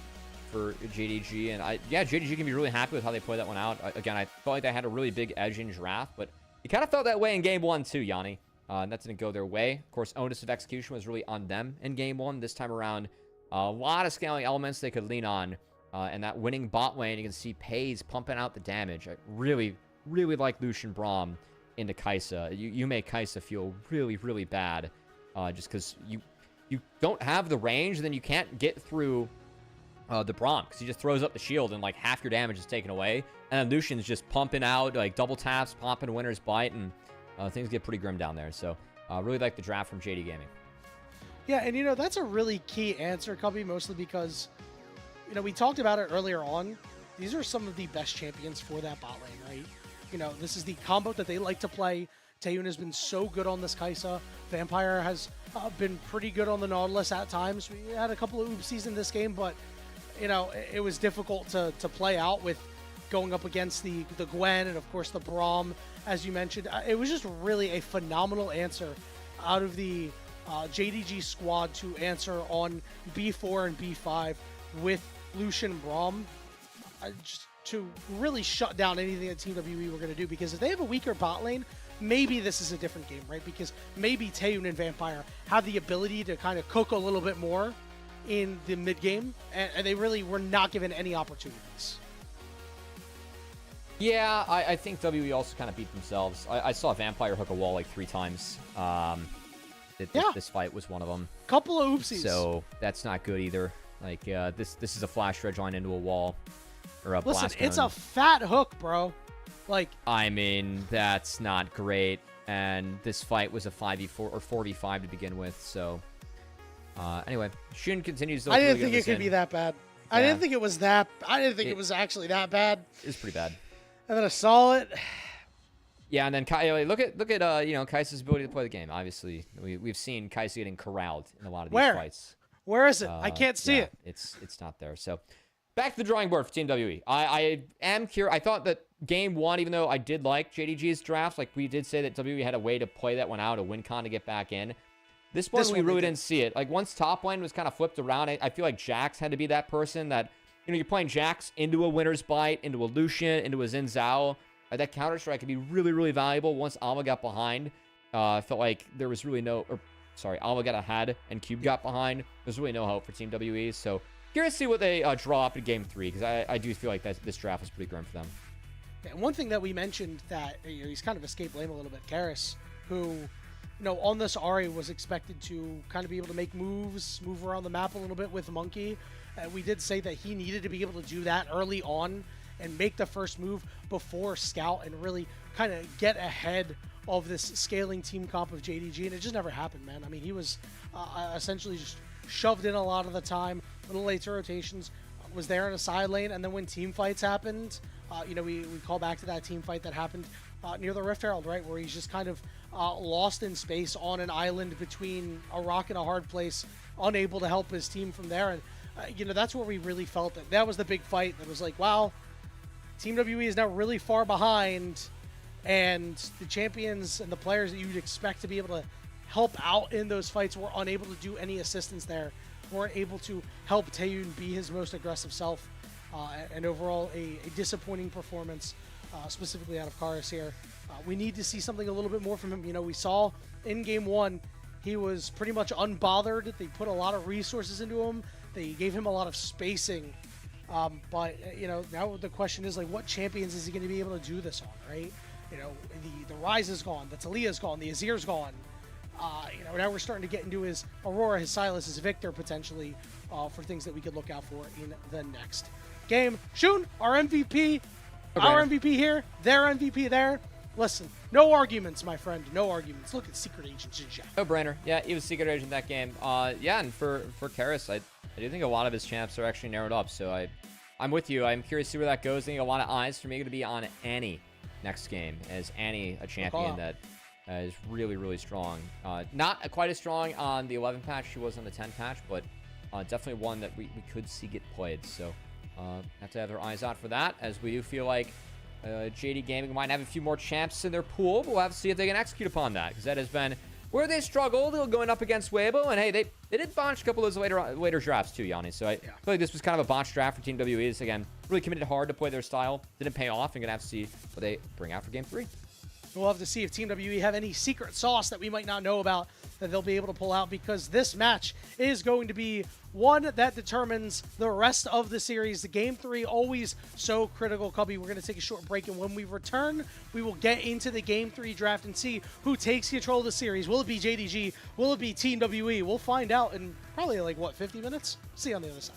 for JDG. And JDG can be really happy with how they play that one out. Again, I felt like they had a really big edge in draft, but you kind of felt that way in game 1 too, Yanni. And that didn't go their way. Of course, onus of execution was really on them in game 1. This time around, a lot of scaling elements they could lean on. And that winning bot lane, you can see Pays pumping out the damage. I really like Lucian Braum into Kai'Sa. You make Kai'Sa feel really bad, just because you don't have the range, and then you can't get through the Braum, because he just throws up the shield and like half your damage is taken away, and then Lucian's just pumping out like double taps, popping Winner's Bite, and things get pretty grim down there. So really like the draft from JD Gaming. Yeah, and that's a really key answer, Cubby, mostly because we talked about it earlier on. These are some of the best champions for that bot lane, right? This is the combo that they like to play. Taeyun has been so good on this Kai'Sa. Vampire has been pretty good on the Nautilus at times. We had a couple of oopsies in this game, but, it was difficult to play out with going up against the Gwen and, of course, the Braum, as you mentioned. It was just really a phenomenal answer out of the JDG squad to answer on B4 and B5 with Lucian Braum, just to really shut down anything that Team WE were going to do, because if they have a weaker bot lane, maybe this is a different game, right? Because maybe Taeyun and Vampire have the ability to kind of cook a little bit more in the mid game, and they really were not given any opportunities. Yeah, I think WE also kind of beat themselves. I saw Vampire hook a wall like 3 times. This fight was one of them. Couple of oopsies. So that's not good either. Like, this is a flash dredge line into a wall. Or a Listen, blast it's cone. a fat hook, bro. Like, I mean, that's not great. And this fight was a 5v4 or 4v5 to begin with. So, anyway, Shun continues to look I didn't really think it could be that bad. I didn't think it was that. I didn't think it was actually that bad. It was pretty bad. And then I saw it. Yeah, and then look at Kai'Sa's ability to play the game. Obviously, we've seen Kai'Sa getting corralled in a lot of these fights. Where is it? I can't see it. It's not there. So back to the drawing board for Team WE. I am curious. I thought that game 1, even though I did like JDG's draft, like we did say that WE had a way to play that one out, a win con to get back in. This one we really didn't see it. Like once top lane was kind of flipped around, I feel like Jax had to be that person that, you're playing Jax into a Winner's Bite, into a Lucian, into a Xin Zhao. That counter strike could be really valuable once Alma got behind. I felt like there was really Alma got ahead and Cube got behind. There's really no hope for Team WE. So curious to see what they draw up in game 3, because I do feel like this draft was pretty grim for them. Yeah, one thing that we mentioned that he's kind of escaped blame a little bit, Karis, who on this Ahri was expected to kind of be able to make moves, move around the map a little bit with Monkey. We did say that he needed to be able to do that early on and make the first move before Scout and really kind of get ahead of this scaling team comp of JDG, and it just never happened, man. I mean, he was essentially just shoved in a lot of the time, little later rotations, was there in a side lane, and then when team fights happened, we call back to that team fight that happened near the Rift Herald, right, where he's just kind of lost in space on an island between a rock and a hard place, unable to help his team from there. And that's where we really felt that was the big fight. That was like, wow, Team WE is now really far behind, and the champions and the players that you'd expect to be able to help out in those fights were unable to do any assistance there, weren't able to help Taeyun be his most aggressive self, and overall a disappointing performance, specifically out of Karis here. We need to see something a little bit more from him. We saw in game 1, he was pretty much unbothered. They put a lot of resources into him. They gave him a lot of spacing. But now the question is, like, what champions is he going to be able to do this on, right? The Ryze is gone, the Talia's gone, the Azir's gone. Now we're starting to get into his Aurora, his Sylas, his Victor, potentially, for things that we could look out for in the next game. Shun, our MVP, our MVP here, their MVP there. Listen, no arguments, my friend, no arguments. Look at Secret Agent Jinja. No brainer. Yeah, he was Secret Agent that game. And for Karis, I do think a lot of his champs are actually narrowed up. So I'm with you. I'm curious to see where that goes. I think a lot of eyes for me going to be on Annie next game, as Annie, a champion Walkout. that is really, really strong. Not quite as strong on the 11 patch she was on the 10 patch, but definitely one that we could see get played. So have to have our eyes out for that, as we do feel like JD Gaming might have a few more champs in their pool, but we'll have to see if they can execute upon that, because that has been where they struggled going up against Weibo. And hey, they did botch a couple of those later drafts too, Yanni. So I feel like this was kind of a botched draft for Team WE. It's, again, really committed hard to play their style. Didn't pay off, and gonna have to see what they bring out for Game 3. We'll have to see if Team WE have any secret sauce that we might not know about that they'll be able to pull out, because this match is going to be one that determines the rest of the series. The Game 3 always so critical. Cubby, we're going to take a short break, and when we return, we will get into the Game 3 draft and see who takes control of the series. Will it be JDG? Will it be Team WE? We'll find out in probably, like, what, 50 minutes? See you on the other side.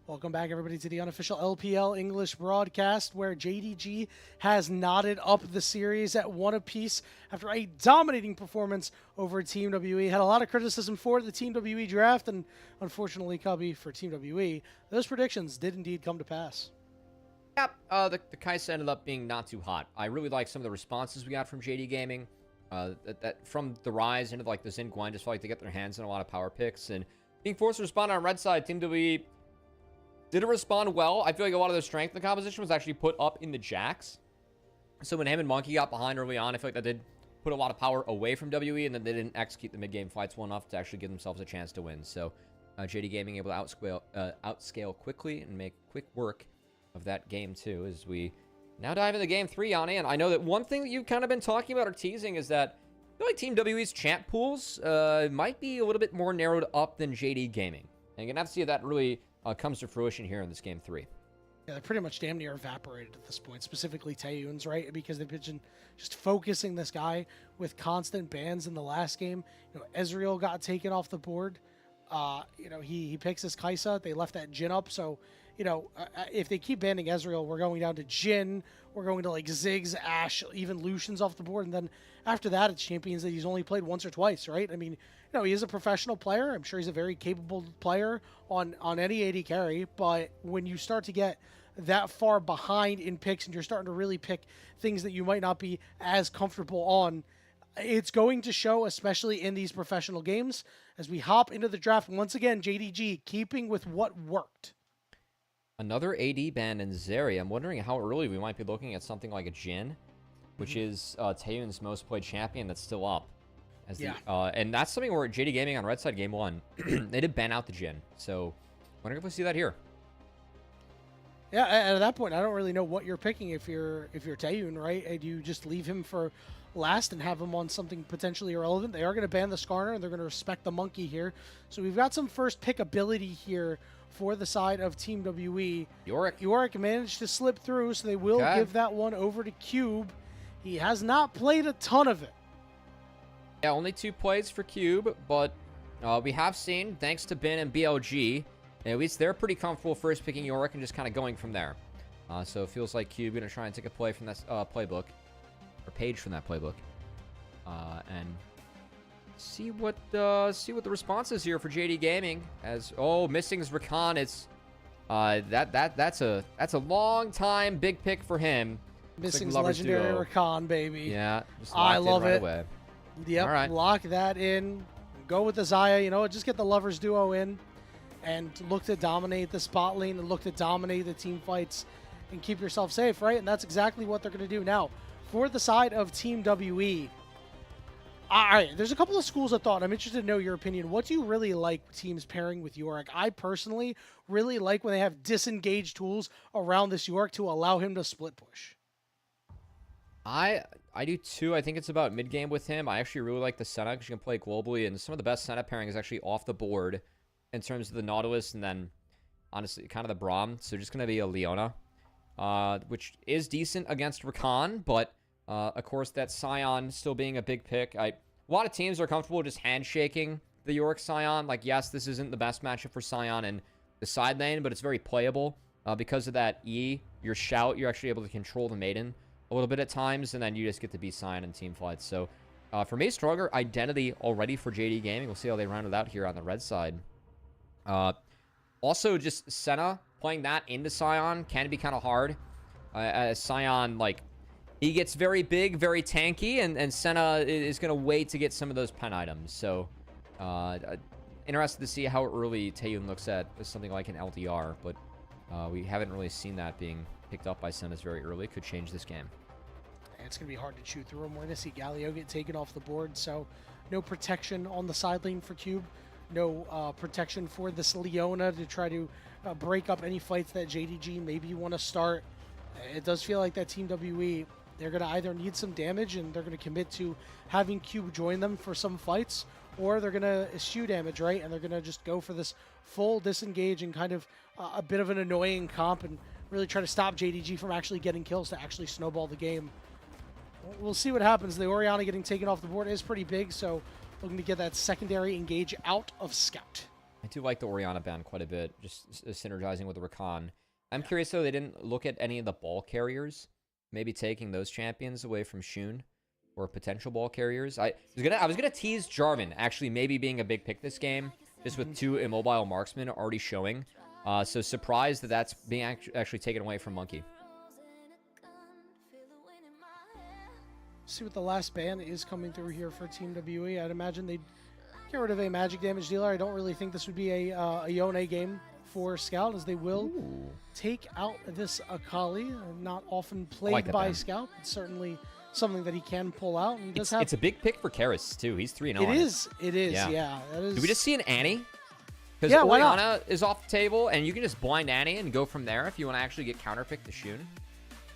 Welcome back, everybody, to the unofficial LPL English broadcast, where JDG has knotted up the series at 1 apiece after a dominating performance over Team WE. Had a lot of criticism for the Team WE draft, and unfortunately, Cubby, for Team WE, those predictions did indeed come to pass. Yep, the Kai'Sa ended up being not too hot. I really like some of the responses we got from JD Gaming. That from the Rise into like the Xin Guan, just felt like they get their hands on a lot of power picks, and being forced to respond on red side, Team WE didn't respond well. I feel like a lot of their strength in the composition was actually put up in the Jax. So when him and Monkey got behind early on, I feel like that did put a lot of power away from WE, and then they didn't execute the mid-game fights well enough to actually give themselves a chance to win. So JD Gaming able to outscale quickly and make quick work of that game too, as we now dive into game 3, Yanni. And I know that one thing that you've kind of been talking about or teasing is that I feel like Team WE's champ pools might be a little bit more narrowed up than JD Gaming. And you're going to have to see if that really comes to fruition here in this game 3. Yeah, they're pretty much damn near evaporated at this point, specifically Taeyun's, right? Because they've been just focusing this guy with constant bans in the last game. You know, Ezreal got taken off the board. You know, he picks his Kai'Sa. They left that Jhin up, so you know, if they keep banning Ezreal, we're going down to Jhin. We're going to like Ziggs, Ashe, even Lucian's off the board. And then after that, it's champions that he's only played once or twice, right? I mean, you know, he is a professional player. I'm sure he's a very capable player on any AD carry. But when you start to get that far behind in picks and you're starting to really pick things that you might not be as comfortable on, it's going to show, especially in these professional games. As we hop into the draft, once again, JDG keeping with what worked. Another AD ban in Zeri. I'm wondering how early we might be looking at something like a Jhin, which is Taeyun's most played champion that's still up. As and that's something where JD Gaming on red side game 1, they did ban out the Jhin. So wondering if we see that here. Yeah, at that point, I don't really know what you're picking if you're Taeyun, right? And you just leave him for last and have him on something potentially irrelevant. They are going to ban the Skarner, and they're going to respect the Monkey here. So we've got some first pick ability here for the side of Team WE. Yorick managed to slip through, so they will give that one over to Cube. He has not played a ton of it. Yeah, only 2 plays for Cube, but we have seen, thanks to Bin and BLG, at least they're pretty comfortable first picking Yorick and just kind of going from there. So it feels like Cube going to try and take a play from that playbook, or page from that playbook, and see what the response is here for JD Gaming. As missing is Rakan. It's that's a long time big pick for him. Missing's legendary Rakan, baby. Yeah, I love it. Away. Yep, all right. Lock that in. Go with the Xayah. You know what? Just get the lovers duo in, and look to dominate the spot lane and look to dominate the team fights, and keep yourself safe, right? And that's exactly what they're going to do now for the side of Team WE. All right, there's a couple of schools of thought. I'm interested to know your opinion. What do you really like teams pairing with Yorick? I personally really like when they have disengaged tools around this Yorick to allow him to split push. I do too. I think it's about mid-game with him. I actually really like the Senna because you can play globally, and some of the best Senna pairing is actually off the board in terms of the Nautilus, and then, honestly, kind of the Braum. So just going to be a Leona, which is decent against Rakan, but of course, that Sion still being a big pick. A lot of teams are comfortable just handshaking the Yorick Sion. Like, yes, this isn't the best matchup for Sion in the side lane, but it's very playable. Because of that E, your shout, you're actually able to control the Maiden a little bit at times, and then you just get to be Sion in team fights. So, for me, stronger identity already for JD Gaming. We'll see how they round it out here on the red side. Also, just Senna, playing that into Sion can be kind of hard. As Sion, like, he gets very big, very tanky, and Senna is going to wait to get some of those pen items. So, interested to see how early Taeyun looks at something like an LDR, but we haven't really seen that being picked up by Senna's very early. Could change this game. It's going to be hard to chew through him. We're going to see Galio get taken off the board, so no protection on the side lane for Cube. No protection for this Leona to try to break up any fights that JDG maybe want to start. It does feel like that Team WE, they're going to either need some damage and they're going to commit to having Cube join them for some fights, or they're going to eschew damage, right? And they're going to just go for this full disengage and kind of a bit of an annoying comp and really try to stop JDG from actually getting kills to actually snowball the game. We'll see what happens. The Orianna getting taken off the board is pretty big, so looking to get that secondary engage out of Scout. I do like the Orianna ban quite a bit, just synergizing with the Rakan. I'm curious, though, they didn't look at any of the ball carriers, maybe taking those champions away from Shun or potential ball carriers. I was gonna tease Jarvan, actually, maybe being a big pick this game, just with 2 immobile marksmen already showing. So surprised that that's being actually taken away from Monkey. See what the last ban is coming through here for Team WE. I'd imagine they'd get rid of a magic damage dealer. I don't really think this would be a Yone game for Scout, as they will take out this Akali. Not often plagued by Scout. It's certainly something that he can pull out. And it's a big pick for Karis, too. He's 3-0. It is, yeah. That is. Did we just see an Annie? Because yeah, Orianna is off the table, and you can just blind Annie and go from there if you want to actually get counterpicked to Shun.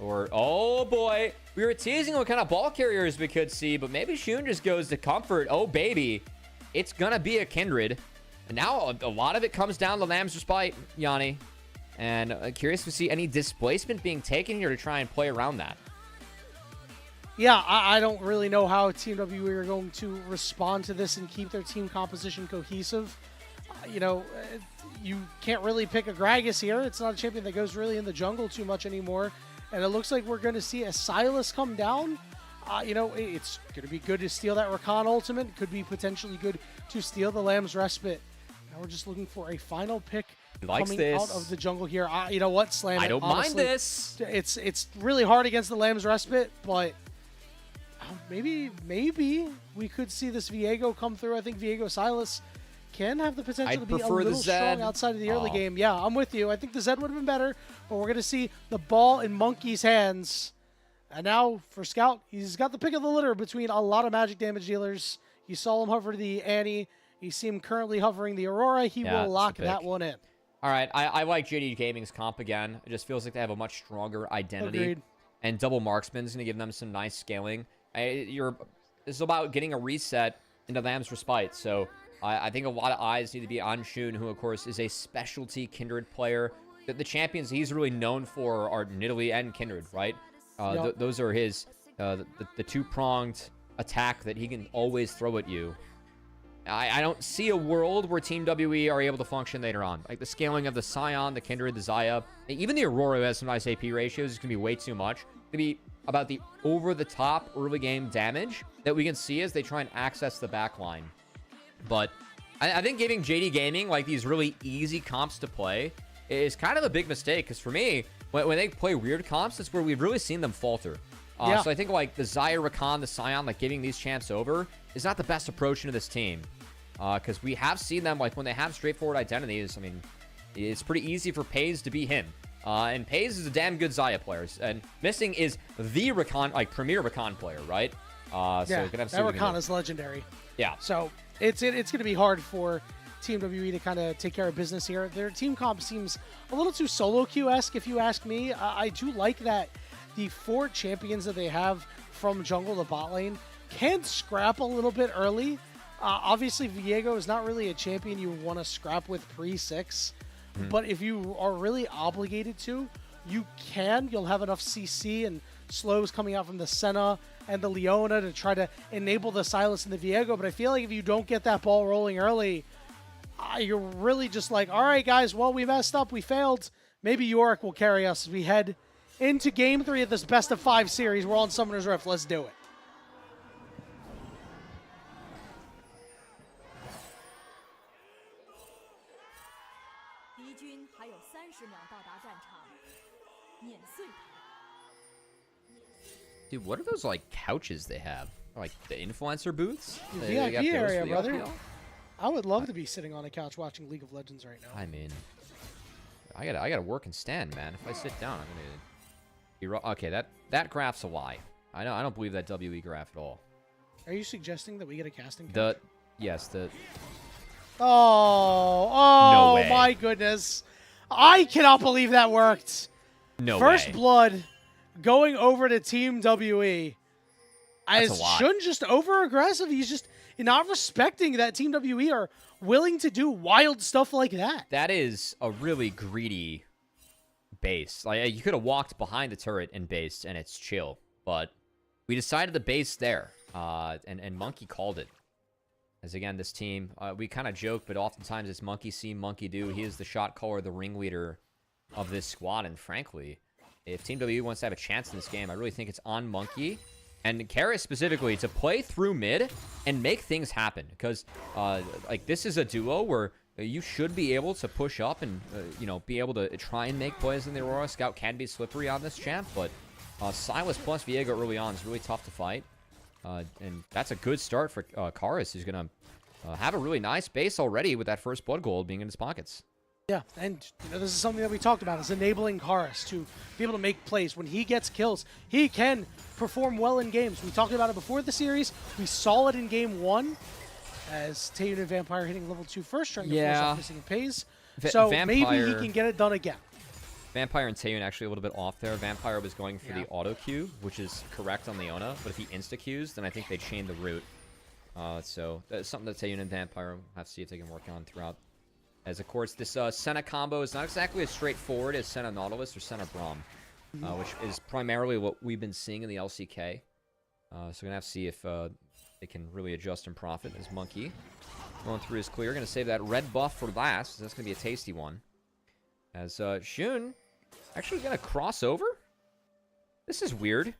Or, oh boy, we were teasing what kind of ball carriers we could see, but maybe Shun just goes to comfort. Oh, baby, it's going to be a Kindred. And now a lot of it comes down to Lamb's Respite, Yanni. And curious to see any displacement being taken here to try and play around that. Yeah, I don't really know how Team WE are going to respond to this and keep their team composition cohesive. You can't really pick a Gragas here. It's not a champion that goes really in the jungle too much anymore. And it looks like we're going to see a Sylas come down. It's going to be good to steal that Rakan ultimate. It could be potentially good to steal the Lamb's Respite. Now we're just looking for a final pick coming out of the jungle here. You know what, Slam? I don't mind this. It's really hard against the Lamb's Respite, but maybe we could see this Viego come through. I think Viego Sylas can have the potential to be a little strong outside of the early game. Yeah, I'm with you. I think the Zed would have been better, but we're going to see the ball in Monkey's hands. And now for Scout, he's got the pick of the litter between a lot of magic damage dealers. You saw him hover the Annie. You see him currently hovering the Aurora. He will lock that one in. All right, I like JDG Gaming's comp again. It just feels like they have a much stronger identity. Agreed. And double marksman's going to give them some nice scaling. This is about getting a reset into Lamb's Respite, so I think a lot of eyes need to be on Shun, who, of course, is a specialty Kindred player. The champions he's really known for are Nidalee and Kindred, right? Those are his, the two-pronged attack that he can always throw at you. I don't see a world where Team WE are able to function later on. Like the scaling of the Scion, the Kindred, the Xayah, even the Aurora has some nice AP ratios. It's going to be way too much. It's going to be about the over-the-top early game damage that we can see as they try and access the backline. But I think giving JD Gaming like these really easy comps to play is kind of a big mistake. Because for me, when they play weird comps, that's where we've really seen them falter. So I think like the Xayah, Rakan, the Scion, like giving these champs over is not the best approach into this team. Because we have seen them like when they have straightforward identities. I mean, it's pretty easy for Paze to be him. And Paze is a damn good Xayah player. And Missing is the Rakan, like premier Rakan player, right? Yeah, that Rakan is legendary. Yeah. So it's going to be hard for Team WE to kind of take care of business here. Their team comp seems a little too solo queue-esque, if you ask me. I do like that the 4 champions that they have from jungle to bot lane can scrap a little bit early. Obviously, Viego is not really a champion you want to scrap with pre-6. But if you are really obligated to, you can. You'll have enough CC and slows coming out from the Senna and the Leona to try to enable the Sylas and the Viego. But I feel like if you don't get that ball rolling early, you're really just like, all right, guys, well, we messed up. We failed. Maybe Yorick will carry us as we head into Game 3 of this best-of-5 series. We're on Summoner's Rift. Let's do it. Dude, what are those, like, couches they have? Like, the influencer booths? The VIP area, brother. LPL? I would love to be sitting on a couch watching League of Legends right now. I mean, I gotta work and stand, man. If I sit down, I'm gonna be... Okay, that graph's a lie. I don't believe that WE graph at all. Are you suggesting that we get a casting couch? Yes. Oh, no my goodness. I cannot believe that worked. No First way. blood going over to Team WE. As Shun just over-aggressive. He's just not respecting that Team WE are willing to do wild stuff like that. That is a really greedy base. Like, you could have walked behind the turret and based, and it's chill. But we decided to base there, and Monkey called it. As again, this team, we kind of joke, but oftentimes it's monkey see, monkey do. He is the shot caller, the ringleader of this squad. And frankly, if Team WWE wants to have a chance in this game, I really think it's on Monkey and Karras specifically to play through mid and make things happen. Because like this is a duo where you should be able to push up and you know, be able to try and make plays in the Aurora. Scout can be slippery on this champ, but Silas plus Viego early on is really tough to fight. And that's a good start for Karras, who's going to have a really nice base already with that first blood gold being in his pockets. Yeah, and you know, this is something that we talked about, is enabling Karras to be able to make plays. When he gets kills, he can perform well in games. We talked about it before the series. We saw it in game 1 as Taeyun and Vampire hitting level 2 first, trying to force off missing and pays. So maybe he can get it done again. Vampire and Taeyun actually a little bit off there. Vampire was going for the auto Q, which is correct on Leona, but if he insta-Qs, then I think they chain the root. So that's something that Taeyun and Vampire will have to see if they can work on throughout. As, of course, this Senna combo is not exactly as straightforward as Senna Nautilus or Senna Braum, which is primarily what we've been seeing in the LCK. So we're going to have to see if they can really adjust and profit. As Monkey going through his clear. Going to save that red buff for last. That's going to be a tasty one. As Shun actually going to cross over. This is weird.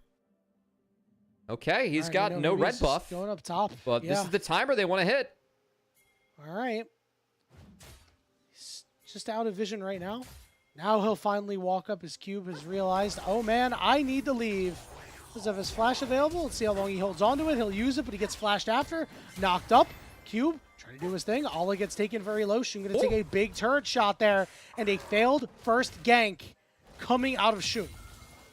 Okay, he's got no red buff. Going up top. But this is the timer they want to hit. All right. He's just out of vision right now. Now he'll finally walk up. His cube has realized, oh man, I need to leave. Does have his flash available? Let's see how long he holds on to it. He'll use it, but he gets flashed after. Knocked up. Cube trying to do his thing. Ala gets taken very low. Shun going to take a big turret shot there. And a failed first gank coming out of Shun.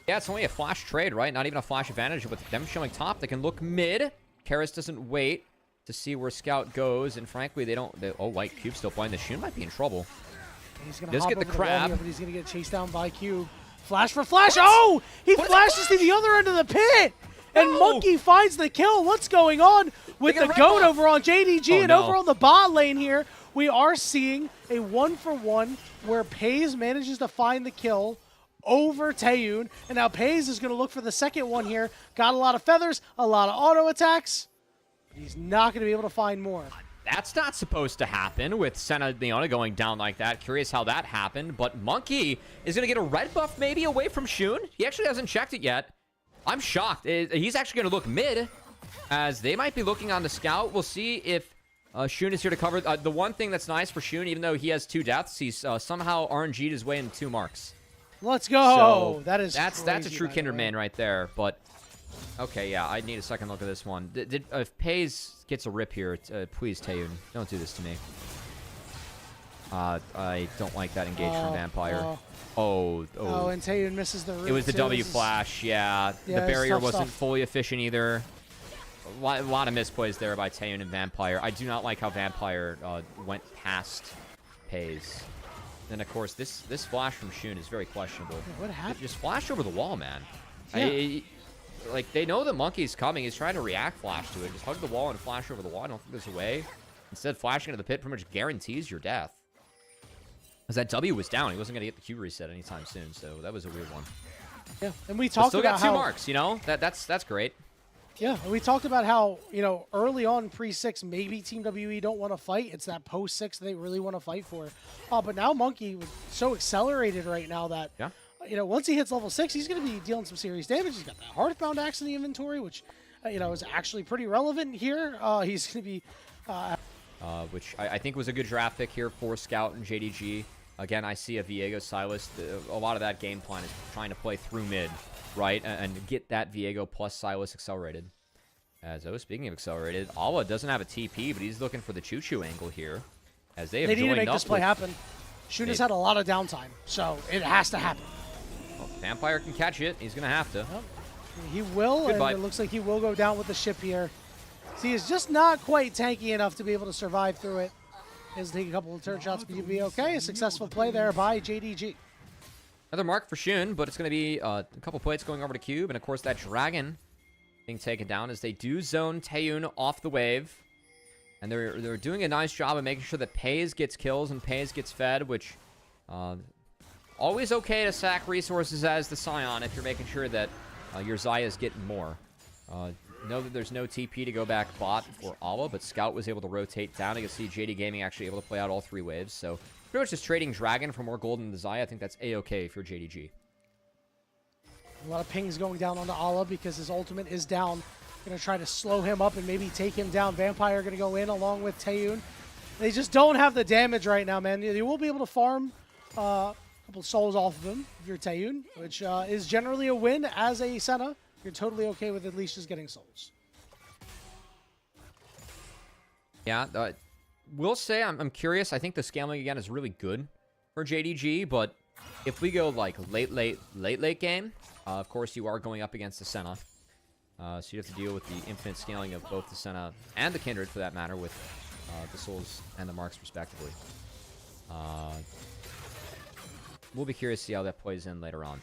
Yeah, it's only a flash trade, right? Not even a flash advantage. With them showing top, they can look mid. Karras doesn't wait to see where Scout goes. And frankly, they don't... oh, White Cube still playing. The Shun might be in trouble. He's going to get the crab. Here, but he's going to get chased down by Cube. Flash for flash. Oh! He flashes to the other end of the pit! And Monkey finds the kill. What's going on with the GOAT over on JDG and over on the bot lane here? We are seeing a 1-for-1 where Pays manages to find the kill over Taeyun. And now Pays is going to look for the second one here. Got a lot of feathers, a lot of auto attacks. He's not going to be able to find more. That's not supposed to happen with Senna Leona going down like that. Curious how that happened. But Monkey is going to get a red buff maybe away from Shun. He actually hasn't checked it yet. I'm shocked. He's actually going to look mid, as they might be looking on the Scout. We'll see if Shun is here to cover. The one thing that's nice for Shun, even though he has 2 deaths, he's somehow RNG'd his way into 2 marks. Let's go. So that's a true Kindred man right there. But okay, yeah, I need a second look at this one. If Pays gets a rip here, please, Taeyun, don't do this to me. I don't like that engage from Vampire. Oh, and Taeyun misses the root. It was the W flash, yeah. The barrier wasn't fully efficient either. A lot of misplays there by Taeyun and Vampire. I do not like how Vampire went past Pays. Then, of course, this flash from Shun is very questionable. Yeah, what happened? Just flash over the wall, man. Yeah. Like, they know the Monkey's coming. He's trying to react flash to it. Just hug the wall and flash over the wall. I don't think there's a way. Instead, flashing into the pit pretty much guarantees your death. Because that W was down. He wasn't going to get the Q reset anytime soon, so that was a weird one. Yeah, and we talked still about got 2 marks, you know? That's great. Yeah, and we talked about how, you know, early on pre-6, maybe Team WE don't want to fight. It's that post-6 they really want to fight for. But now Monkey was so accelerated right now that, you know, once he hits level 6, he's going to be dealing some serious damage. He's got that Hearthbound Axe in the inventory, which, you know, is actually pretty relevant here. He's going to be... which I think was a good draft pick here for Scout and JDG. Again, I see a Viego Silas. A lot of that game plan is trying to play through mid, right? And get that Viego plus Silas accelerated. As speaking of accelerated, Ala doesn't have a TP, but he's looking for the choo-choo angle here. As they need to make this play happen. Shun has had a lot of downtime, so it has to happen. Well, Vampire can catch it. He's going to have to. Yep. He will, and it looks like he will go down with the ship here. See, he's just not quite tanky enough to be able to survive through it. He'll take a couple of turret shots, but he'll be okay. A successful play there by JDG. Another mark for Shun, but it's going to be a couple plates going over to Cube. And, of course, that Dragon being taken down as they do zone Taeyun off the wave. And they're doing a nice job of making sure that Pays gets kills and Pays gets fed, which always okay to sack resources as the Scion if you're making sure that your Zaya's getting more. know that there's no TP to go back bot for Ala, but Scout was able to rotate down. You can see JD Gaming actually able to play out all 3 waves. So pretty much just trading Dragon for more gold in the Xayah. I think that's A-okay if you're JDG. A lot of pings going down onto Ala because his ultimate is down. Going to try to slow him up and maybe take him down. Vampire going to go in along with Taeyun. They just don't have the damage right now, man. You will be able to farm a couple souls off of him if you're Taeyun, which is generally a win as a Senna. You're totally okay with at least just getting souls. Yeah, will say I'm curious. I think the scaling again is really good for JDG, but if we go like late game, of course you are going up against the Senna. So you have to deal with the infinite scaling of both the Senna and the Kindred, for that matter, with the souls and the marks respectively. We'll be curious to see how that plays in later on.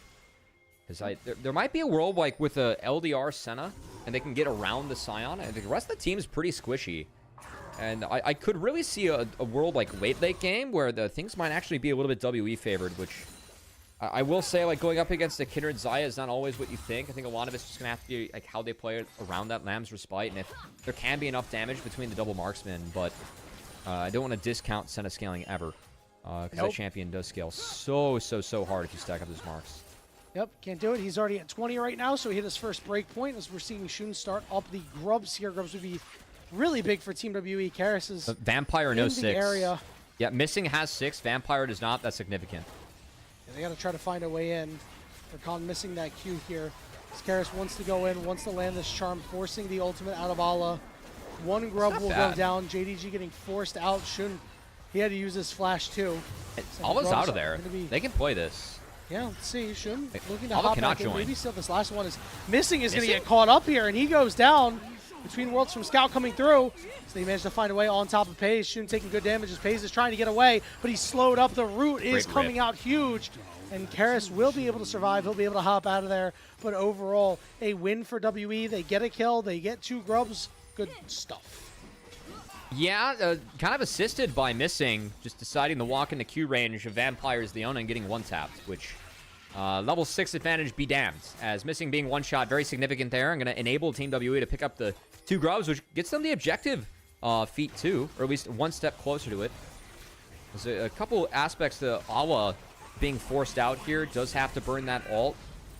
Because there might be a world like with a LDR Senna, and they can get around the Scion. I think the rest of the team is pretty squishy. And I could really see a world like late game where the things might actually be a little bit WE favored, which I will say, like, going up against the Kindred Xayah is not always what you think. I think a lot of it's just going to have to be like how they play around that Lamb's Respite, and if there can be enough damage between the double marksmen, but I don't want to discount Senna scaling ever. Because that champion does scale so hard if you stack up those marks. Yep, can't do it. He's already at 20 right now, so he hit his first break point as we're seeing Shun start up the Grubs here. Grubs would be really big for Team WE. Karis is Vampire no 6. Area. Yeah, Missing has 6. Vampire does not. That's significant. Yeah, they got to try to find a way in. They're missing that Q here. Karis wants to go in, wants to land this charm, forcing the ultimate out of Ala. One Grub will go down. JDG getting forced out. Shun, he had to use his flash too. So Ala's out of there. They can play this. Yeah, let's see. Shun looking to Ala hop cannot back in. join. Maybe still this last one is Missing is going to get caught up here, and he goes down. Between worlds from Scout coming through. So they managed to find a way on top of Paze. Shun taking good damage as Paze is trying to get away, but he's slowed up. The root is coming out huge, and Karis will be able to survive. He'll be able to hop out of there, but overall, a win for WE. They get a kill. They get 2 Grubs. Good stuff. Yeah, kind of assisted by Missing, just deciding to walk into Q range of Vampire's Leona and getting one-tapped, which level 6 advantage be damned. As Missing being one-shot, very significant there. I'm going to enable Team WE to pick up the 2 Grubs, which gets them the objective feat too, or at least one step closer to it. There's a couple aspects to Ala being forced out here. Does have to burn that ult.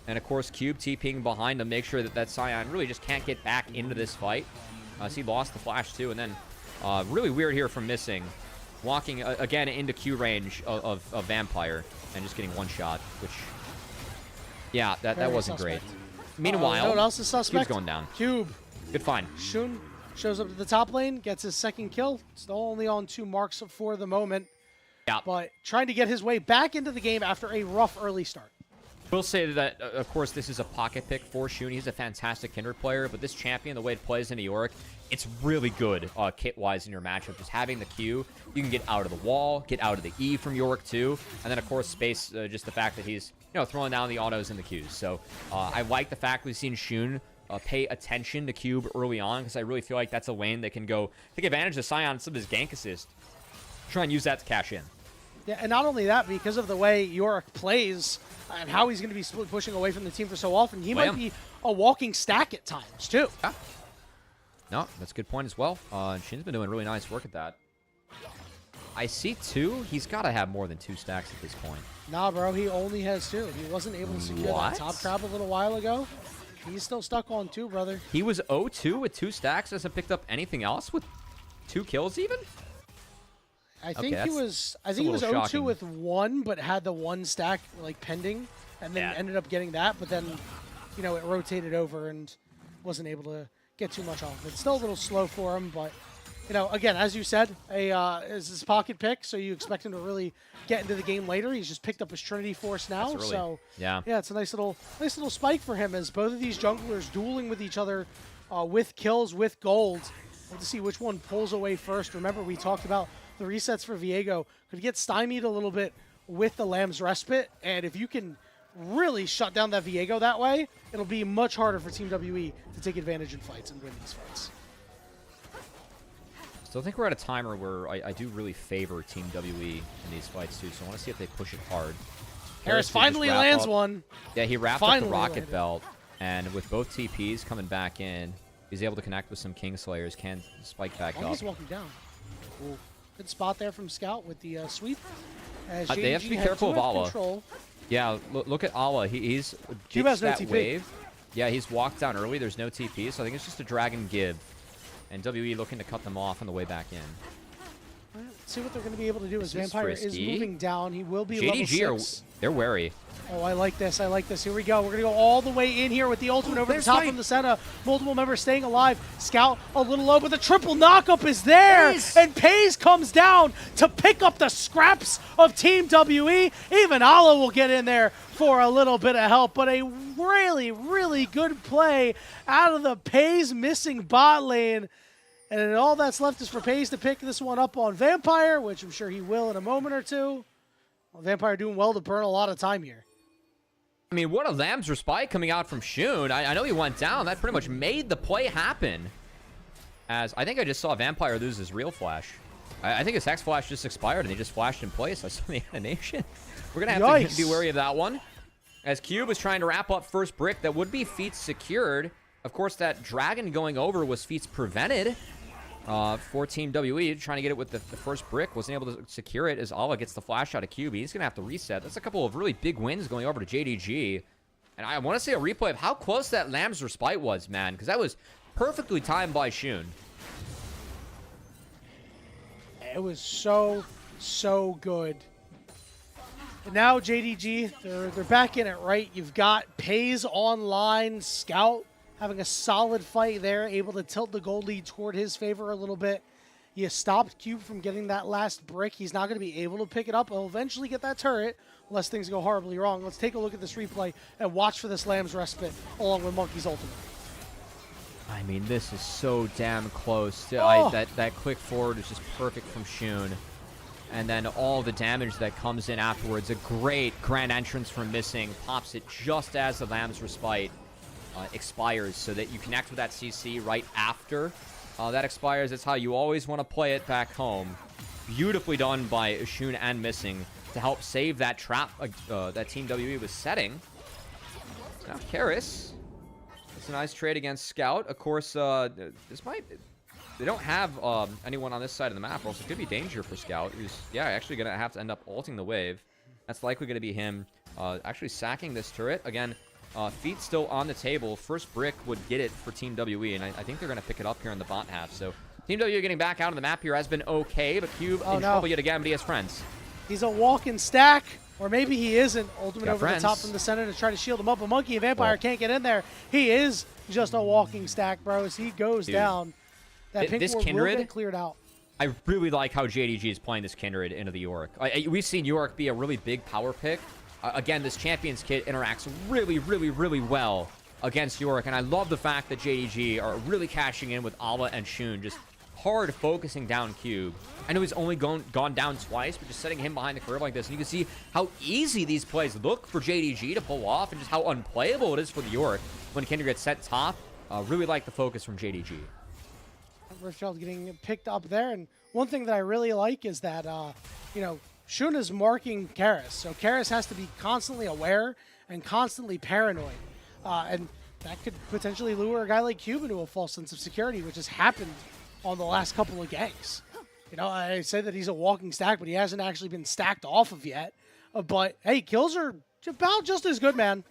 And of course, Cube TPing behind to make sure that that Scion really just can't get back into this fight. So he lost the flash too. And then really weird here from Missing. Walking again into Q range of Vampire and just getting one shot, which, yeah, that wasn't great. Meanwhile, you know what else is suspect? Cube's going down. Cube. Good find. Shun shows up to the top lane, gets his second kill. Still only on 2 marks for the moment. Yeah. But trying to get his way back into the game after a rough early start. Will say that, of course, this is a pocket pick for Shun. He's a fantastic Kindred player, but this champion, the way it plays into Yorick, it's really good kit-wise in your matchup. Just having the Q, you can get out of the wall, get out of the E from Yorick too, and then, of course, space, just the fact that he's, throwing down the autos and the Qs. So I like the fact we've seen Shun pay attention to Cube early on, because I really feel like that's a lane that can go take advantage of Scion, some of his gank assist, try and use that to cash in. Yeah, and not only that, because of the way Yorick plays and how he's going to be split pushing away from the team for so often, he might be a walking stack at times, too. Yeah. No, that's a good point as well. Shin's been doing really nice work at that. I see 2. He's got to have more than 2 stacks at this point. Nah, bro, he only has 2. He wasn't able to secure that top crab a little while ago. He's still stuck on 2, brother. He was 0-2 with 2 stacks. Hasn't picked up anything else with 2 kills even? I think he was 0-2 with 1, but had the 1 stack like pending, and then ended up getting that. But then, it rotated over and wasn't able to get too much off. It's still a little slow for him, but again, as you said, is his pocket pick, so you expect him to really get into the game later. He's just picked up his Trinity Force now, so yeah, it's a nice little spike for him as both of these junglers dueling with each other with kills, with gold. We'll to see which one pulls away first. Remember, we talked about the resets for Viego could get stymied a little bit with the Lamb's Respite, and if you can really shut down that Viego that way, it'll be much harder for Team WE to take advantage in fights and win these fights. So I think we're at a timer where I do really favor Team WE in these fights too, so I want to see if they push it hard. Harris finally lands one. Yeah, he wrapped up the rocket belt, and with both TPs coming back in, He's able to connect with some Kingslayers. Can spike back up. He's walking down. Ooh. Good spot there from Scout with the sweep. As They have to be JDG had careful of 2F Allah. control. Yeah, look at Allah. He's Cube has ditched no that TP. wave. Yeah, he's walked down early. There's no TP, so I think it's just a dragon give. And WE looking to cut them off on the way back in. Let's see what they're going to be able to do as This is Vampire is frisky. moving down. He will be JDG level 6. they're wary. Oh, I like this. I like this. Here we go. We're going to go all the way in here with the ultimate over the there's top Fight. from the center. Multiple members staying alive. Scout a little low, but the triple knockup is there. And Pays comes down to pick up the scraps of Team WE. Even Allah will get in there for a little bit of help. But a really, really good play out of the Pays missing bot lane. And then all that's left is for Pays to pick this one up on Vampire, which I'm sure he will in a moment or two. Well, Vampire doing well to burn a lot of time here. I mean, what a Lamb's respite coming out from Shun. I know he went down. That pretty much made the play happen. As I think I just saw Vampire lose his real flash. I think his Hex flash just expired and he just flashed in place. I saw the animation. We're going to have to be wary of that one. As Cube was trying to wrap up first brick, that would be feats secured. Of course, that dragon going over was feats prevented. For Team WE, trying to get it with the first brick, wasn't able to secure it as Allah gets the flash out of QB. He's going to have to reset. That's a couple of really big wins going over to JDG. And I want to see a replay of how close that Lamb's respite was, man, because that was perfectly timed by Shun. It was so, so good. And now JDG, they're back in it, right? You've got Pays online, Scout having a solid fight there, able to tilt the gold lead toward his favor a little bit. You stopped Cube from getting that last brick. He's not going to be able to pick it up. He'll eventually get that turret, unless things go horribly wrong. Let's take a look at this replay and watch for this Lamb's respite along with Monkey's ultimate. I mean, this is so damn close. That click forward is just perfect from Shun. And then all the damage that comes in afterwards. A great grand entrance from Missing. Pops it just as the Lamb's respite expires, so that you connect with that CC right after that expires. That's how you always want to play it back home. Beautifully done by Shun and Missing to help save that trap that Team WE was setting. Now Karis, it's a nice trade against Scout. Of course, this might... They don't have anyone on this side of the map, or else it could be danger for Scout, who's, actually going to have to end up ulting the wave. That's likely going to be him actually sacking this turret. Again, feet still on the table. First brick would get it for Team WE, and I think they're going to pick it up here in the bot half. So Team WE getting back out of the map here has been okay, but Cube in trouble yet again, but he has friends. He's a walking stack, or maybe he isn't. Ultimate over friends. the top from the center to try to shield him up. A Monkey and Vampire can't get in there. He is just a walking stack, bro, as he goes down. That pink this ward Kindred will get cleared out. I really like how JDG is playing this Kindred into the Yorick. We've seen Yorick be a really big power pick. Again, this Champions kit interacts really, really, really well against Yorick, and I love the fact that JDG are really cashing in with Allah and Shun, just hard focusing down Cube. I know he's only gone down twice, but just setting him behind the curve like this, and you can see how easy these plays look for JDG to pull off, and just how unplayable it is for the Yorick when Kindred gets set top. Really like the focus from JDG. Riftchild getting picked up there, and one thing that I really like is that, Shun is marking Karis, so Karis has to be constantly aware and constantly paranoid, and that could potentially lure a guy like Cube into a false sense of security, which has happened on the last couple of ganks. I say that he's a walking stack, but he hasn't actually been stacked off of yet. But hey, kills are about just as good, man.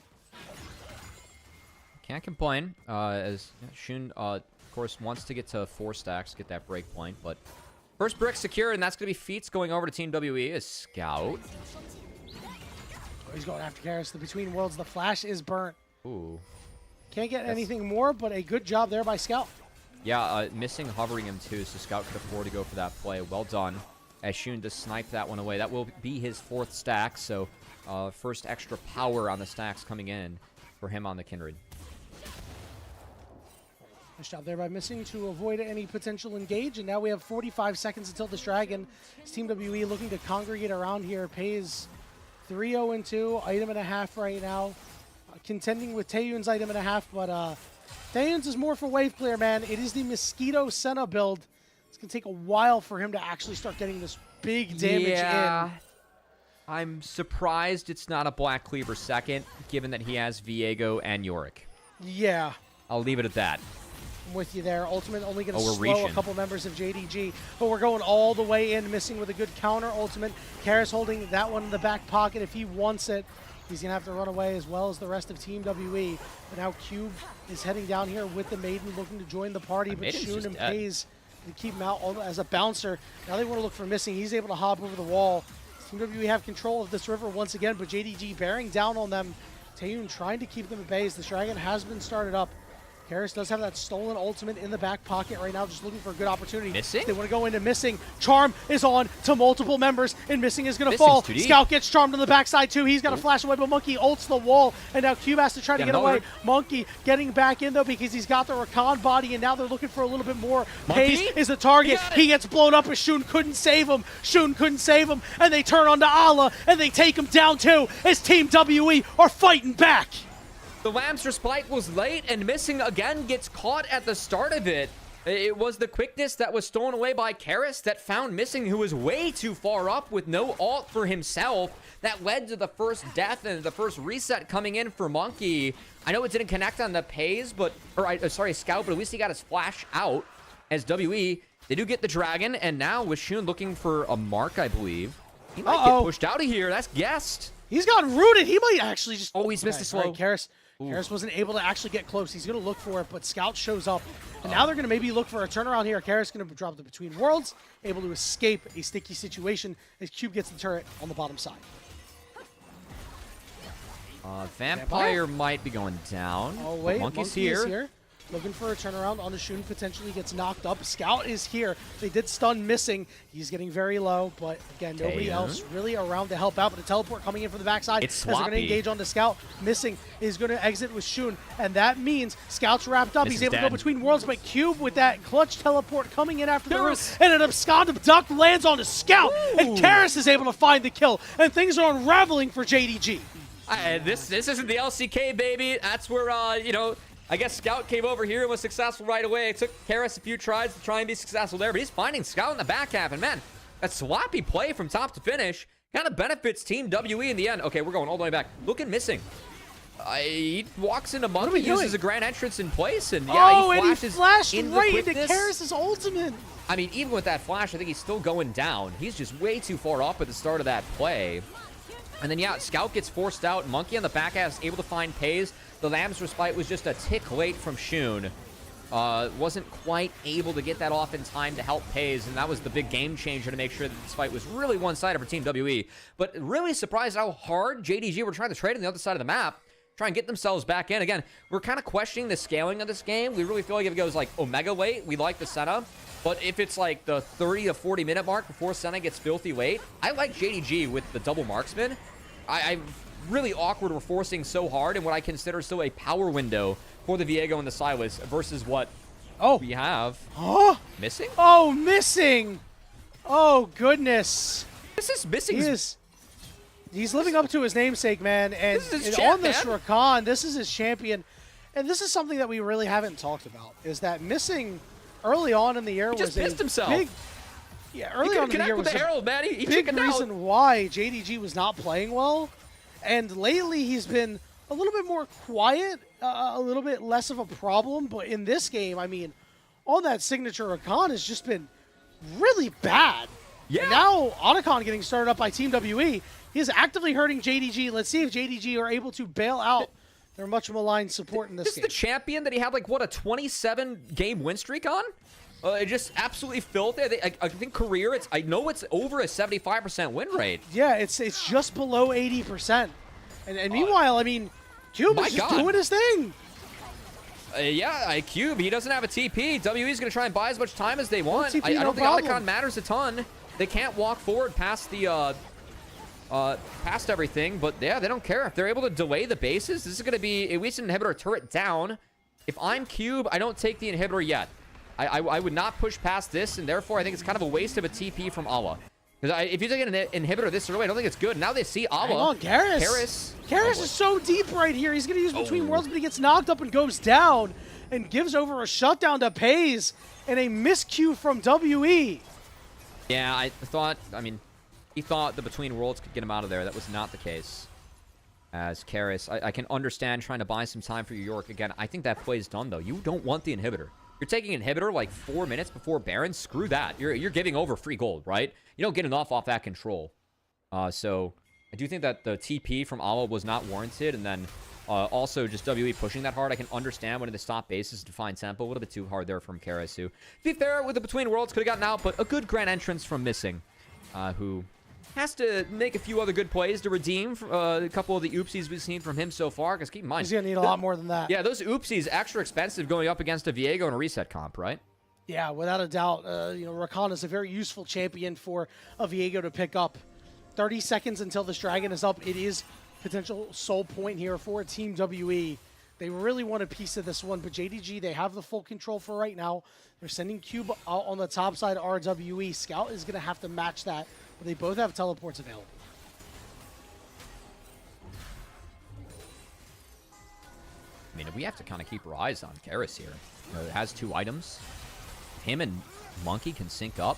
Can't complain, as Shun, of course, wants to get to 4 stacks, get that break point, but first brick secured, and that's going to be feats going over to Team WE as Scout. He's going after Karis. The Between Worlds, the flash is burnt. Ooh. Can't get anything more, but a good job there by Scout. Yeah, Missing hovering him too, so Scout could afford to go for that play. Well done, as Shun to snipe that one away. That will be his 4th stack, so first extra power on the stacks coming in for him on the Kindred. Nice job there by Missing to avoid any potential engage, and now we have 45 seconds until this dragon. It's Team WE looking to congregate around here. Pays 3-0-2, item and a half right now. Contending with Taeyun's item and a half, but Taeyun's is more for wave clear, man. It is the Mosquito Senna build. It's going to take a while for him to actually start getting this big damage in. I'm surprised it's not a Black Cleaver second, given that he has Viego and Yorick. Yeah. I'll leave it at that. I'm with you there. Ultimate only going to we're slow a reaching. couple members of JDG, but we're going all the way in, missing with a good counter. Ultimate, Karis holding that one in the back pocket. If he wants it, he's going to have to run away as well as the rest of Team WE. But now Cube is heading down here with the Maiden, looking to join the party, but Maiden's Shun just and dead. Pays to keep him out as a bouncer. Now they want to look for Missing. He's able to hop over the wall. Team WE have control of this river once again, but JDG bearing down on them. Taeyun trying to keep them at bay as the Dragon has been started up. Karis does have that stolen ultimate in the back pocket right now, just looking for a good opportunity. Missing? They want to go into Missing. Charm is on to multiple members, and Missing is going to Missing's fall. too deep. Scout gets charmed on the backside too. He's got to flash away, but Monkey ults the wall, and now Cube has to try to Yeah, get away. another. Monkey getting back in though because he's got the Rakan body, and now they're looking for a little bit more. Monkey? Pays is the target. He got it. He gets blown up, as Shun couldn't save him. Shun couldn't save him, and they turn on to Allah, and they take him down too, as Team WE are fighting back. The Lambster Spike was late, and Missing again gets caught at the start of it. It was the quickness that was stolen away by Karis that found Missing, who was way too far up with no ult for himself. That led to the first death and the first reset coming in for Monkey. I know it didn't connect on the Pays, but, Scout, but at least he got his flash out as WE. They do get the Dragon, and now with Shun looking for a mark, I believe. He might get pushed out of here. That's guessed. He's gotten rooted. He might actually just... Oh, he's missed a slow. All right, Karis wasn't able to actually get close. He's going to look for it, but Scout shows up. And now they're going to maybe look for a turnaround here. Karis going to drop the Between Worlds, able to escape a sticky situation as Cube gets the turret on the bottom side. Vampire might be going down. Oh, wait. Monkey's Monkey is here. here. Looking for a turnaround on the Shun, potentially gets knocked up. Scout is here. They did stun Missing. He's getting very low, but again, nobody else really around to help out. But a teleport coming in from the backside. It's as they're going to sloppy. engage on the Scout. Missing is going to exit with Shun, and that means Scout's wrapped up. Missing's He's able to go dead. between worlds, but Cube with that clutch teleport coming in after the Karis. roof, and an abscond duck lands on the Scout, and Karis is able to find the kill, and things are unraveling for JDG. This isn't the LCK, baby. That's where, I guess Scout came over here and was successful right away. It took Karis a few tries to try and be successful there, but he's finding Scout in the back half. And man, that sloppy play from top to finish kind of benefits Team WE in the end. Okay, we're going all the way back. Look at Missing. He walks into Monkey, uses a grand entrance in place, and yeah, he flashed in right into quickness. Karis' ultimate. I mean, even with that flash, I think he's still going down. He's just way too far up at the start of that play. And then, yeah, Scout gets forced out. Monkey on the back half is able to find Pays. The Lamb's Respite was just a tick late from Shun. Wasn't quite able to get that off in time to help Pays, and that was the big game changer to make sure that this fight was really one-sided for Team WE. But really surprised how hard JDG were trying to trade on the other side of the map, try and get themselves back in. Again, we're kind of questioning the scaling of this game. We really feel like if it goes like Omega late, we like the Senna. But if it's like the 30 to 40 minute mark before Senna gets filthy late, I like JDG with the double marksman. I'm really awkward we're forcing so hard in what I consider still a power window for the Viego and the Silas versus what we have. Huh? Missing? Oh, Missing! Oh, goodness. This is Missing. He's living up to his namesake, man. And, This is his on this champ, man. Rakan, this is his champion. And this is something that we really haven't talked about, is that Missing early on in the year He just was pissed himself. big... Yeah, early on in the year Connect with was the a Herald, man. He big chickened reason out. why JDG was not playing well. And lately he's been a little bit more quiet, a little bit less of a problem. But in this game, I mean, on that signature Rakan has just been really bad. Yeah. And now Otacon getting started up by Team WE. He is actively hurting JDG. Let's see if JDG are able to bail out their much maligned support in this This is game. the champion that he had, like, what, a 27-game win streak on? It just absolutely filthy. I think career, I know it's over a 75% win rate. Yeah, it's just below 80%. And meanwhile, I mean, Cube is just doing his thing. Cube, he doesn't have a TP. WE's going to try and buy as much time as they want. TP, I no don't think problem. Otacon matters a ton. They can't walk forward past the past everything, but yeah, they don't care. If they're able to delay the bases, this is going to be at least an inhibitor turret down. If I'm Cube, I don't take the inhibitor yet. I would not push past this, and therefore I think it's kind of a waste of a TP from Allah. Because if you take an inhibitor this early, I don't think it's good. Now they see Allah. Hang on, Karis. Karis is so deep right here. He's going to use Between Worlds, but he gets knocked up and goes down and gives over a shutdown to Pays and a miscue from WE. Yeah, he thought the Between Worlds could get him out of there. That was not the case. As Karis, I can understand trying to buy some time for your York. Again, I think that play is done, though. You don't want the inhibitor. You're taking inhibitor like 4 minutes before Baron. Screw that. You're giving over free gold, right? You don't get enough off that control. So I do think that the TP from Awa was not warranted. And then also just WE pushing that hard. I can understand when the stop bases to find tempo. A little bit too hard there from Karis, who, to be fair, with the Between Worlds could have gotten out. But a good grand entrance from Missing, who has to make a few other good plays to redeem a couple of the oopsies we've seen from him so far. Because keep in mind, he's going to need a lot more than that. Yeah, those oopsies extra expensive going up against a Viego and a reset comp, right? Yeah, without a doubt. Rakan is a very useful champion for a Viego to pick up. 30 seconds until this dragon is up. It is potential soul point here for Team WE. They really want a piece of this one, but JDG, they have the full control for right now. They're sending Cube out on the top side, RWE. Scout is going to have to match that, but they both have teleports available. I mean, we have to kind of keep our eyes on Karis here. It has 2 items. Him and Monkey can sync up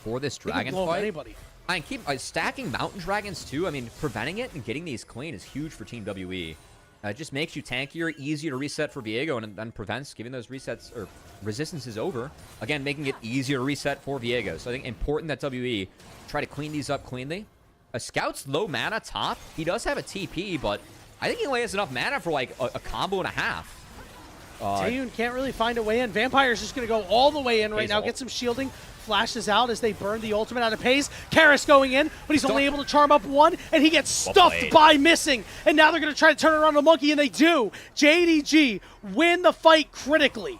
for this dragon fight. Anybody. I keep stacking mountain dragons too. I mean, preventing it and getting these clean is huge for Team WE. It just makes you tankier, easier to reset for Viego, and then prevents giving those resets or resistances over. Again, making it easier to reset for Viego. So I think important that WE try to clean these up cleanly. A Scout's low mana top. He does have a TP, but I think he only has enough mana for like a combo and a half. Taeyun can't really find a way in. Vampire's just going to go all the way in right now. Get some shielding. Flashes out as they burn the ultimate out of Pays. Karis going in, but he's only able to charm up one, and he gets stuffed by Missing. And now they're going to try to turn around the Monkey, and they do. JDG win the fight critically.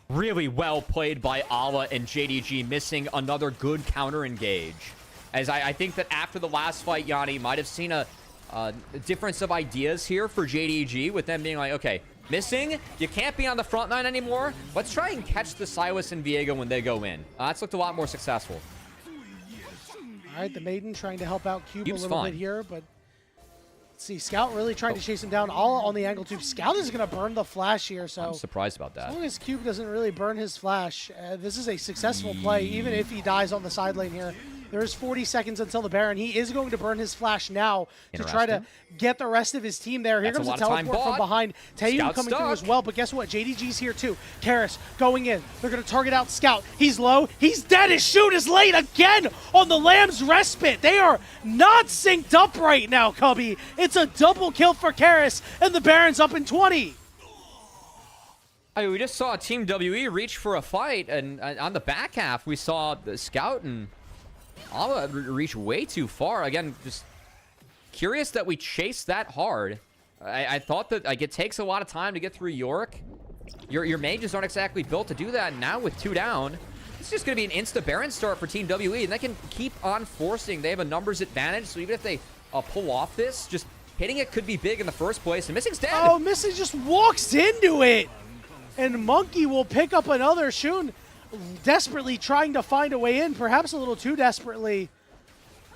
Really well played by Awa and JDG, Missing another good counter engage. As I think that after the last fight, Yanni might have seen a difference of ideas here for JDG, with them being like, okay, Missing, you can't be on the front line anymore. Let's try and catch the Silas and Viego when they go in. That's looked a lot more successful. All right, the Maiden trying to help out Cube a little bit here, but let's see, Scout really trying to chase him down all on the angle tube. Scout is going to burn the flash here, so I'm surprised about that. As long as Cube doesn't really burn his flash, this is a successful play, even if he dies on the side lane here. There's 40 seconds until the Baron. He is going to burn his flash now to try to get the rest of his team there. Here comes a teleport from behind. Taeyun coming through as well, but guess what? JDG's here too. Karis going in. They're going to target out Scout. He's low. He's dead. His shoot is late again on the Lamb's Respite. They are not synced up right now, Cubby. It's a double kill for Karis, and the Baron's up in 20. I mean, we just saw Team WE reach for a fight, and on the back half, we saw the Scout and Awa reach way too far. Again, just curious that we chased that hard. I thought that like it takes a lot of time to get through York. Your mages aren't exactly built to do that. Now with 2 down, it's just going to be an insta Baron start for Team WE, and they can keep on forcing. They have a numbers advantage, so even if they pull off this, just hitting it could be big in the first place. And Missing's dead. Oh, Missing just walks into it, and Monkey will pick up another. Shun desperately trying to find a way in, perhaps a little too desperately.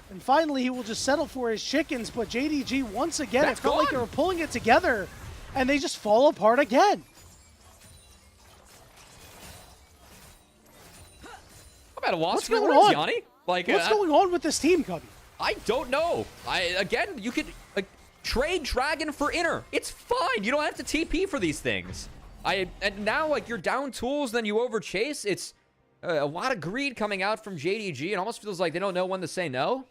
And finally, he will just settle for his chickens. But JDG, once again, it felt like they were pulling it together, and they just fall apart again. I'm at a loss for words, Yanni. Like, what's going on with this team, Cubby? I don't know. Again, you could trade Dragon for Inner. It's fine. You don't have to TP for these things. And now, like, you're down tools, then you overchase. It's a lot of greed coming out from JDG. It almost feels like they don't know when to say no.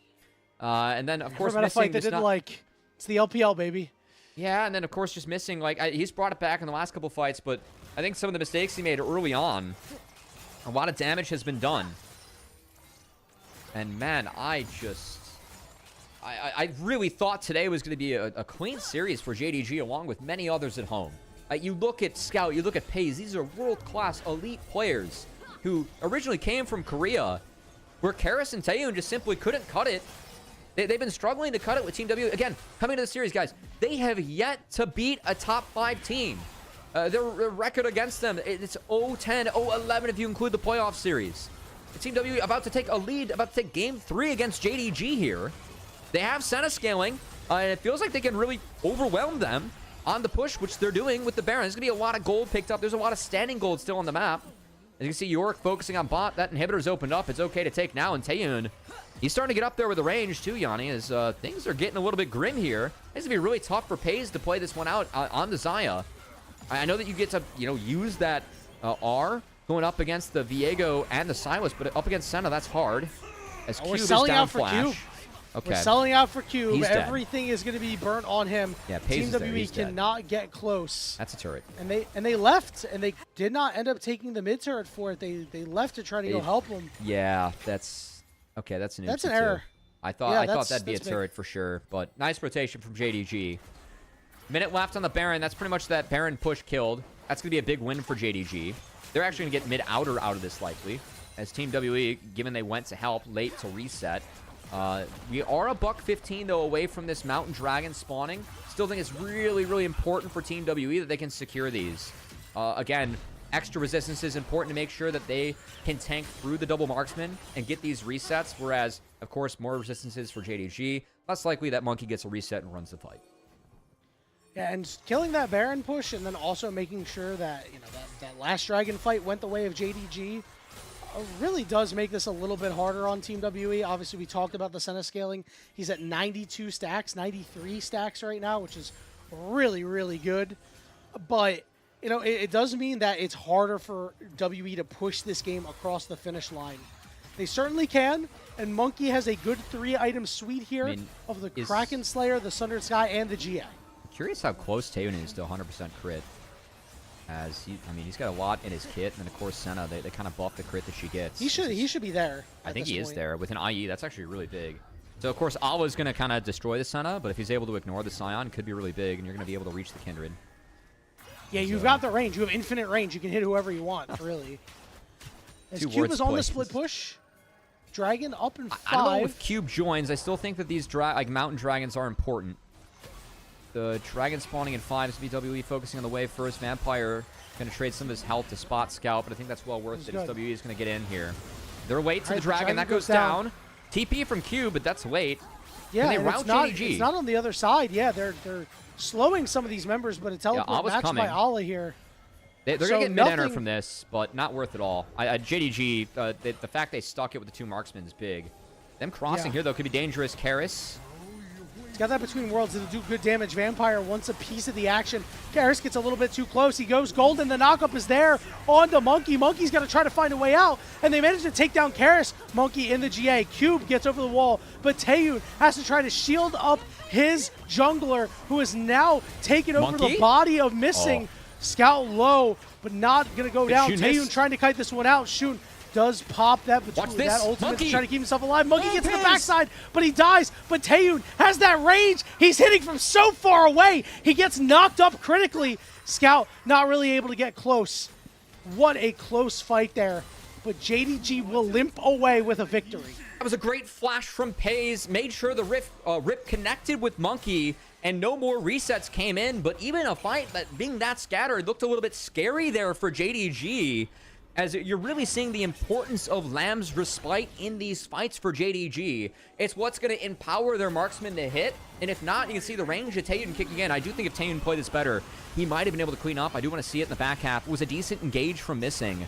And then, of course, Missing. A fight they didn't like. It's the LPL, baby. Yeah, and then, of course, just Missing. Like, he's brought it back in the last couple fights, but I think some of the mistakes he made early on, a lot of damage has been done. And, man, I really thought today was going to be a clean series for JDG, along with many others at home. You look at Scout, you look at Pays. These are world-class elite players who originally came from Korea, where Karis and Taeyun just simply couldn't cut it. They've been struggling to cut it with Team W. Again, coming to the series, guys, they have yet to beat a top 5 team. Their record against them, it's 0-10, 0-11 if you include the playoff series. Team W about to take a lead, about to take Game 3 against JDG here. They have Senna scaling, and it feels like they can really overwhelm them on the push, which they're doing with the Baron. There's going to be a lot of gold picked up. There's a lot of standing gold still on the map. As you can see, York focusing on bot. That inhibitor's opened up. It's okay to take now. And Taeyun, he's starting to get up there with the range too, Yanni, as things are getting a little bit grim here. It's going to be really tough for Pays to play this one out on the Xayah. I know that you get to, use that R going up against the Viego and the Silas, but up against Senna, that's hard. As we're Cube is selling down out for flash. Cube. Okay. We're selling out for Cube. He's dead. Everything is going to be burnt on him. Yeah, Team Pace is there. WE He's dead. cannot get close. That's a turret. And they left, and they did not end up taking the mid turret for it. They left to try to go help him. Yeah, that's okay. That's an That's an too. error. I thought Yeah, that'd be a that's turret for sure, but nice rotation from JDG. Minute left on the Baron. That's pretty much that Baron push killed. That's gonna be a big win for JDG. They're actually gonna get mid outer out of this likely, as Team WE, given they went to help late to reset. We are a $115 though away from this Mountain Dragon spawning. Still think it's really, really important for Team WE that they can secure these. Again, extra resistance is important to make sure that they can tank through the double marksman and get these resets, whereas, of course, more resistances for JDG. Less likely that Monkey gets a reset and runs the fight. Yeah, and killing that Baron push, and then also making sure that that last Dragon fight went the way of JDG really does make this a little bit harder on Team WE. Obviously, we talked about the Senna scaling. He's at 92 stacks, 93 stacks right now, which is really, really good. But it does mean that it's harder for WE to push this game across the finish line. They certainly can, and Monkey has a good 3-item suite here of the Kraken Slayer, the Sundered Sky, and the GA. Curious how close Taeyoon is to 100% crit. As he's got a lot in his kit, and then of course Senna, they kind of buff the crit that she gets. He should be there. I think he is there with an IE. That's actually really big. So of course Awa's going to kind of destroy the Senna, but if he's able to ignore the Scion, it could be really big, and you're going to be able to reach the Kindred. Yeah, you've got the range. You have infinite range. You can hit whoever you want, really. As Cube is on the split push. Dragon up in 5. I don't know if Cube joins. I still think that these Mountain Dragons are important. The Dragon spawning in 5 is VWE focusing on the wave first. Vampire going to trade some of his health to spot Scout, but I think that's well worth it as WE is going to get in here. They're late to the Dragon. That goes down. TP from Cube, but that's late. Yeah, and they rout JDG. It's not on the other side. Yeah, they're slowing some of these members, but a teleport matched by Allah here. They're going to get mid-enter from this, but not worth it all. JDG, the fact they stuck it with the 2 marksmen is big. Them crossing here, though, could be dangerous. Karis. He's got that between worlds to do good damage. Vampire wants a piece of the action. Karis gets a little bit too close. He goes golden. The knockup is there on the Monkey. Monkey's got to try to find a way out, and they manage to take down Karis. Monkey in the GA. Cube gets over the wall, but Taeyoon has to try to shield up his jungler, who is now taken over the body of Missing. Scout low, but not going to go down. Taeyoon trying to kite this one out. Shun does pop that, but that ultimate to try to keep himself alive. Monkey gets to the backside, but he dies. But Taeyoon has that range. He's hitting from so far away. He gets knocked up critically. Scout not really able to get close. What a close fight there. But JDG will limp away with a victory. That was a great flash from Pays. Made sure the Rip connected with Monkey, and no more resets came in. But even a fight that being that scattered looked a little bit scary there for JDG. As you're really seeing the importance of Lamb's Respite in these fights for JDG. It's what's going to empower their marksmen to hit. And if not, you can see the range of Taeyoon kicking in. I do think if Taeyoon played this better, he might have been able to clean up. I do want to see it in the back half. It was a decent engage from Missing.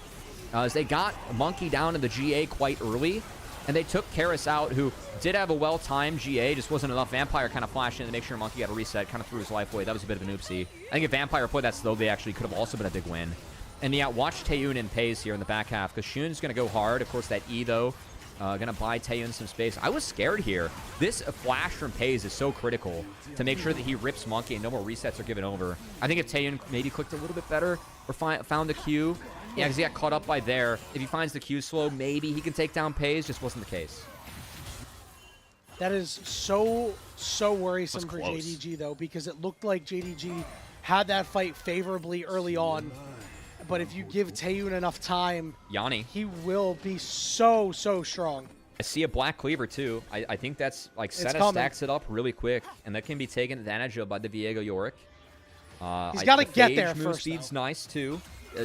As they got Monkey down in the GA quite early. And they took Karis out, who did have a well-timed GA. Just wasn't enough. Vampire kind of flashed in to make sure Monkey got a reset. Kind of threw his life away. That was a bit of an oopsie. I think if Vampire played that slow, they actually could have also been a big win. And yeah, watch Taeyoon and Pays here in the back half, because Shun's going to go hard. Of course, that E, though, going to buy Taeyoon some space. I was scared here. This flash from Pays is so critical to make sure that he rips Monkey and no more resets are given over. I think if Taeyoon maybe clicked a little bit better or found the Q, yeah, because he got caught up by there. If he finds the Q slow, maybe he can take down Pays. Just wasn't the case. That is so worrisome for JDG, though, because it looked like JDG had that fight favorably early on. But if you give Taeyoon enough time, Yanni, he will be so strong. I see a Black Cleaver, too. I think that's, like, Senna stacks it up really quick, and that can be taken advantage of by the Viego Yorick. He's got to get there move first, speed's though. nice, too.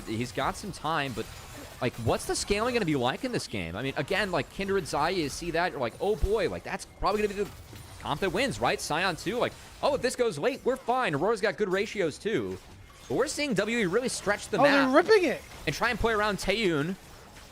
He's got some time, but, like, what's the scaling going to be like in this game? I mean, again, like, Kindred Zaya, you see that, you're like, oh, boy, like, that's probably going to be the comp that wins, right? Scion, too, like, oh, if this goes late, we're fine. Aurora's got good ratios, too. But we're seeing WE really stretch the map. They're ripping it. And try and play around Taeyoon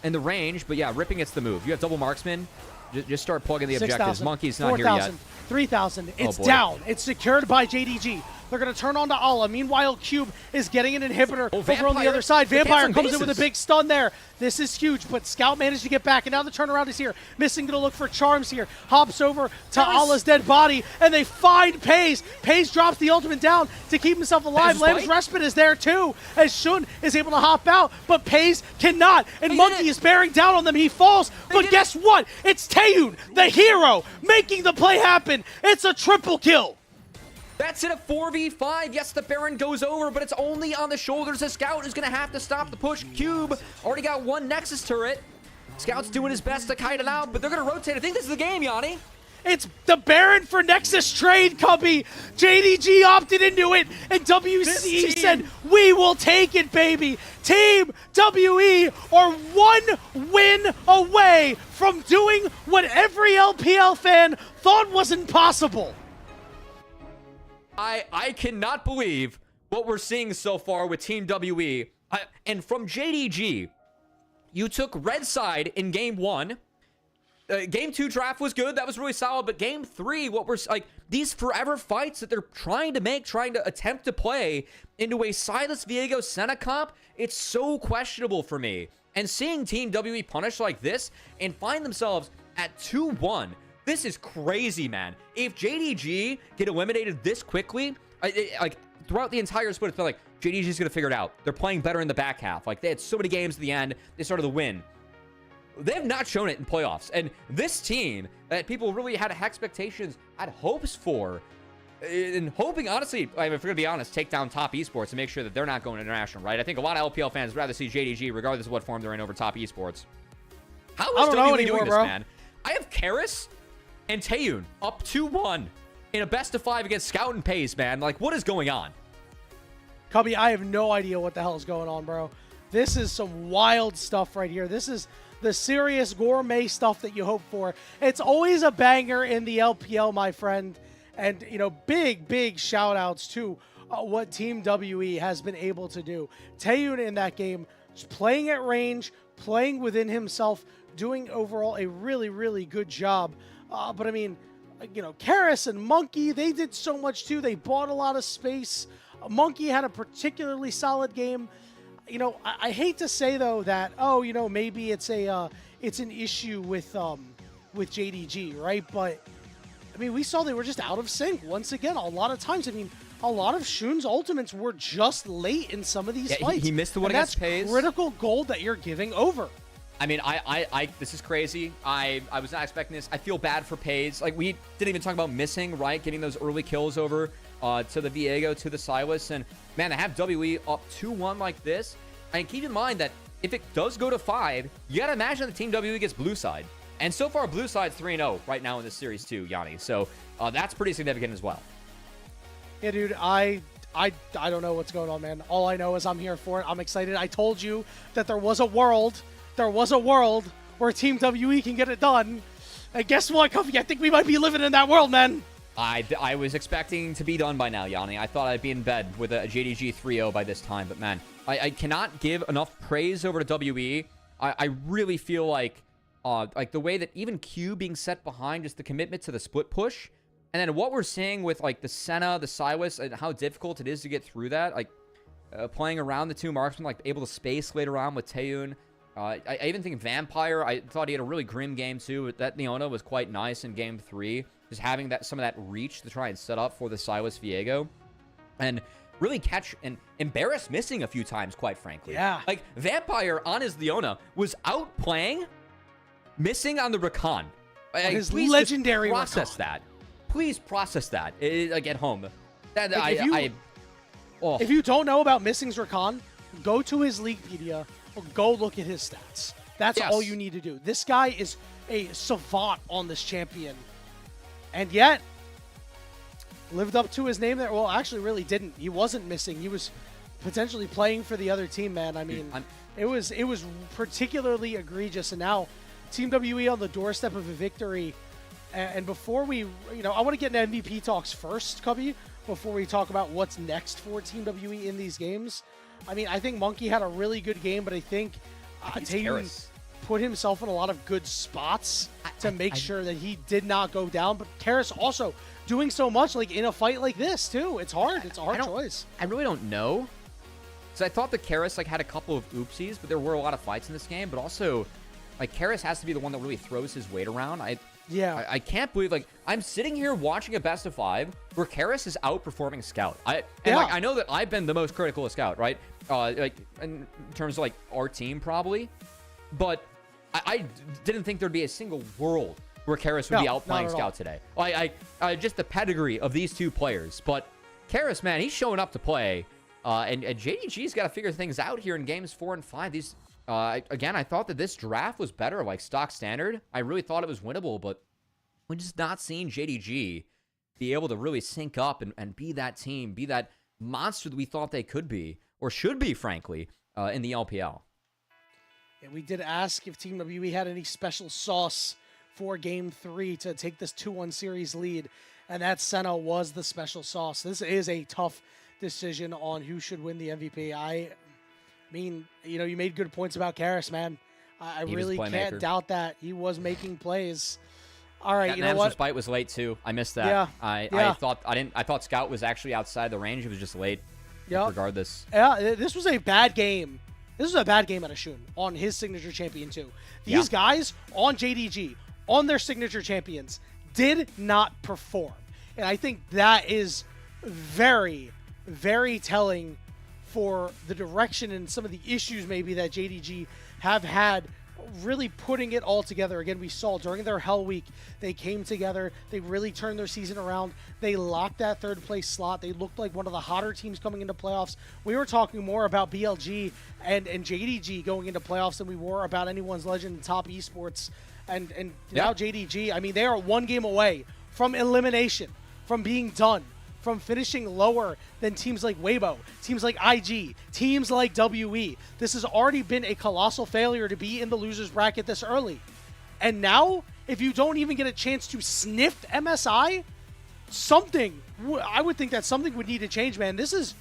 and the range. But yeah, ripping it's the move. You have double marksman. Just start plugging the objectives. Monkey's not 4, here yet. 3,000. It's boy. down. It's secured by JDG. They're going to turn on to Allah. Meanwhile, Cube is getting an inhibitor over on the other side. They Vampire can't comes some in with a bases. big stun there. This is huge, but Scout managed to get back, and now the turnaround is here. Missing going to look for Charms here. Hops over to Allah's dead body, and they find Pays. Pays drops the ultimate down to keep himself alive. Lamb's respite is there too, as Shun is able to hop out, but Pays cannot, and Monkey is bearing down on them. He falls, but guess what? It's Taeyun, the hero, making the play happen. It's a triple kill. That's it, a 4v5. Yes, the Baron goes over, but it's only on the shoulders of Scout, who's going to have to stop the push. Cube already got one Nexus turret. Scout's doing his best to kite it out, but they're going to rotate. I think this is the game, Yanni. It's the Baron for Nexus trade, Cubby. JDG opted into it, and WC said, we will take it, baby. Team WE are one win away from doing what every LPL fan thought was impossible. I cannot believe what we're seeing so far with Team WE. And from JDG, you took red side in game 1. Game 2 draft was good. That was really solid. But game 3, what we're like, these forever fights that they're trying to attempt to play into a Silas Viego Senna comp, it's so questionable for me. And seeing Team WE punish like this and find themselves at 2-1, this is crazy, man. If JDG get eliminated this quickly, like throughout the entire split, it's been like, JDG's going to figure it out. They're playing better in the back half. Like, they had so many games at the end. They started to win. They have not shown it in playoffs. And this team that people really had expectations, had hopes for, and hoping, honestly, if we're going to be honest, take down Top Esports and make sure that they're not going international, right? I think a lot of LPL fans would rather see JDG, regardless of what form they're in, over Top Esports. How is WWE doing this, man? I have Karis and Taeyun up 2-1 in a best of 5 against Scout and Pays, man. Like, what is going on? Cubby, I have no idea what the hell is going on, bro. This is some wild stuff right here. This is the serious gourmet stuff that you hope for. It's always a banger in the LPL, my friend. And, you know, big shout outs to what Team WE has been able to do. Taeyun in that game, just playing at range, playing within himself, doing overall a really good job. But I mean, you know, Karis and Monkey, they did so much too. They bought a lot of space. Monkey had a particularly solid game. You know, I hate to say though that, oh, you know, maybe it's an issue with JDG, right? But I mean, we saw they were just out of sync once again. A lot of times, I mean, a lot of Shun's ultimates were just late in some of these fights. He missed the one against Pays. That's critical gold that you're giving over. I mean, this is crazy. I was not expecting this. I feel bad for Pays. Like, we didn't even talk about missing, right? Getting those early kills over to the Viego, to the Silas. And, man, to have WE up 2-1 like this. And keep in mind that if it does go to 5, you got to imagine the Team WE gets blue side. And so far, blue side's 3-0 right now in this series too, Yanni. So that's pretty significant as well. Yeah, dude, I don't know what's going on, man. All I know is I'm here for it. I'm excited. I told you that there was a world where Team WE can get it done. And guess what, Cuffy? I think we might be living in that world, man. I was expecting to be done by now, Yanni. I thought I'd be in bed with a JDG 3-0 by this time. But, man, I cannot give enough praise over to WE. I really feel like the way that even Q being set behind, just the commitment to the split push. And then what we're seeing with, like, the Senna, the Silas, and how difficult it is to get through that. Like, playing around the two marksmen, like, able to space later on with Taeyun. I even think Vampire, I thought he had a really grim game too. That Leona was quite nice in game 3. Just having some of that reach to try and set up for the Silas Viego. And really catch and embarrass missing a few times, quite frankly. Yeah. Like, Vampire on his Leona was outplaying missing on the Rakan. His Please legendary process Rakan. that. Please process that. Like, at home. That, like if you don't know about Missing's Rakan, go to his Leaguepedia or go look at his stats. That's all you need to do. This guy is a savant on this champion. And yet, lived up to his name there. Well, actually, really didn't. He wasn't missing. He was potentially playing for the other team, man. I mean, it was particularly egregious. And now, Team WE on the doorstep of a victory. And before we, you know, I want to get into MVP talks first, Cubby, before we talk about what's next for Team WE in these games. I mean, I think Monkey had a really good game, but I think Taeyun put himself in a lot of good spots to make sure that he did not go down. But Karis also doing so much like in a fight like this too. It's hard. It's a hard choice. I really don't know. So I thought that Karis like had a couple of oopsies, but there were a lot of fights in this game. But also, like Karis has to be the one that really throws his weight around. I can't believe like I'm sitting here watching a best of 5 where Karis is outperforming Scout. Like I know that I've been the most critical of Scout, right? Like in terms of like our team probably, but I didn't think there'd be a single world where Karis would be outplaying Scout today. Just the pedigree of these two players. But Karis, man, he's showing up to play. And JDG's got to figure things out here in games 4 and 5. These, again, I thought that this draft was better, like stock standard. I really thought it was winnable, but we're just not seeing JDG be able to really sync up and be that team, be that monster that we thought they could be, or should be, frankly, in the LPL. And we did ask if Team WE had any special sauce for Game 3 to take this 2-1 series lead, and that Senna was the special sauce. This is a tough decision on who should win the MVP. I mean, you know, you made good points about Karis, man. I really can't doubt that. He was making plays. All right, you know what? Spite was late too. I missed that. Yeah. I thought Scout was actually outside the range. It was just late. Yeah. Regardless. Yeah, this was a bad game. This was a bad game out of Shun on his signature champion too. These guys on JDG, on their signature champions, did not perform. And I think that is very, very telling for the direction and some of the issues maybe that JDG have had really putting it all together. Again, we saw during their Hell Week, they came together. They really turned their season around. They locked that third place slot. They looked like one of the hotter teams coming into playoffs. We were talking more about BLG and JDG going into playoffs than we were about anyone's legend in top esports. And now JDG, I mean, they are one game away from elimination, from being done, from finishing lower than teams like Weibo, teams like IG, teams like WE. This has already been a colossal failure to be in the losers bracket this early. And now, if you don't even get a chance to sniff MSI, I would think that something would need to change, man. This is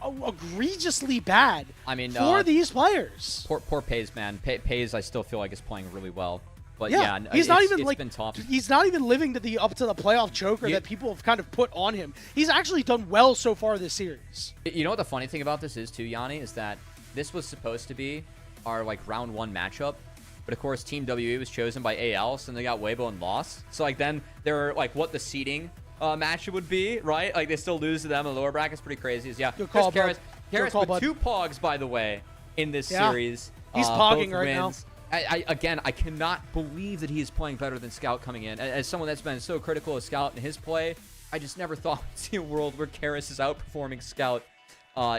egregiously bad for these players. Poor Pays, man. Pays, I still feel like is playing really well. But he's not even been tough. He's not even living to the playoff choker that people have kind of put on him. He's actually done well so far this series. You know what the funny thing about this is too, Yanni, is that this was supposed to be our like round 1 matchup, but of course Team WE was chosen by AL, so they got Weibo and lost. So like then they're like what the seeding match would be, right? Like they still lose to them in the lower brackets. Pretty crazy. Good call, Karis with bud. 2 pogs, by the way, in this series. He's pogging right wins. Now. I cannot believe that he is playing better than Scout coming in. As someone that's been so critical of Scout and his play, I just never thought we'd see a world where Karis is outperforming Scout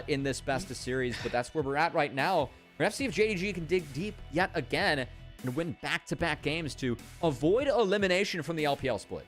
in this best of series. But that's where we're at right now. We're going to see if JDG can dig deep yet again and win back-to-back games to avoid elimination from the LPL split.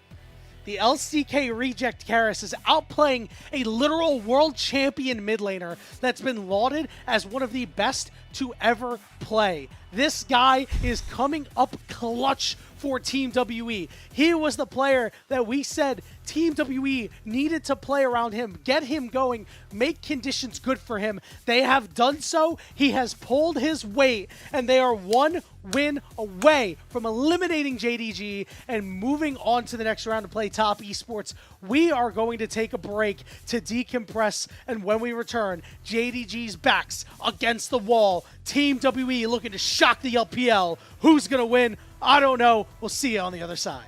The LCK reject Karis is outplaying a literal world champion mid laner that's been lauded as one of the best to ever play. This guy is coming up clutch for Team WE. He was the player that we said Team WE needed to play around him, get him going, make conditions good for him. They have done so. He has pulled his weight, and they are one win away from eliminating JDG and moving on to the next round to play top esports. We are going to take a break to decompress, and when we return, JDG's backs against the wall. Team WE looking to shock the LPL. Who's going to win? I don't know. We'll see you on the other side.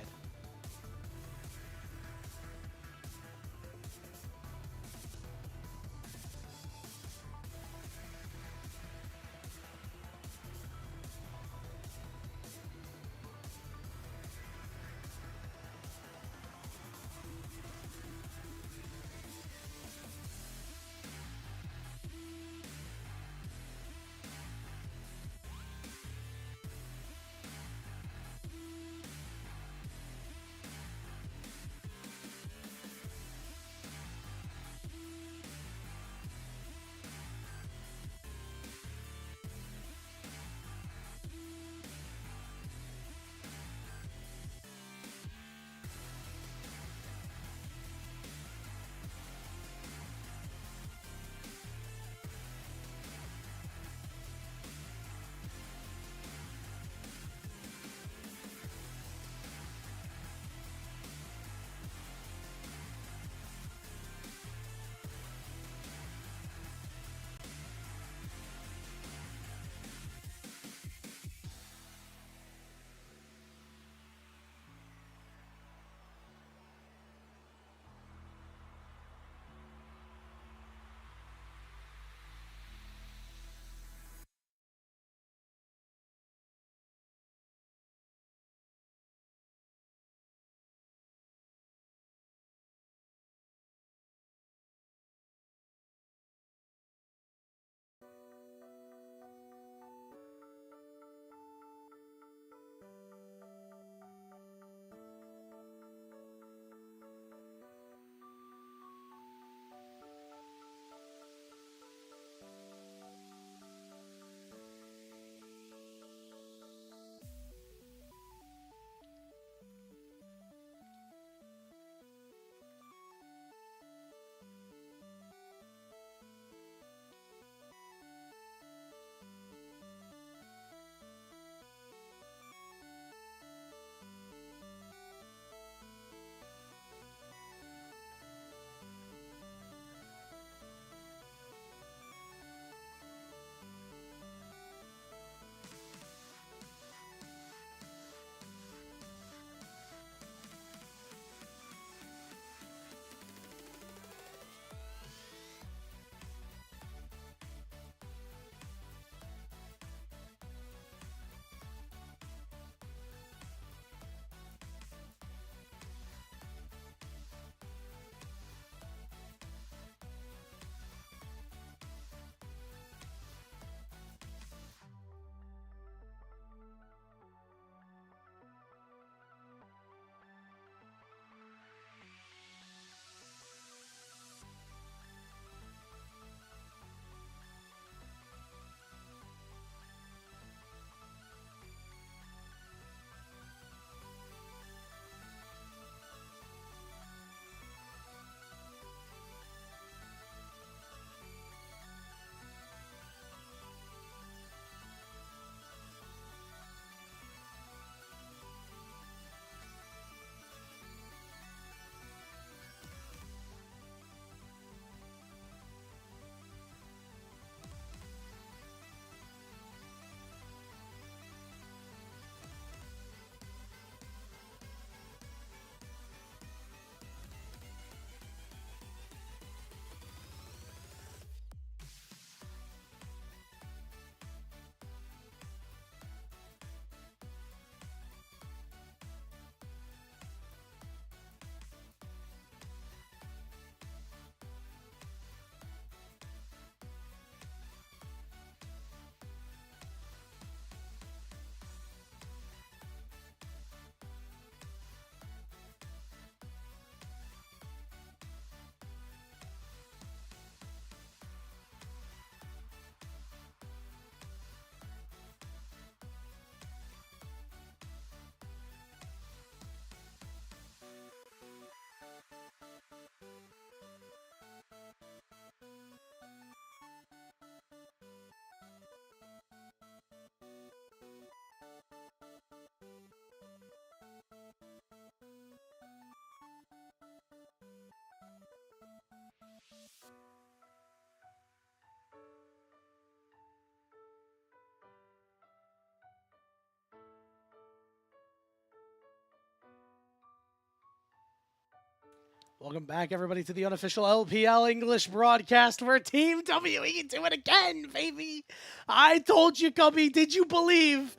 Welcome back, everybody, to the unofficial LPL English broadcast where Team WE can do it again, baby. I told you, Cubby. Did you believe?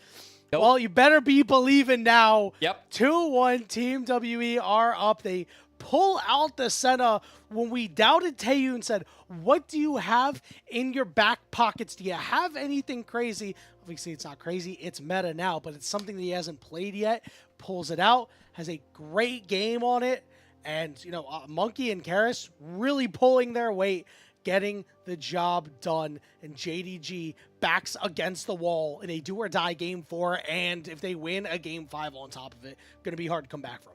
Nope. Well, you better be believing now. Yep. 2-1, Team WE are up. They pull out the Senna when we doubted Taeyoon and said, what do you have in your back pockets? Do you have anything crazy? Obviously, it's not crazy. It's meta now, but it's something that he hasn't played yet. Pulls it out, has a great game on it. And, you know, Monkey and Karis really pulling their weight, getting the job done. And JDG backs against the wall in a do-or-die Game 4. And if they win a Game 5 on top of it, going to be hard to come back from.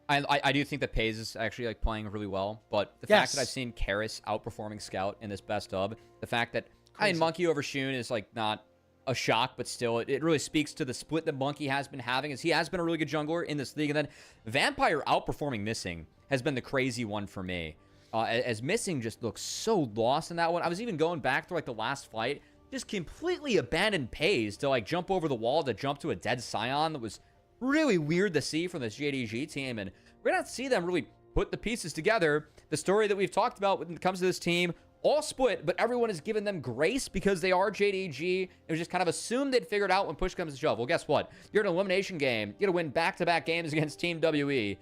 I do think that Pays is actually like playing really well. But the fact that I've seen Karis outperforming Scout in this best of, the fact that Monkey over Shun is like not a shock, but still, it really speaks to the split that Monkey has been having, as he has been a really good jungler in this league. And then Vampire outperforming Missing has been the crazy one for me. As Missing just looks so lost in that one. I was even going back through like the last fight, just completely abandoned Pays to like jump over the wall to jump to a dead Scion. That was really weird to see from this JDG team. And we're going to see them really put the pieces together. The story that we've talked about when it comes to this team, all split, but everyone has given them grace because they are JDG. It was just kind of assumed they'd figured out when push comes to shove. Well, guess what? You're in an elimination game. You got to win back-to-back games against Team WE,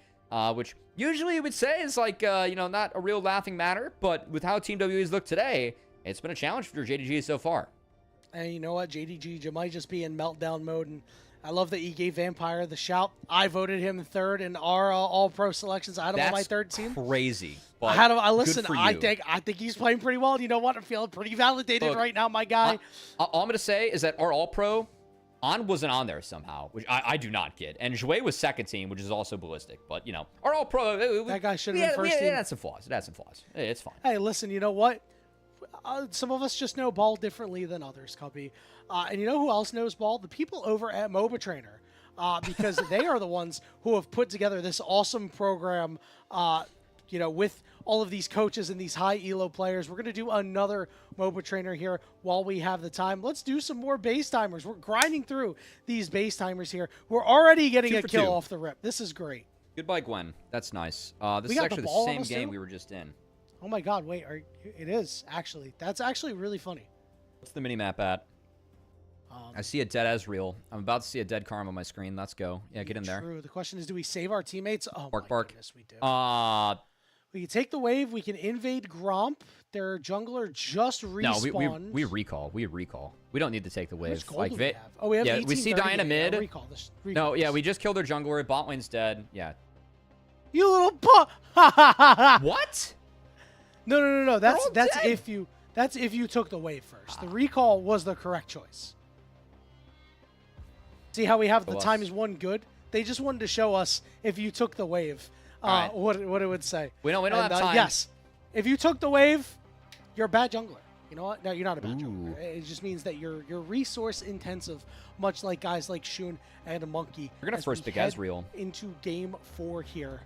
which usually you would say is like, you know, not a real laughing matter. But with how Team WE's looked today, it's been a challenge for JDG so far. And you know what? JDG might just be in meltdown mode. And I love that he gave Vampire the shout. I voted him third in our all-pro selections. I had him on my third team. Crazy. I had him. Listen, I think he's playing pretty well. You know what? I'm feeling pretty validated right now, my guy. All I'm going to say is that our all-pro wasn't on there somehow, which I do not get. And Jouet was second team, which is also ballistic. But, you know, our all-pro... That guy should have been first team. It had some flaws. It had some flaws. It's fine. Hey, listen, you know what? Some of us just know ball differently than others, Cubby. And you know who else knows ball? The people over at MOBA Trainer. Because they are the ones who have put together this awesome program, you know, with all of these coaches and these high elo players. We're going to do another MOBA Trainer here while we have the time. Let's do some more base timers. We're grinding through these base timers here. We're already getting a kill off the rip. This is great. Goodbye, Gwen. That's nice. This is actually the same game we were just in. Oh my God, wait, it is actually. That's actually really funny. What's the mini-map at? I see a dead Ezreal. I'm about to see a dead Karma on my screen. Let's go. Yeah, get in there. True. The question is, do we save our teammates? Oh, bark, my bark. goodness, we do. We can take the wave. We can invade Gromp. Their jungler just respawned. No, we recall. We recall. We don't need to take the wave. Like we have? Oh, we have 18, we see Diana mid. Recall this. No, yeah, we just killed their jungler. Bot lane's dead. Yeah. You little What? No. That's if you took the wave first. The recall was the correct choice. See how we have the time is one good? They just wanted to show us if you took the wave, what it would say. We don't have time. Yes. If you took the wave, you're a bad jungler. You know what? No, you're not a bad jungler. It just means that you're resource intensive, much like guys like Shun and a Monkey. We're gonna first pick Ezreal into Game 4 here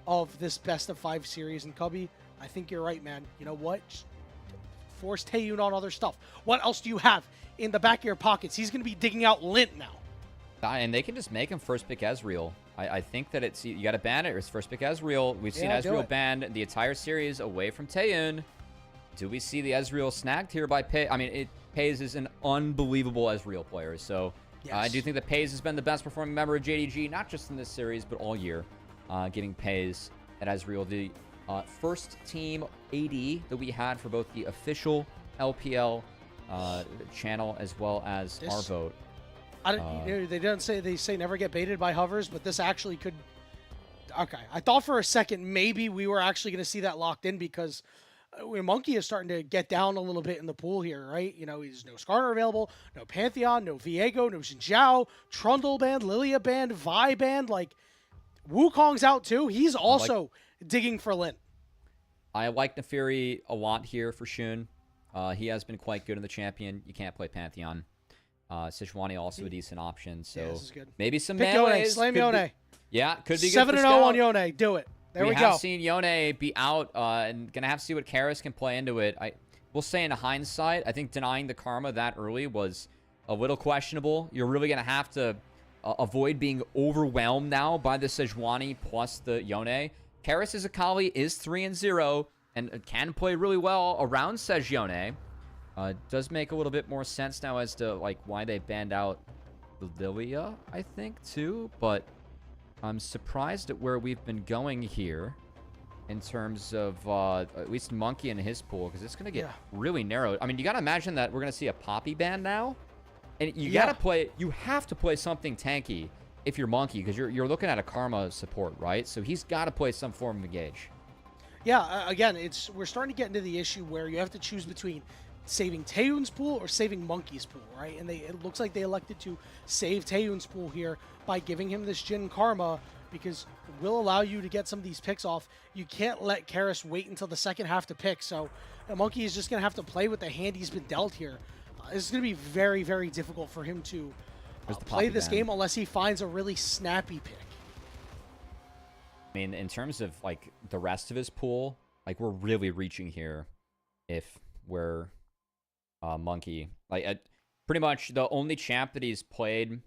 of this best of 5 series. And Cubby, I think you're right, man. You know what? Just force Taeyoon on other stuff. What else do you have in the back of your pockets? He's going to be digging out Lint now. And they can just make him first pick Ezreal. I think that it's, you got to ban it or it's first pick Ezreal. We've seen Ezreal banned the entire series away from Taeyoon. Do we see the Ezreal snagged here by Pays? I mean, Pays is an unbelievable Ezreal player. So I do think that Pays has been the best performing member of JDG, not just in this series, but all year. Giving Pays at Ezreal the first team AD that we had for both the official LPL channel as well as our vote. They say never get baited by hovers, but this actually could. Okay, I thought for a second maybe we were actually going to see that locked in because Monkey is starting to get down a little bit in the pool here, right? You know, there's no Skarner available, no Pantheon, no Viego, no Xinjiao, Trundle band, Lilia band, Vi band. Like Wukong's out too. He's also digging for Lint. I like Neferi a lot here for Shun. He has been quite good in the champion. You can't play Pantheon. Sejuani also a decent option. So this is good. Maybe some Pick Yone. Slam Yone. Yeah, could be good. 7-0 on Yone. Do it. There we go. We have seen Yone be out and going to have to see what Karis can play into it. We'll say in hindsight, I think denying the Karma that early was a little questionable. You're really going to have to avoid being overwhelmed now by the Sejuani plus the Yone. Karis' Akali is 3-0 and can play really well around Sejuani. Does make a little bit more sense now as to like why they banned out Lilia, I think, too. But I'm surprised at where we've been going here in terms of at least Monkey and his pool, because it's going to get really narrowed. I mean, you got to imagine that we're going to see a Poppy ban now. And you got to play, you have to play something tanky if you're Monkey, because you're looking at a Karma support, right? So he's got to play some form of engage. Yeah, again, we're starting to get into the issue where you have to choose between saving Taeyoon's pool or saving Monkey's pool, right? And it looks like they elected to save Taeyoon's pool here by giving him this Jhin Karma, because it will allow you to get some of these picks off. You can't let Karis wait until the second half to pick, so Monkey is just going to have to play with the hand he's been dealt here. It's going to be very, very difficult for him to play this game unless he finds a really snappy pick. I mean, in terms of like the rest of his pool, like we're really reaching here if we're Monkey. Like pretty much the only champ that he's played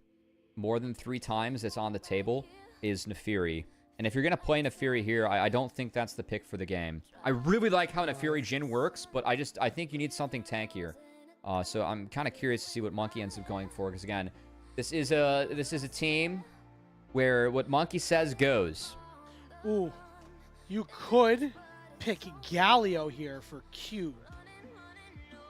more than 3 times that's on the table is Nefiri. And if you're going to play Nefiri here, I don't think that's the pick for the game. I really like how Nefiri Jhin works, but I think you need something tankier. So I'm kind of curious to see what Monkey ends up going for, because again, this is a team where what Monkey says goes. Ooh, you could pick Galio here for Cube.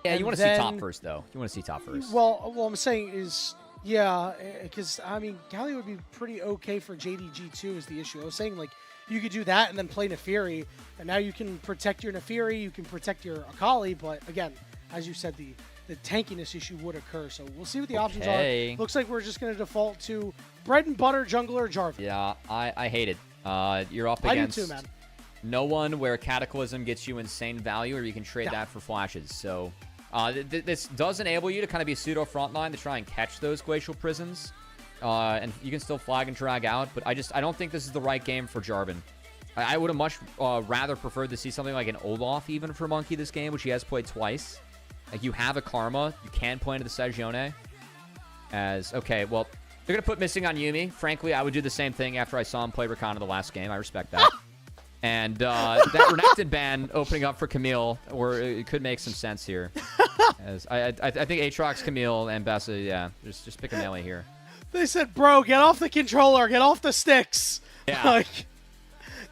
Yeah, you want to see top first, though. You want to see top first. Well, what I'm saying is, yeah, because, I mean, Galio would be pretty okay for JDG, too, is the issue. I was saying, like, you could do that and then play Nefiri, and now you can protect your Nefiri, you can protect your Akali, but, again, as you said, the tankiness issue would occur, so we'll see what the options are. Looks like we're just going to default to bread and butter jungler Jarvan. Yeah, I hate it. You're up against I do too, man. No one where Cataclysm gets you insane value, or you can trade that for flashes. So this does enable you to kind of be pseudo frontline to try and catch those Glacial Prisons, and you can still flag and drag out. But I don't think this is the right game for Jarvan. I would have much rather preferred to see something like an Olaf even for Monkey this game, which he has played twice. Like, you have a Karma. You can play into the Sejuani. Okay, well, they're going to put Missing on Yuumi. Frankly, I would do the same thing after I saw him play Rakan in the last game. I respect that. And that Renekton ban opening up for Camille, or it could make some sense here. As I think Aatrox, Camille, and Bessa, yeah, just pick a melee here. They said, bro, get off the controller. Get off the sticks. Yeah. Like,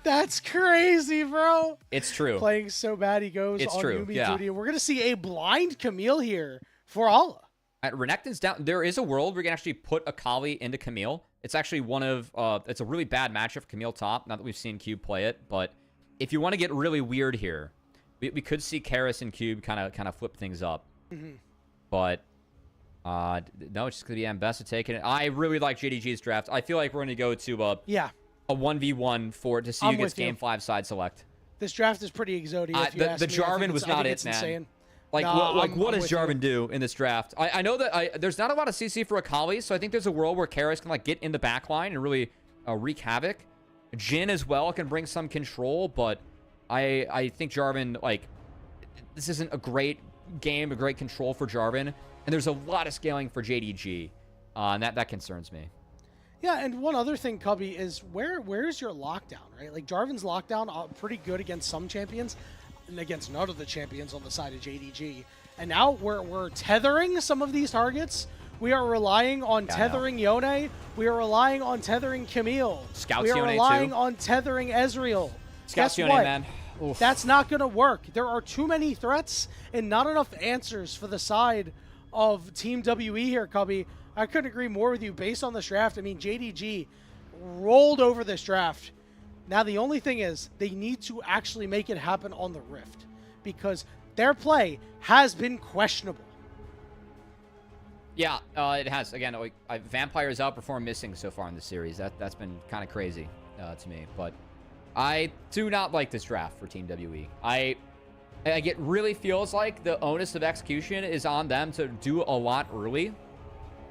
that's crazy, bro. It's true. Playing so bad he goes on Yuumi duty. And we're going to see a blind Camille here for Allah. Renekton's down. There is a world where we can actually put Akali into Camille. It's actually one of... it's a really bad matchup for Camille top, now that we've seen Cube play it. But if you want to get really weird here, we could see Karis and Cube kind of flip things up. But... no, it's just going to be Ambessa taking it. I really like JDG's draft. I feel like we're going to go to a 1v1 to see who gets game 5 side select. This draft is pretty exotic. The Jarvan was not it, man. Insane. Like, what does Jarvan do in this draft? I know that there's not a lot of CC for Akali, so I think there's a world where Karis can like get in the back line and really wreak havoc. Jhin as well can bring some control, but I think Jarvan, like, this isn't a great game, a great control for Jarvan, and there's a lot of scaling for JDG, and that concerns me. Yeah, and one other thing, Cubby, is where's your lockdown, right? Like, Jarvan's lockdown pretty good against some champions, and against none of the champions on the side of JDG. And now we're tethering some of these targets. We are relying on tethering Yone. We are relying on tethering Camille. Scouts we are Yone relying too. on tethering Ezreal. Scouts Guess Yone, what? man. Oof. That's not going to work. There are too many threats and not enough answers for the side of Team WE here, Cubby. I couldn't agree more with you based on this draft. I mean, JDG rolled over this draft. Now, the only thing is they need to actually make it happen on the Rift because their play has been questionable. Yeah, it has. Again, Vampire's outperformed Missing so far in the series. That's been kind of crazy to me. But I do not like this draft for Team WE. It really feels like the onus of execution is on them to do a lot early.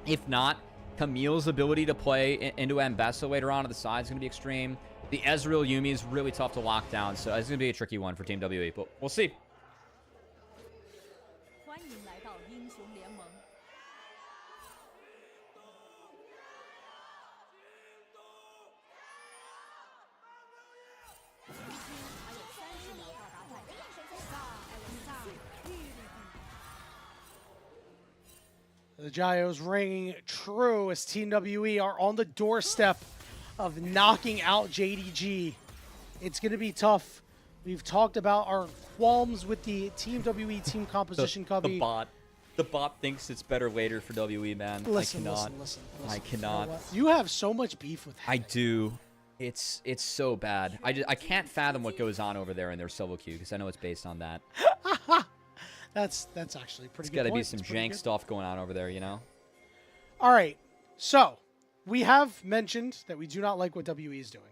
If not, Camille's ability to play into Ambessa later on the side is going to be extreme. The Ezreal Yuumi is really tough to lock down, so it's going to be a tricky one for Team WE, but we'll see. The gyos ringing true as Team WE are on the doorstep of knocking out JDG. It's going to be tough. We've talked about our qualms with the Team WE team composition, Cubby. The bot thinks it's better later for WE, man. Listen, I cannot. listen. I cannot. You have so much beef with him. I do. It's so bad. I can't fathom what goes on over there in their solo queue because I know it's based on that. That's actually pretty good. It's got to be point. some It's pretty jank good. stuff going on over there, you know? All right. So, we have mentioned that we do not like what WE is doing.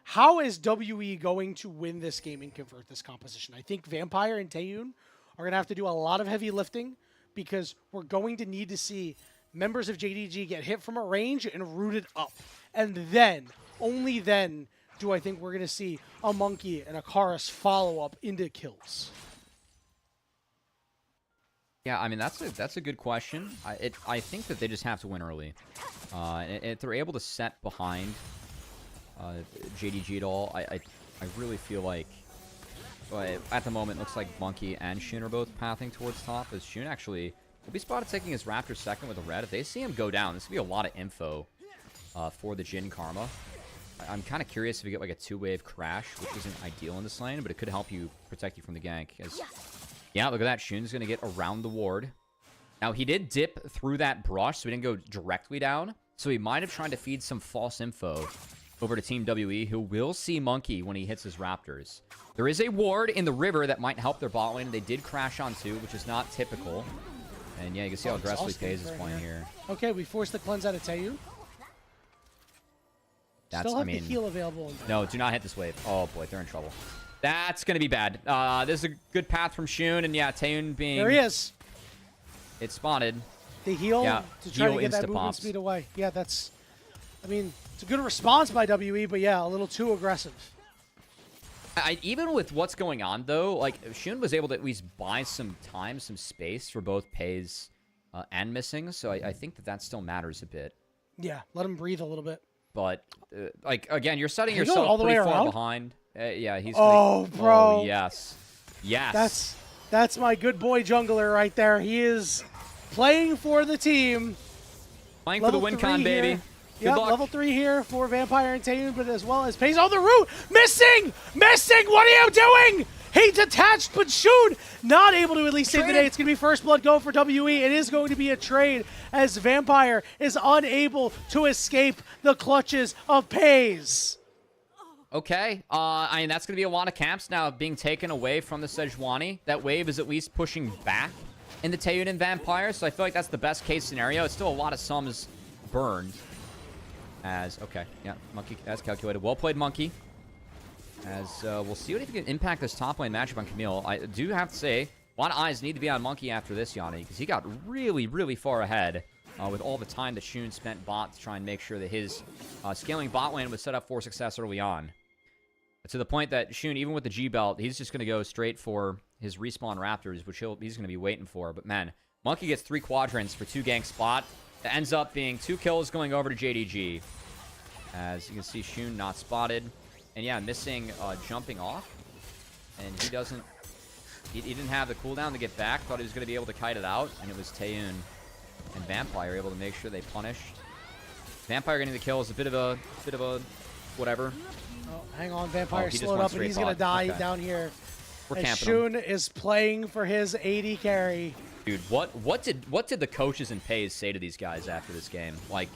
How is WE going to win this game and convert this composition? I think Vampire and Taeyun are going to have to do a lot of heavy lifting because we're going to need to see members of JDG get hit from a range and rooted up. And then, only then, do I think we're going to see a Monkey and a Karis follow up into kills. Yeah, I mean, that's a good question. I think that they just have to win early. And if they're able to set behind JDG at all, I really feel like at the moment it looks like Monkey and Shun are both pathing towards top, as Shun actually will be spotted taking his Raptor second with a red. If they see him go down, this will be a lot of info for the Jin Karma. I'm kind of curious if we get like a two-wave crash, which isn't ideal in this lane, but it could help you protect you from the gank. Yeah, look at that. Shun's going to get around the ward. Now, he did dip through that brush, so he didn't go directly down. So he might have tried to feed some false info over to Team WE, who will see Monkey when he hits his Raptors. There is a ward in the river that might help their bot lane. They did crash on two, which is not typical. And yeah, you can see how aggressively FaZe is playing here. Okay, we forced the cleanse out of Taeyun. Still have the heal available. No, do not hit this wave. Oh boy, they're in trouble. That's going to be bad. This is a good path from Shun, and yeah, Taeyun being... There he is. It's spotted. The heal to try to get that movement speed away. Yeah, that's... I mean, it's a good response by WE, but yeah, a little too aggressive. Even with what's going on, though, like, Shun was able to at least buy some time, some space for both FaZe and Missing, so I think that still matters a bit. Yeah, let him breathe a little bit. But, like, again, you're setting yourself all the pretty far behind. Yeah, he's gonna... bro. Oh, yes. Yes. That's my good boy jungler right there. He is playing for the team. Playing for the win con, baby. Yeah, level 3 here for Vampire and Taeyun, but as well as FaZe on the route. Missing! What are you doing? He detached, but Shun not able to at least save the day. It's going to be first blood go for WE. It is going to be a trade as Vampire is unable to escape the clutches of FaZe. Okay, I mean, that's going to be a lot of camps now being taken away from the Sejuani. That wave is at least pushing back into Taeyun and Vampire, so I feel like that's the best case scenario. It's still a lot of sums burned. Okay, yeah, Monkey, as calculated. Well played, Monkey. As we'll see if he can impact this top lane matchup on Camille. I do have to say, a lot of eyes need to be on Monkey after this, Yanni, because he got really, really far ahead with all the time that Shun spent bot to try and make sure that his scaling bot lane was set up for success early on. To the point that Shun, even with the G-Belt, he's just going to go straight for his respawn Raptors, which he's going to be waiting for. But man, Monkey gets 3 quadrants for 2 gank spot. That ends up being 2 kills going over to JDG. As you can see, Shun not spotted. And yeah, Missing jumping off. And he doesn't... He didn't have the cooldown to get back. Thought he was going to be able to kite it out. And it was Taeyun and Vampire able to make sure they punished. Vampire getting the kill is a bit of a whatever. Oh, hang on, Vampire slowed up, and he's going to die down here. We're camping Shun is playing for his AD carry. Dude, what did the coaches and FaZe say to these guys after this game? Like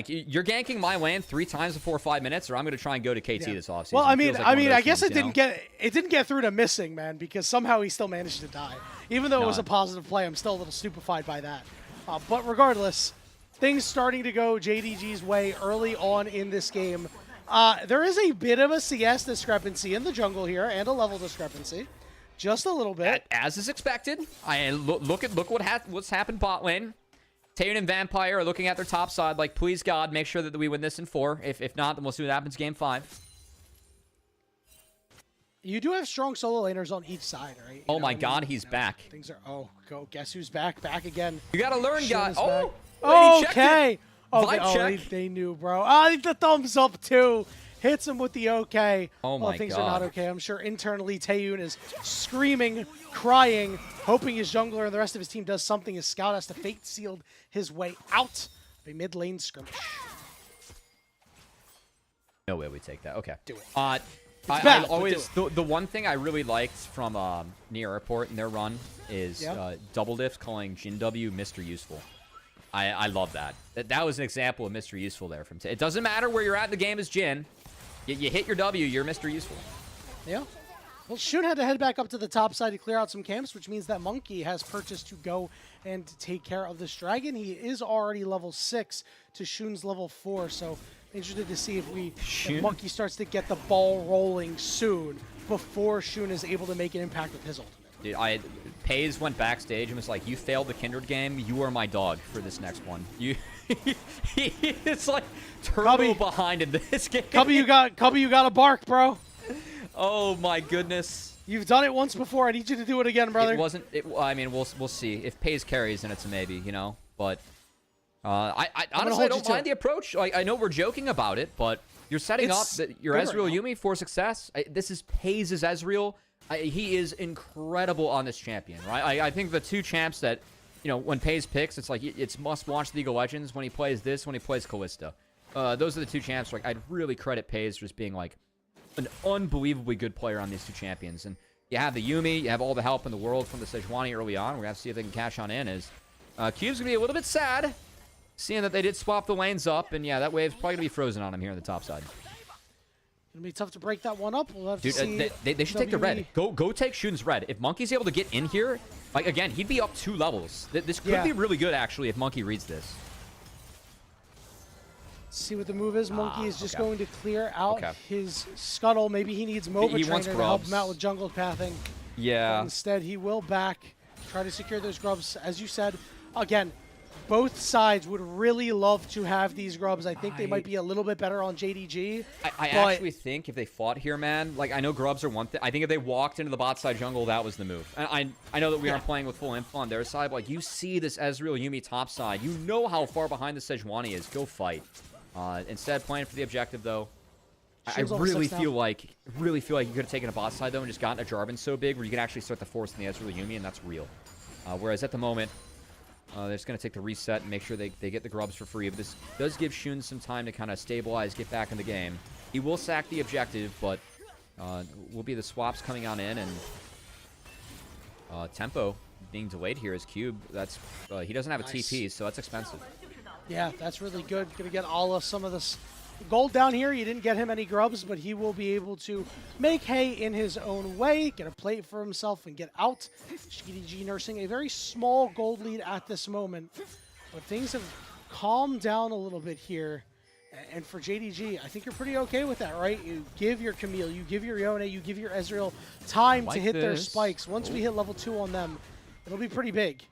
you're ganking my lane 3 times before 5 minutes, or I'm going to try and go to KT this offseason. Well, I mean, I guess it didn't get through to Missing, man, because somehow he still managed to die. Even though it was a positive play, I'm still a little stupefied by that. But regardless, things starting to go JDG's way early on in this game. There is a bit of a CS discrepancy in the jungle here, and a level discrepancy. Just a little bit. As is expected. Look what's happened bot lane. Taeyun and Vampire are looking at their top side like, please God, make sure that we win this in 4. If not, then we'll see what happens game 5. You do have strong solo laners on each side, right? Oh my God, he's back. Things are... guess who's back? Back again. You gotta learn, guys. Oh, okay. Oh, they knew, bro. The thumbs up, too. hits him with the OK. Oh my things God. are not okay. I'm sure internally Taeyun is screaming, crying, hoping his jungler and the rest of his team does something. His scout has to fate sealed his way out of a mid lane skirmish. No way we take that. Okay. Do it. I bad, but always do the one thing I really liked from near airport in their run is Double Diff calling Jin W Mr. Useful. I love that. That was an example of Mr. Useful there from. It doesn't matter where you're at in the game as Jin. You hit your W, you're Mr. Useful. Yeah. Well, Shun had to head back up to the top side to clear out some camps, which means that Monkey has purchased to go and take care of this dragon. He is already level 6 to Shun's level 4, so interested to see if Monkey starts to get the ball rolling soon before Shun is able to make an impact with his ultimate. Dude, Paze went backstage and was like, "You failed the Kindred game. You are my dog for this next one." It's like turbo behind in this game. Cubby, you got to bark, bro. Oh my goodness. You've done it once before. I need you to do it again, brother. It wasn't. I mean, we'll see. If Paze carries, then it's a maybe, you know. But I honestly don't mind the approach. Like, I know we're joking about it, but you're setting up your Ezreal Yuumi for success. This is Paze's Ezreal. He is incredible on this champion, right? I think the two champs that, you know, when Paze picks, it's like it's must watch League of Legends when he plays this, when he plays Kalista. Those are the two champs. Like, I'd really credit Paze for just being like an unbelievably good player on these two champions. And you have the Yuumi, you have all the help in the world from the Sejuani early on. We're gonna have to see if they can cash on in. As Cube's gonna be a little bit sad, seeing that they did swap the lanes up, and yeah, that wave's probably gonna be frozen on him here on the top side. It'll be tough to break that one up. We'll have to see. They should take the red. Go take Shun's red. If Monkey's able to get in here, like, again, he'd be up 2 levels. This could be really good, actually, if Monkey reads this. Let's see what the move is. Monkey is just going to clear out his scuttle. Maybe he needs MOBA Trainer to help him out with jungle pathing. Yeah. But instead, he will back, try to secure those grubs. As you said, again, both sides would really love to have these grubs. I think they might be a little bit better on JDG. I actually think if they fought here, man, like, I know grubs are one thing. I think if they walked into the bot side jungle, that was the move. And I know that we aren't playing with full info on their side, but, like, you see this Ezreal Yuumi top side. You know how far behind the Sejuani is. Go fight. Instead, playing for the objective, though. I really feel like you could have taken a bot side, though, and just gotten a Jarvan so big where you can actually start the force in the Ezreal Yuumi, and that's real. Whereas at the moment, they're just going to take the reset and make sure they get the grubs for free. But this does give Shun some time to kind of stabilize, get back in the game. He will sack the objective, but will be the swaps coming on in, and tempo being delayed here as Cube. That's he doesn't have a TP, so that's expensive. Yeah, that's really good. Going to get Ala some of this gold down here. You didn't get him any grubs, but he will be able to make hay in his own way, get a plate for himself, and get out. JDG nursing a very small gold lead at this moment, but things have calmed down a little bit here. And for JDG, I think you're pretty okay with that, right? You give your Camille, you give your Yone, you give your Ezreal time to hit their spikes. Once we hit level 2 on them, it'll be pretty big.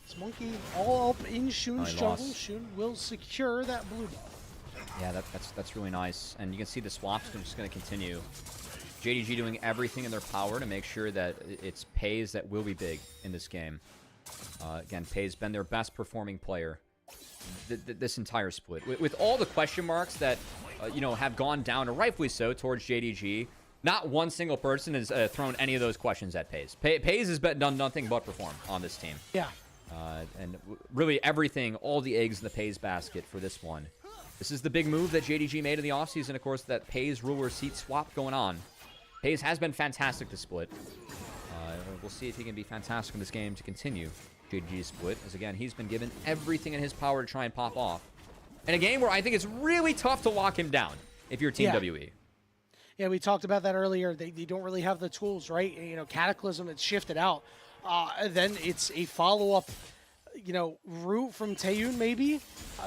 This Monkey all up in Shun's jungle. Shun will secure that blue buff. Yeah, that's really nice. And you can see the swaps are just going to continue. JDG doing everything in their power to make sure that it's Paze that will be big in this game. Again, Paze been their best performing player this entire split. With all the question marks that you know, have gone down, and rightfully so, towards JDG, not one single person has thrown any of those questions at Paze. Paze has done nothing but perform on this team. Yeah. And really everything, all the eggs in the Paze basket for this one. This is the big move that JDG made in the offseason, of course, that Paze ruler seat swap going on. Paze has been fantastic to split. We'll see if he can be fantastic in this game to continue JDG's split, as again, he's been given everything in his power to try and pop off. In a game where I think it's really tough to lock him down if you're Team WE. Yeah, we talked about that earlier. They don't really have the tools, right? You know, Cataclysm, it's shifted out. Then it's a follow-up, you know, route from Taeyun, maybe.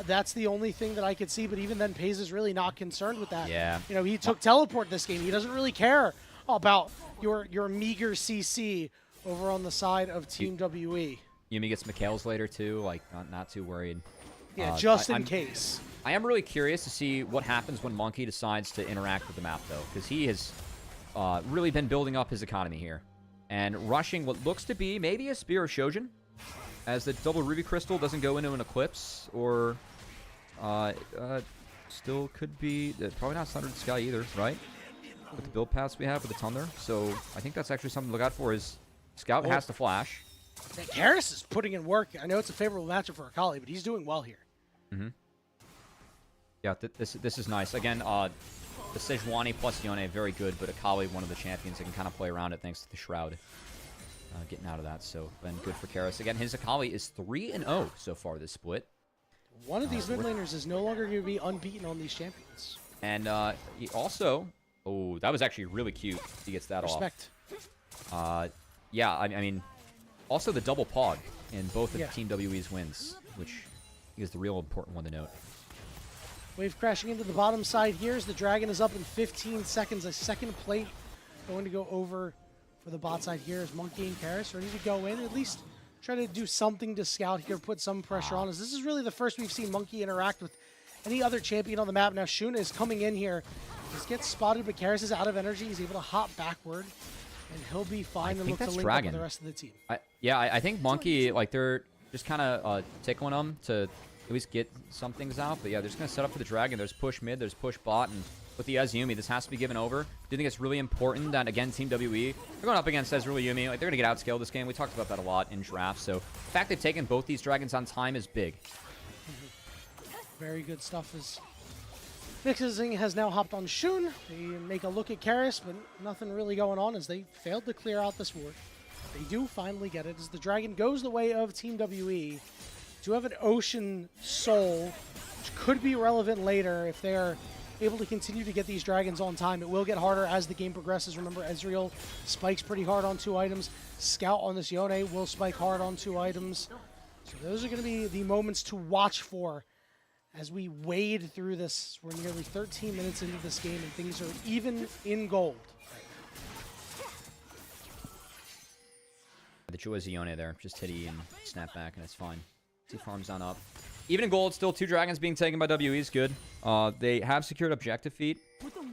That's the only thing that I could see. But even then, Paze is really not concerned with that. Yeah. You know, he took teleport this game. He doesn't really care about your meager CC over on the side of Team WE. Yuumi gets Mikhail's later, too. Like, not too worried. Yeah, just in case. I am really curious to see what happens when Monkey decides to interact with the map, though. Because he has really been building up his economy here. And rushing what looks to be maybe a Spear of Shojin, as the double Ruby Crystal doesn't go into an Eclipse, or still could be probably not Thunder Sky either, right? With the build paths we have with the Thunder. So I think that's actually something to look out for. Is Scout has to flash. And Karis is putting in work. I know it's a favorable matchup for Akali, but he's doing well here. Yeah, this is nice. Again, the Sejuani plus Yone, very good, but Akali, one of the champions that can kind of play around it thanks to the Shroud. Getting out of that, so been good for Karis. Again, his Akali is 3-0 so far this split. One of these mid laners is no longer going to be unbeaten on these champions. And he also... Oh, that was actually really cute. He gets that Respect. off. Yeah, I mean, also the double pog in both of Team WE's wins, which is the real important one to note. Wave crashing into the bottom side here as the Dragon is up in 15 seconds. A second plate going to go over for the bot side here as Monkey and Karis ready to go in. At least try to do something to scout here, put some pressure on us. This is really the first we've seen Monkey interact with any other champion on the map. Now Shun is coming in here. He gets spotted, but Karis is out of energy. He's able to hop backward, and he'll be fine and look to link up with the rest of the team. I think Monkey, like, they're just kind of tickling them to at least get some things out. But yeah, they're just going to set up for the Dragon. There's push mid, there's push bot, and with the Azumi, this has to be given over. Do you think it's really important that, again, Team WE, they're going up against Ezreal Yumi. Like, they're going to get outscaled this game. We talked about that a lot in drafts. So the fact they've taken both these Dragons on time is big. Very good stuff. As Fixing has now hopped on Shun. They make a look at Karis, but nothing really going on as they failed to clear out this ward. They do finally get it as the Dragon goes the way of Team WE. Do have an Ocean Soul, which could be relevant later if they are able to continue to get these Dragons on time. It will get harder as the game progresses. Remember, Ezreal spikes pretty hard on 2 items. Scout on this Yone will spike hard on 2 items. So those are going to be the moments to watch for as we wade through this. We're nearly 13 minutes into this game, and things are even in gold. The choice of Yone there. Just hit E and snap back, and it's fine. 2 farms on up. Even in gold, still 2 Dragons being taken by WE is good. They have secured objective feat,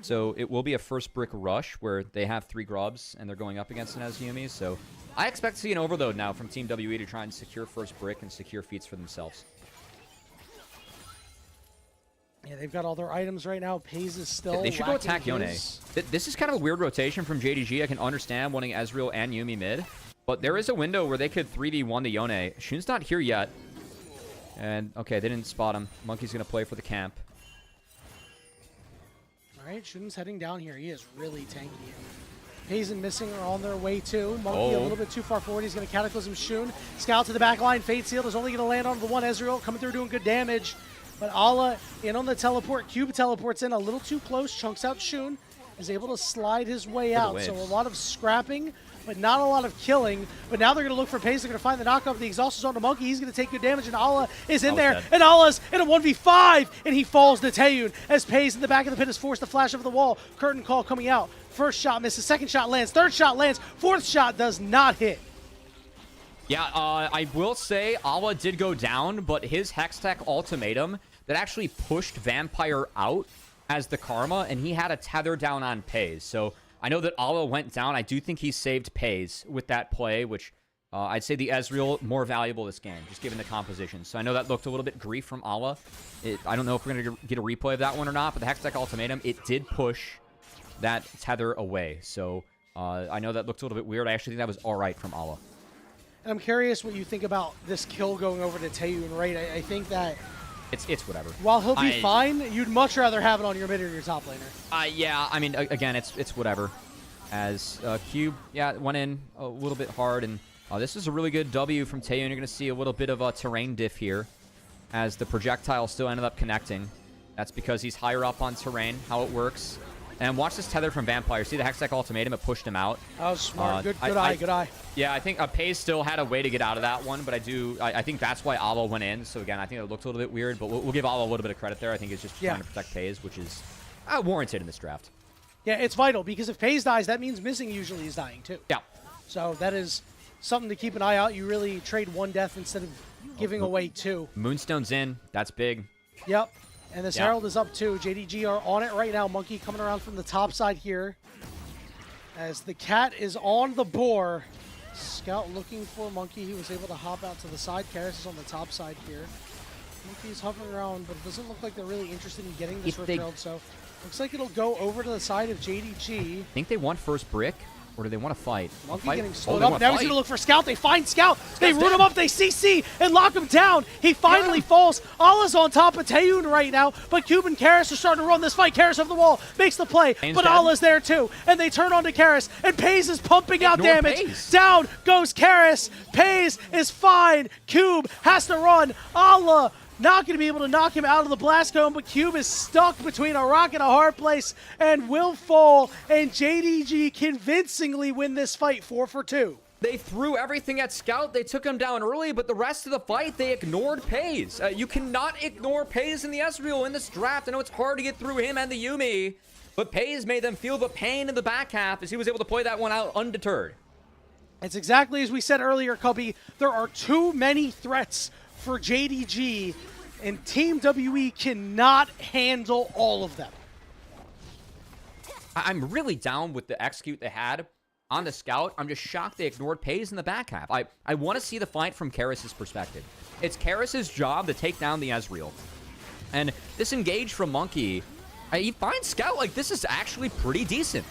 so it will be a first brick rush where they have 3 grubs, and they're going up against an Azumi. So I expect to see an overload now from Team WE to try and secure first brick and secure feats for themselves. Yeah, they've got all their items right now. Pays is still They should go attack Yone. This is kind of a weird rotation from JDG. I can understand wanting Ezreal and Yumi mid, but there is a window where they could 3v1 to Yone. Shun's not here yet. And, okay, they didn't spot him. Monkey's going to play for the camp. All right, Shun's heading down here. He is really tanky. Pays and Missing are on their way too. Monkey a little bit too far forward. He's going to Cataclysm Shun. Scout to the back line. Fate Sealed is only going to land on the one Ezreal. Coming through doing good damage. But Allah in on the teleport. Cube teleports in a little too close. Chunks out Shun. Is able to slide his way out. So a lot of scrapping, but not a lot of killing. But now they're going to look for Pace. They're going to find the knockoff of the exhaust is on the Monkey. He's going to take good damage, and Allah is in there. Dead. And Allah's in a 1v5, and he falls to Taeyun as Pace in the back of the pit is forced to flash over the wall. Curtain call coming out. First shot misses. Second shot lands. Third shot lands. Fourth shot does not hit. Yeah, I will say Allah did go down, but his Hextech ultimatum that actually pushed Vampire out as the Karma, and he had a tether down on Pays. So I know that Allah went down. I do think he saved Pays with that play, which I'd say the Ezreal more valuable this game, just given the composition. So I know that looked a little bit grief from Allah. I don't know if we're going to get a replay of that one or not, but the Hextech ultimatum, it did push that tether away. So I know that looked a little bit weird. I actually think that was all right from Allah. And I'm curious what you think about this kill going over to Taeyun, right? I think that it's whatever. While he'll be fine, you'd much rather have it on your mid or your top laner. Yeah, I mean, again, it's whatever. As Cube, went in a little bit hard, and this is a really good W from Taeyun. You're going to see a little bit of a terrain diff here, as the projectile still ended up connecting. That's because he's higher up on terrain, how it works. And watch this tether from Vampire. See the Hextech ultimatum? It pushed him out. That was smart. Good eye. Yeah, I think Pays still had a way to get out of that one, but I think that's why Allah went in. So again, I think it looked a little bit weird, but we'll give Allah a little bit of credit there. I think it's just trying to protect Pays, which is warranted in this draft. Yeah, it's vital, because if Pays dies, that means Missing usually is dying too. Yeah. So that is something to keep an eye out. You really trade 1 death instead of giving away 2. Moonstone's in. That's big. Yep. And this Herald is up too. JDG are on it right now. Monkey coming around from the top side here. As the cat is on the boar. Scout looking for Monkey. He was able to hop out to the side. Karis is on the top side here. Monkey's hovering around, but it doesn't look like they're really interested in getting this If they- Rift Herald, so looks like it'll go over to the side of JDG. Think they want first brick, or do they want to fight? Monkey Fight? getting Oh, slowed they up. wanna Now he's fight. going to look for Scout. They find Scout. They root dead. him up. They CC and lock him down. He finally falls. Allah's on top of Taeyun right now, but Cube and Karis are starting to run this fight. Karis over the wall makes the play, Payne's but dead. Allah's there too. And they turn on to Karis, and Pays is pumping out Ignore damage. Pays. Down goes Karis. Pays is fine. Cube has to run. Allah not going to be able to knock him out of the blast cone, but Cube is stuck between a rock and a hard place and will fall, and JDG convincingly win this fight 4-for-2. They threw everything at Scout. They took him down early, but the rest of the fight, they ignored Pays. You cannot ignore Pays in the Ezreal in this draft. I know it's hard to get through him and the Yuumi, but Pays made them feel the pain in the back half as he was able to play that one out undeterred. It's exactly as we said earlier, Cubby. There are too many threats for JDG, and Team WE cannot handle all of them. I'm really down with the execute they had on the Scout. I'm just shocked they ignored Pays in the back half. I want to see the fight from Karis' perspective. It's Karis' job to take down the Ezreal. And this engage from Monkey, he finds Scout like this is actually pretty decent.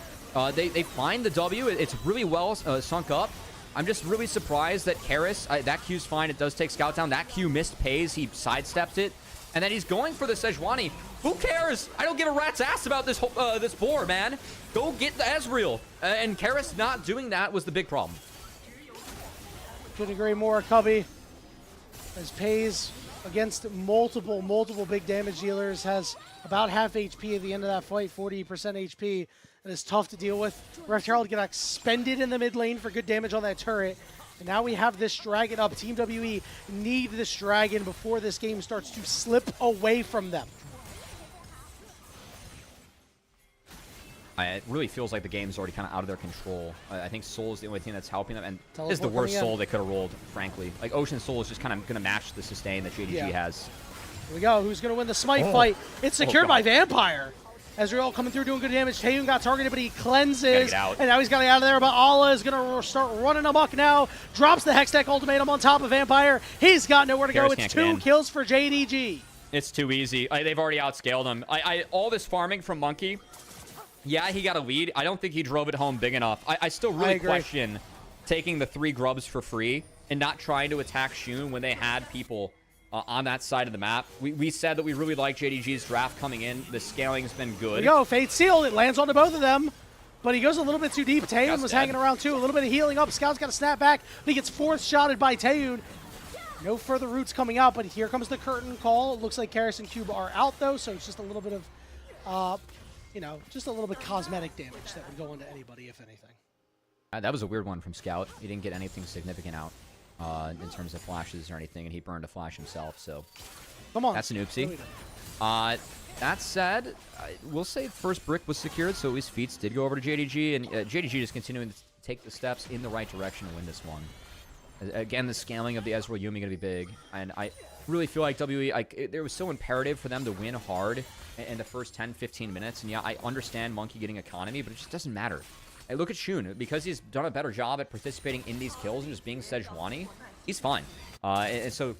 They find the W. It's really well sunk up. I'm just really surprised that Karis, that Q's fine. It does take Scout down. That Q missed Pays. He sidestepped it. And then he's going for the Sejuani. Who cares? I don't give a rat's ass about this this boar, man. Go get the Ezreal. And Karis not doing that was the big problem. Couldn't agree more, Cubby. As Pays against multiple big damage dealers, has about half HP at the end of that fight, 40% HP. It is tough to deal with. Rift Herald get expended in the mid lane for good damage on that turret. And now we have this dragon up. Team WE need this dragon before this game starts to slip away from them. It really feels like the game's already kind of out of their control. I think Soul is the only thing that's helping them, and Teleport this is the worst coming in. Soul they could have rolled, frankly. Like, Ocean Soul is just kind of going to match the sustain that JDG has. Here we go. Who's going to win the Smite fight? It's secured by Vampire. Ezreal coming through doing good damage. Taeyun got targeted, but he cleanses. Get out. And now he's got to get out of there, but Allah is going to start running amok now. Drops the Hextech ultimatum on top of Vampire. He's got nowhere to go. Karis It's can't get 2 in. kills for JDG. It's too easy. They've already outscaled him. All this farming from Monkey, yeah, he got a lead. I don't think he drove it home big enough. I still really agree. question taking the 3 grubs for free and not trying to attack Shun when they had people on that side of the map. We said that we really like JDG's draft coming in. The scaling's been Here we good. go. Fate Seal. It lands onto both of them. But he goes a little bit too deep. Taeyun Scout's was dead. hanging around too. A little bit of healing up. Scout's got to snap back. But he gets 4th shotted by Taeyun. No further roots coming out, but here comes the curtain call. It looks like Karis and Cube are out though, so it's just a little bit of, just a little bit cosmetic damage that would go into anybody, if anything. That was a weird one from Scout. He didn't get anything significant out in terms of flashes or anything, and he burned a flash himself, so Come on. that's an What are we oopsie. doing? That said, we'll say first brick was secured, so at least Feats did go over to JDG, and JDG is continuing to take the steps in the right direction to win this one. Again, the scaling of the Ezreal Yuumi going to be big, and I really feel like WE, it was so imperative for them to win hard in the first 10, 15 minutes, and yeah, I understand Monkey getting economy, but it just doesn't matter. Hey, look at Shun. Because he's done a better job at participating in these kills and just being Sejuani, he's fine. And so,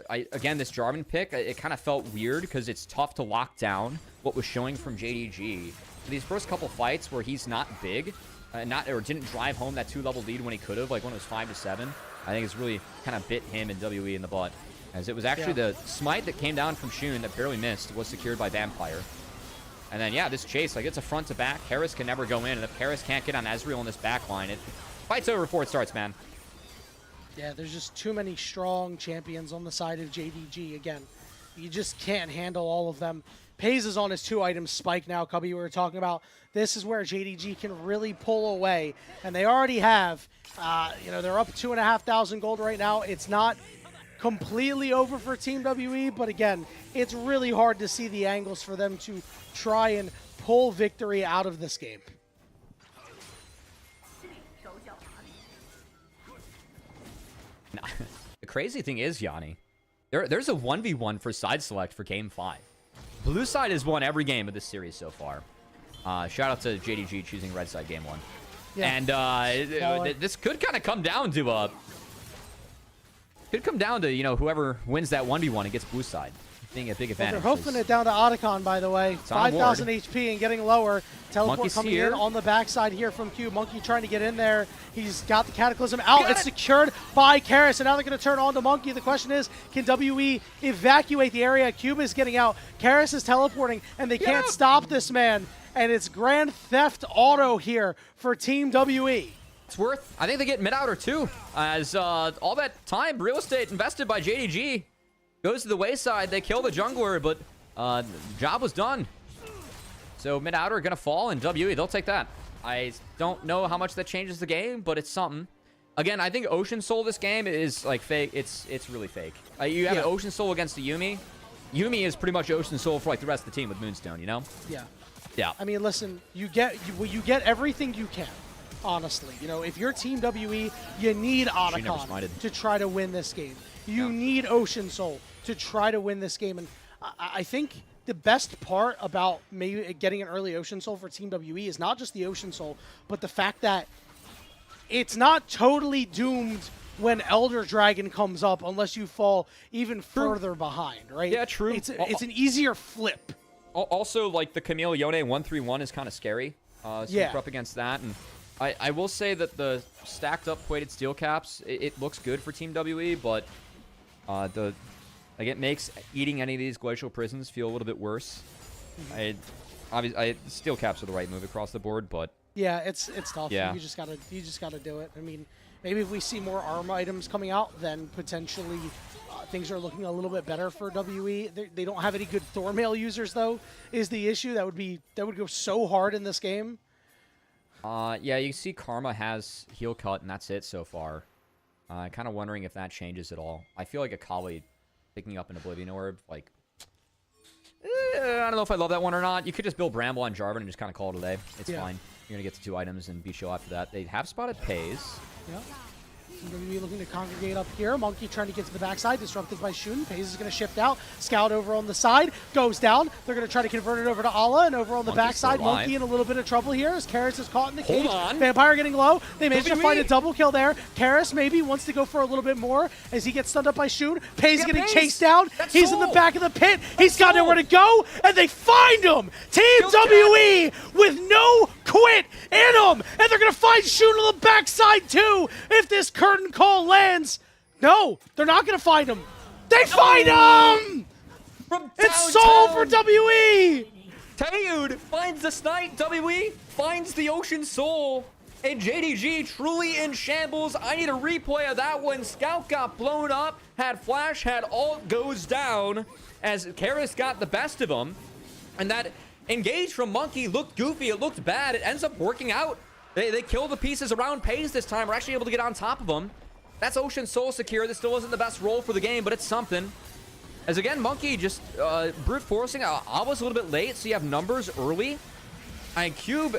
again, this Jarvan pick, it kind of felt weird because it's tough to lock down what was showing from JDG. These first couple fights where he's not big, or didn't drive home that 2-level lead when he could have, like when it was 5-7, I think it's really kind of bit him and WE in the butt. As it was actually the smite that came down from Shun that barely missed was secured by Vampire. And then, yeah, this chase, like, it's a front to back. Karis can never go in, and if Karis can't get on Ezreal in this back line, fight's over before it starts, man. Yeah, there's just too many strong champions on the side of JDG. Again, you just can't handle all of them. Pays is on his 2-item spike now, Cubby, we were talking about. This is where JDG can really pull away, and they already have. They're up 2,500 gold right now. It's not completely over for Team WE, but again, it's really hard to see the angles for them to try and pull victory out of this game. The crazy thing is, Yanni, there's a 1v1 for side select for Game 5. Blue side has won every game of this series so far. Shout out to JDG choosing red side Game 1. Yeah. And this could kind of come down to Could come down to, you know, whoever wins that 1v1 and gets blue side being a big Well, advantage. they're hoofing it down to Otacon, by the way. on 5,000 HP and getting lower. Teleport Monkey's coming here. in on the backside here from Cube. Monkey trying to get in there. He's got the Cataclysm out. It's secured by Karis, and now they're going to turn on to Monkey. The question is, can WE evacuate the area? Cube is getting out. Karis is teleporting, and they can't stop this man. And it's Grand Theft Auto here for Team WE. It's worth. I think they get mid-outer too, as all that time, real estate invested by JDG goes to the wayside. They kill the jungler, but job was done. So mid-outer going to fall, and WE, they'll take that. I don't know how much that changes the game, but it's something. Again, I think Ocean Soul this game is like fake. It's really fake. You have Ocean Soul against the Yuumi. Yuumi is pretty much Ocean Soul for like the rest of the team with Moonstone, you know? Yeah. Yeah. I mean, listen, you get everything you can. Honestly, you know, if you're Team WE, you need Otacon to try to win this game. You need Ocean Soul to try to win this game. And I think the best part about maybe getting an early Ocean Soul for Team WE is not just the Ocean Soul, but the fact that it's not totally doomed when Elder Dragon comes up unless you fall even further behind, right? Yeah, true. It's an easier flip. Also, like the Camille Yone 1-3-1 is kind of scary. So you're up against that. And I will say that the stacked up weighted steel caps, it looks good for Team WE, but it makes eating any of these glacial prisons feel a little bit worse. Obviously, steel caps are the right move across the board, but yeah, it's tough. Yeah. You just gotta do it. I mean, maybe if we see more armor items coming out, then potentially things are looking a little bit better for WE. They don't have any good Thormail users though, is the issue. That would go so hard in this game. Yeah, you see Karma has heal cut, and that's it so far. Kind of wondering if that changes at all. I feel like Akali picking up an Oblivion Orb, like, I don't know if I love that one or not. You could just build Bramble on Jarvan and just kind of call it a day. It's fine. You're going to get to 2 items and be chill after that. They have spotted Pays. Yeah. WWE looking to congregate up here. Monkey trying to get to the backside, disrupted by Shun. Pays is going to shift out. Scout over on the side, goes down. They're going to try to convert it over to Allah, and over on the backside, Monkey in a little bit of trouble here as Karis is caught in the cage. Hold on. Vampire getting low. They managed to find a double kill there. Karis maybe wants to go for a little bit more as he gets stunned up by Shun. Pays getting chased down. He's in the back of the pit. He's got nowhere to go, and they find him. Team WE with no quit in them, and they're going to find Shun on the backside too if this curtain call lands. No, they're not going to find him. They find him! It's Soul for WE! Tayud finds the snipe. WE finds the Ocean Soul. And JDG truly in shambles. I need a replay of that one. Scout got blown up, had flash, had ult, goes down as Karis got the best of him. And that engage from Monkey looked goofy. It looked bad. It ends up working out. They kill the pieces around Pays this time. We're actually able to get on top of them. That's Ocean Soul secure. This still wasn't the best roll for the game, but it's something. As again, Monkey just brute forcing. I was a little bit late, so you have numbers early. And Cube,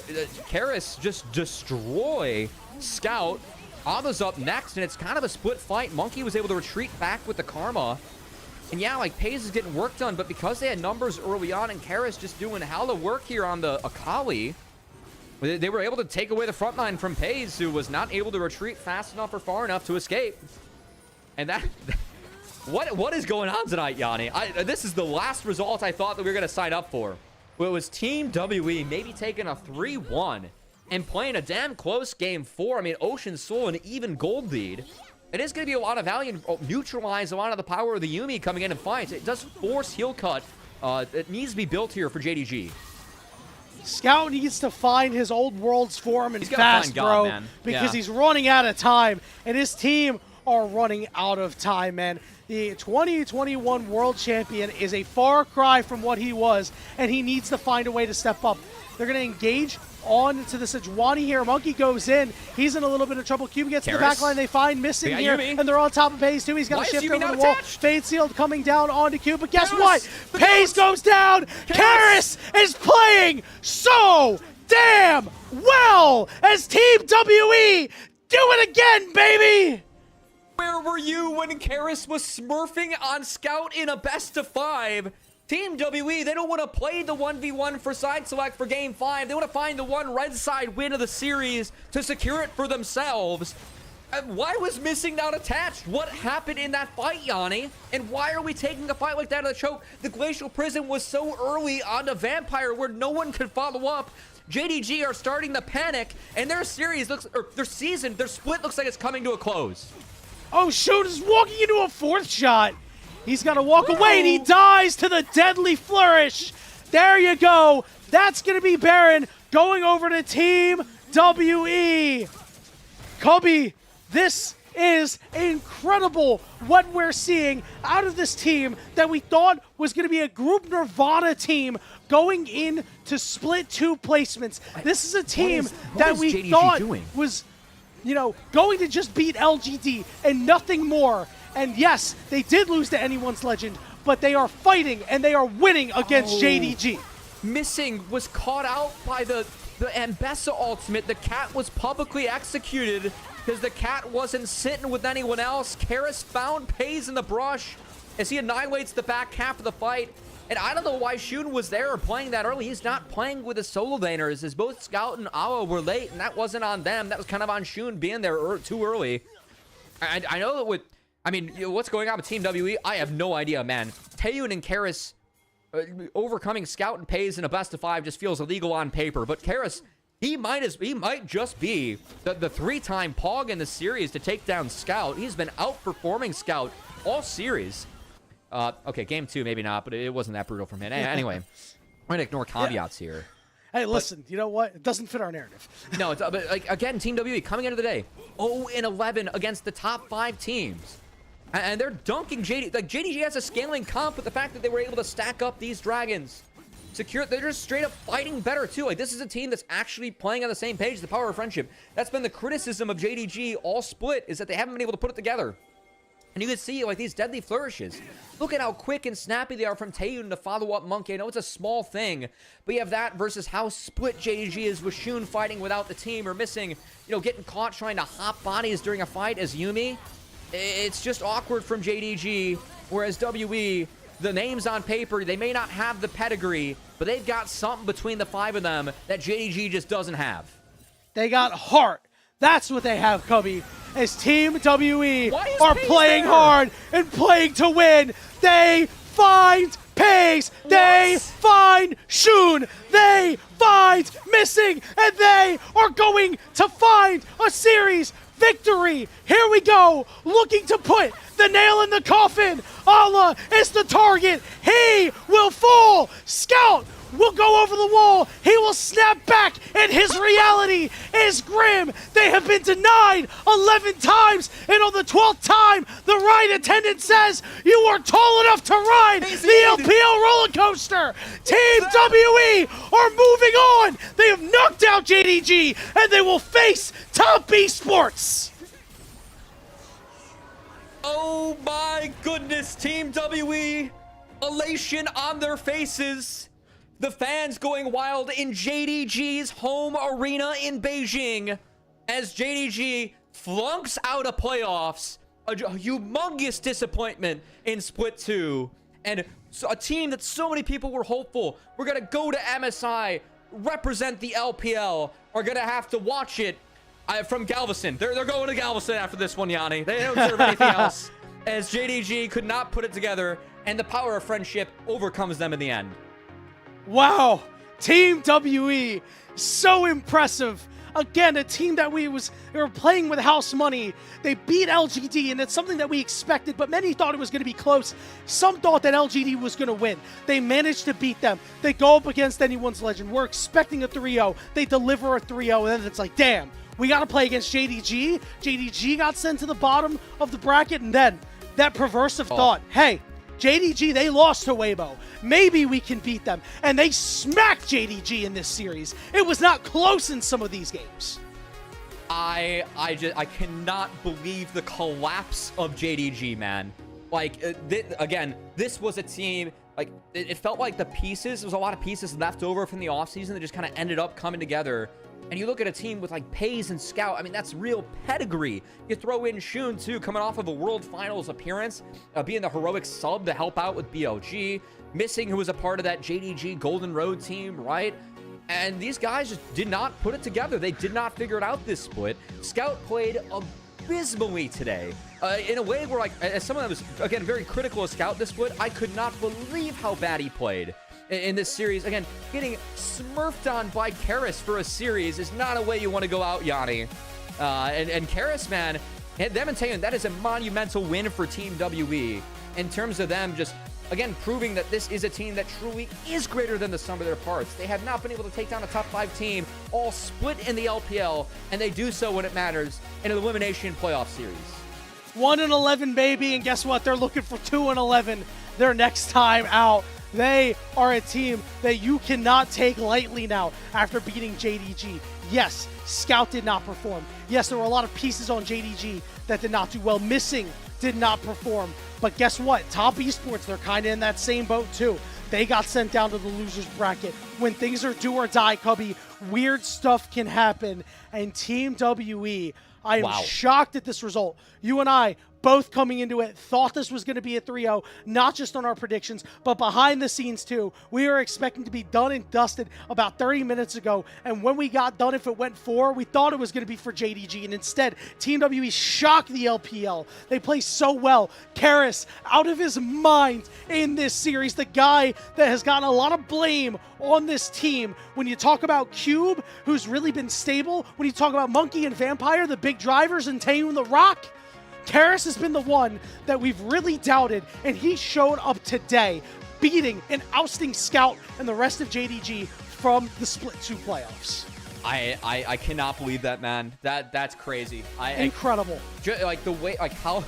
Karis just destroy Scout. Ava's up next, and it's kind of a split fight. Monkey was able to retreat back with the Karma. And yeah, like, Pays is getting work done, but because they had numbers early on and Karis just doing hella work here on the Akali, they were able to take away the front line from Pays, who was not able to retreat fast enough or far enough to escape. And that... What is going on tonight, Yanni? This is the last result I thought that we were going to sign up for. Well, it was Team WE maybe taking a 3-1 and playing a damn close game 4. I mean, Ocean Soul an even gold lead. It is going to be a lot of value and neutralize a lot of the power of the Yuumi coming in and fights. It does force heal cut. It needs to be built here for JDG. Scout needs to find his old world's form and fast, God, bro, man. because he's running out of time, and his team are running out of time, man. The 2021 world champion is a far cry from what he was, and he needs to find a way to step up. They're going to engage on to the Sejuani here. Monkey goes in. He's in a little bit of trouble. Cube gets to the back line. They find missing here, and they're on top of Pays too. He's got to shift over the wall. Fade Sealed coming down onto Cube, but guess what? Pays goes down. Karis is playing so damn well as Team WE do it again, baby! Where were you when Karis was smurfing on Scout in a best-of-5? Team WE, they don't want to play the 1v1 for side select for Game 5. They want to find the one red side win of the series to secure it for themselves. Why was Missing not attached? What happened in that fight, Yanni? And why are we taking a fight like that to the choke? The Glacial Prison was so early on the Vampire where no one could follow up. JDG are starting to panic, and their series looks, or their season, their split looks like it's coming to a close. Oh, Shun is walking into a fourth shot. He's got to walk away, and he dies to the deadly flourish. There you go. That's going to be Baron going over to Team WE. Cubby, this is incredible what we're seeing out of this team that we thought was going to be a Group Nirvana team going into Split 2 placements. This is a team that we JDG thought doing? was, you know, going to just beat LGD and nothing more. And yes, they did lose to Anyone's Legend, but they are fighting and they are winning against JDG. Missing was caught out by the Ambessa ultimate. The cat was publicly executed because the cat wasn't sitting with anyone else. Karis found Pays in the brush as he annihilates the back half of the fight. And I don't know why Shun was there or playing that early. He's not playing with the solo laners, as both Scout and Awa were late, and that wasn't on them. That was kind of on Shun being there too early. I know that with, I mean, what's going on with Team WE? I have no idea, man. Taeyun and Karis overcoming Scout and Pays in a best of 5 just feels illegal on paper. But Karis, he might just be the 3-time Pog in the series to take down Scout. He's been outperforming Scout all series. Okay, game 2, maybe not, but it wasn't that brutal from him. Anyway, I'm going to ignore caveats here. Hey, listen, you know what? It doesn't fit our narrative. No, it's, but like, again, Team WE coming into the day 0-11 against the top 5 teams. And they're dunking JDG. Like, JDG has a scaling comp with the fact that they were able to stack up these dragons. Secure, they're just straight up fighting better, too. Like, this is a team that's actually playing on the same page, the power of friendship. That's been the criticism of JDG all split, is that they haven't been able to put it together. And you can see, like, these deadly flourishes. Look at how quick and snappy they are from Taeyun to follow up Monkey. I know it's a small thing, but you have that versus how split JDG is with Shun fighting without the team or missing, you know, getting caught trying to hop bodies during a fight as Yuumi. It's just awkward from JDG, whereas WE, the names on paper, they may not have the pedigree, but they've got something between the 5 of them that JDG just doesn't have. They got heart. That's what they have, Cubby. As Team WE are Pace playing there? hard and playing to win. They find Pace. They find Shun. They find Missing. And they are going to find a series victory. Here we go. Looking to put the nail in the coffin. Allah is the target. He will fall. Scout will go over the wall. He will snap back, and his reality is grim. They have been denied 11 times, and on the 12th time, the ride attendant says, you are tall enough to ride the LPL roller coaster. Team WE are moving on. They have knocked out JDG, and they will face Top Esports. Oh my goodness, Team WE. Elation on their faces. The fans going wild in JDG's home arena in Beijing as JDG flunks out of playoffs. A humongous disappointment in Split 2. And a team that so many people were hopeful we're going to go to MSI, represent the LPL, are going to have to watch it from Galveston. They're going to Galveston after this one, Yanni. They don't deserve anything else. As JDG could not put it together, and the power of friendship overcomes them in the end. Wow, Team WE, so impressive. Again, a team that they were playing with house money. They beat LGD, and it's something that we expected, but many thought it was going to be close. Some thought that LGD was going to win. They managed to beat them. They go up against Anyone's Legend. We're expecting a 3-0. They deliver a 3-0, and then it's like, damn, we got to play against JDG. JDG got sent to the bottom of the bracket, and then that perversive thought, hey, JDG, they lost to Weibo. Maybe we can beat them. And they smacked JDG in this series. It was not close in some of these games. I cannot believe the collapse of JDG, man. Like, again, this was a team, like, it felt like the pieces, there was a lot of pieces left over from the offseason that just kind of ended up coming together. And you look at a team with like Pays and Scout, I mean, that's real pedigree. You throw in Shun too, coming off of a World Finals appearance, being the heroic sub to help out with BLG. Missing, who was a part of that JDG Golden Road team, right? And these guys just did not put it together. They did not figure it out this split. Scout played a abysmally today. In a way where, like, as someone that was, again, very critical of Scout this split, I could not believe how bad he played in this series. Again, getting smurfed on by Karis for a series is not a way you want to go out, Yanni. And Karis, man, them and Taeyeon, that is a monumental win for Team WE in terms of them just, again, proving that this is a team that truly is greater than the sum of their parts. They have not been able to take down a top 5 team, all split in the LPL, and they do so when it matters in an elimination playoff series. 1-11, baby, and guess what? They're looking for 2-11 their next time out. They are a team that you cannot take lightly now after beating JDG. Yes, Scout did not perform. Yes, there were a lot of pieces on JDG that did not do well. Missing did not perform. But guess what? Top Esports, they're kind of in that same boat too. They got sent down to the losers bracket. When things are do or die, Cubby, weird stuff can happen. And Team WE, I am shocked at this result. You and I, both coming into it, thought this was going to be a 3-0, not just on our predictions, but behind the scenes too. We were expecting to be done and dusted about 30 minutes ago, and when we got done, if it went 4, we thought it was going to be for JDG, and instead, Team WE shocked the LPL. They play so well. Karis, out of his mind in this series, the guy that has gotten a lot of blame on this team. When you talk about Cube, who's really been stable, when you talk about Monkey and Vampire, the big drivers, and Taeyeon the Rock, Karis has been the one that we've really doubted, and he showed up today, beating and ousting Scout and the rest of JDG from the Split 2 playoffs. I cannot believe that, man. That's crazy. Incredible. Like the way, like how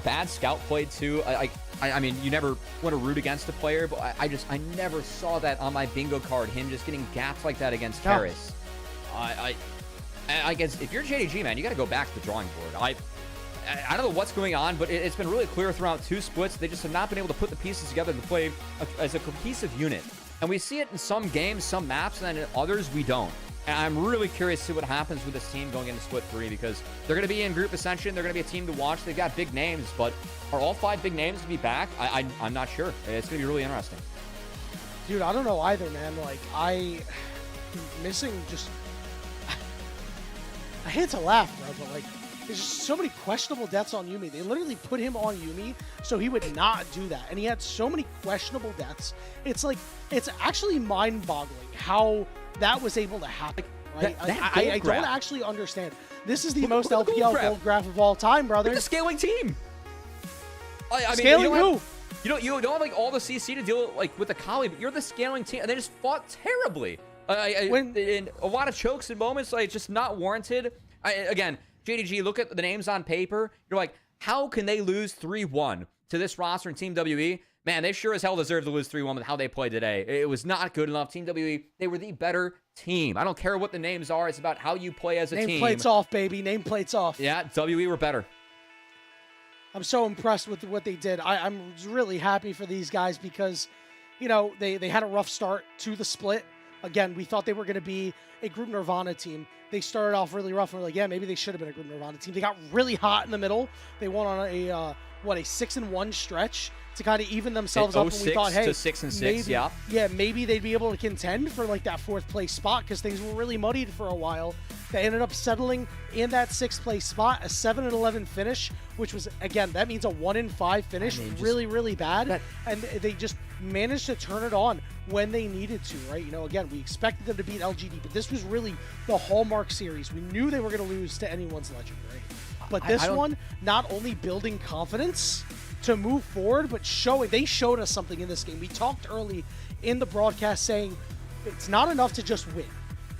bad Scout played too. I mean, you never want to root against a player, but I never saw that on my bingo card. Him just getting gapped like that against Karis. I guess if you're JDG, man, you got to go back to the drawing board. I don't know what's going on, but it's been really clear throughout 2 splits. They just have not been able to put the pieces together to play as a cohesive unit. And we see it in some games, some maps, and then in others we don't. And I'm really curious to see what happens with this team going into Split 3, because they're going to be in Group Ascension. They're going to be a team to watch. They've got big names, but are all 5 big names to be back? I'm not sure. It's going to be really interesting. Dude, I don't know either, man. Like, missing just... I hate to laugh, bro, but like, there's just so many questionable deaths on Yuumi. They literally put him on Yuumi so he would not do that. And he had so many questionable deaths. It's like, it's actually mind-boggling how that was able to happen. Right? I don't actually understand. This is the most LPL gold graph of all time, brother. It's a scaling team. I mean, scaling who? You don't have like all the CC to deal with the Kali, but you're the scaling team, and they just fought terribly. In a lot of chokes and moments, like just not warranted. Again, JDG, look at the names on paper. You're like, how can they lose 3-1 to this roster in Team WE? Man, they sure as hell deserve to lose 3-1 with how they played today. It was not good enough. Team WE, they were the better team. I don't care what the names are. It's about how you play as a team. Nameplates off, baby. Nameplates off. Yeah, WE were better. I'm so impressed with what they did. I'm really happy for these guys because, you know, they had a rough start to the split. Again, we thought they were going to be a Group Nirvana team. They started off really rough. And we're like, yeah, maybe they should have been a Group Nirvana team. They got really hot in the middle. They went on a 6-1 stretch to kind of even themselves up. And we thought, hey, to 6-6, maybe, yeah, maybe they'd be able to contend for like that 4th place spot because things were really muddied for a while. They ended up settling in that 6th place spot, a 7-11 finish, which was, again, that means a 1-5 finish. I mean, really, really bad. And they just managed to turn it on when they needed to, right? You know, again, we expected them to beat LGD, but this was really the hallmark series. We knew they were going to lose to anyone's legend, right? But this one, not only building confidence to move forward, but they showed us something in this game. We talked early in the broadcast saying it's not enough to just win.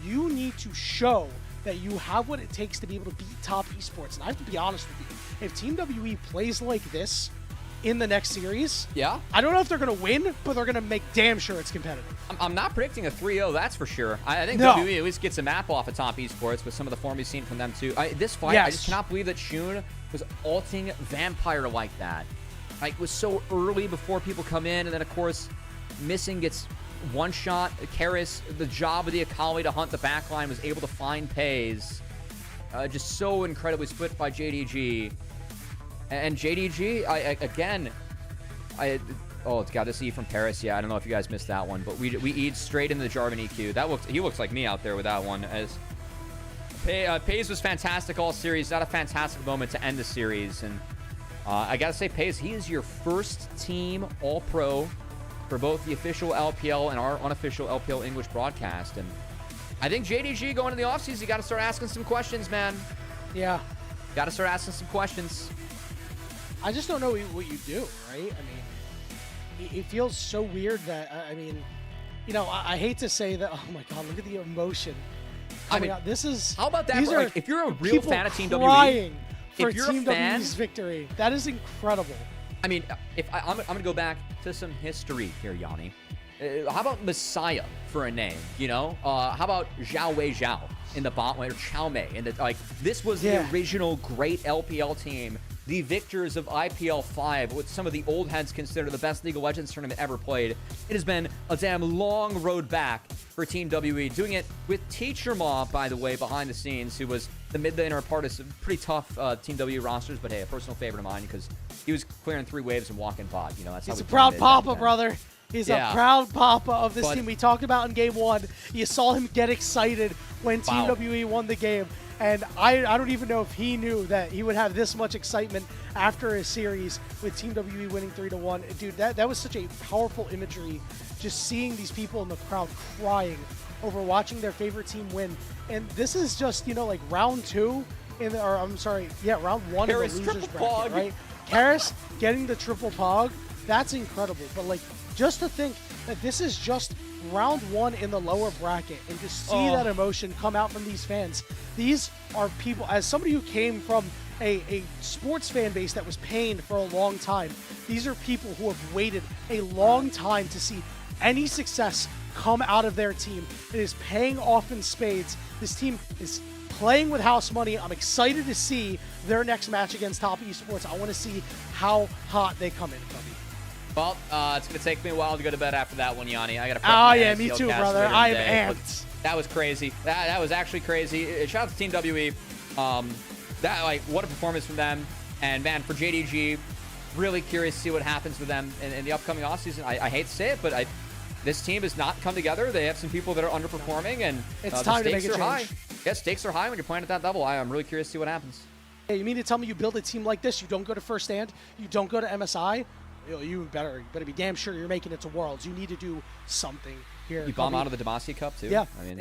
You need to show that you have what it takes to be able to beat top esports. And I have to be honest with you, if Team WE plays like this in the next series, I don't know if they're going to win, but they're going to make damn sure it's competitive. I'm not predicting a 3-0, that's for sure. I think WE at least gets a map off of top esports with some of the form we've seen from them too. This fight, I just cannot believe that Shun was ulting Vampire like that. Like, it was so early before people come in, and then of course, Missing gets one shot. Karis, the job of the Akali to hunt the backline, was able to find Pays. Just so incredibly split by JDG. And JDG, oh god, this E from Paris. Yeah, I don't know if you guys missed that one, but we eat straight into the Jarvan EQ. He looks like me out there with that one. As Pays was fantastic all series. Not a fantastic moment to end the series. And I got to say, Pays, he is your first team All-Pro for both the official LPL and our unofficial LPL English broadcast. And I think JDG going into the offseason, you got to start asking some questions, man. Yeah. Got to start asking some questions. I just don't know what you do, right? I mean, it feels so weird that, I mean, you know, I hate to say that. Oh my God, look at the emotion coming out. This is. How about that? These are Like, if you're a real fan of Team crying WWE, for if you're Team a fan, WE's victory, that is incredible. I mean, if I'm going to go back to some history here, Yanni. How about Messiah for a name? You know, how about Zhao Wei Zhao in the bot lane, or Chao Mei? And like, this was the original great LPL team, the victors of IPL 5, what some of the old heads consider the best League of Legends tournament ever played. It has been a damn long road back for Team WE, doing it with Teacher Ma, by the way, behind the scenes, who was the mid laner part of some pretty tough Team WE rosters, but hey, a personal favorite of mine because he was clearing 3 waves and walking bot. You know, that's how He's a we proud played it papa, back then. brother. He's a proud papa of this But- team. We talked about in game 1. You saw him get excited when Team Wow. WE won the game. And I don't even know if he knew that he would have this much excitement after a series with Team WE winning 3-1. Dude, that was such a powerful imagery, just seeing these people in the crowd crying over watching their favorite team win. And this is just, you know, like round 2 in the, or I'm sorry, yeah, round 1 Karis in the losers triple bracket, pog. right? Karis getting the triple pog, that's incredible. But like, just to think that this is just round 1 in the lower bracket, and to see that emotion come out from these fans. These are people, as somebody who came from a sports fan base that was pained for a long time, these are people who have waited a long time to see any success come out of their team. It is paying off in spades. This team is playing with house money. I'm excited to see their next match against Top Esports. I want to see how hot they come in, Cubby. Well, it's going to take me a while to go to bed after that one, Yanni. I got to. Oh, yeah, me too, brother. I am amped. That was crazy. That was actually crazy. Shout out to Team WE. That, like, what a performance from them. And man, for JDG, really curious to see what happens with them in the upcoming offseason. I hate to say it, but this team has not come together. They have some people that are underperforming, and it's time to make a change. High. Yeah, stakes are high when you're playing at that level. I'm really curious to see what happens. Hey, you mean to tell me you build a team like this, you don't go to First Stand, you don't go to MSI? You better be damn sure you're making it to Worlds. You need to do something here. You bomb out of the Demacia Cup too. Yeah, I mean,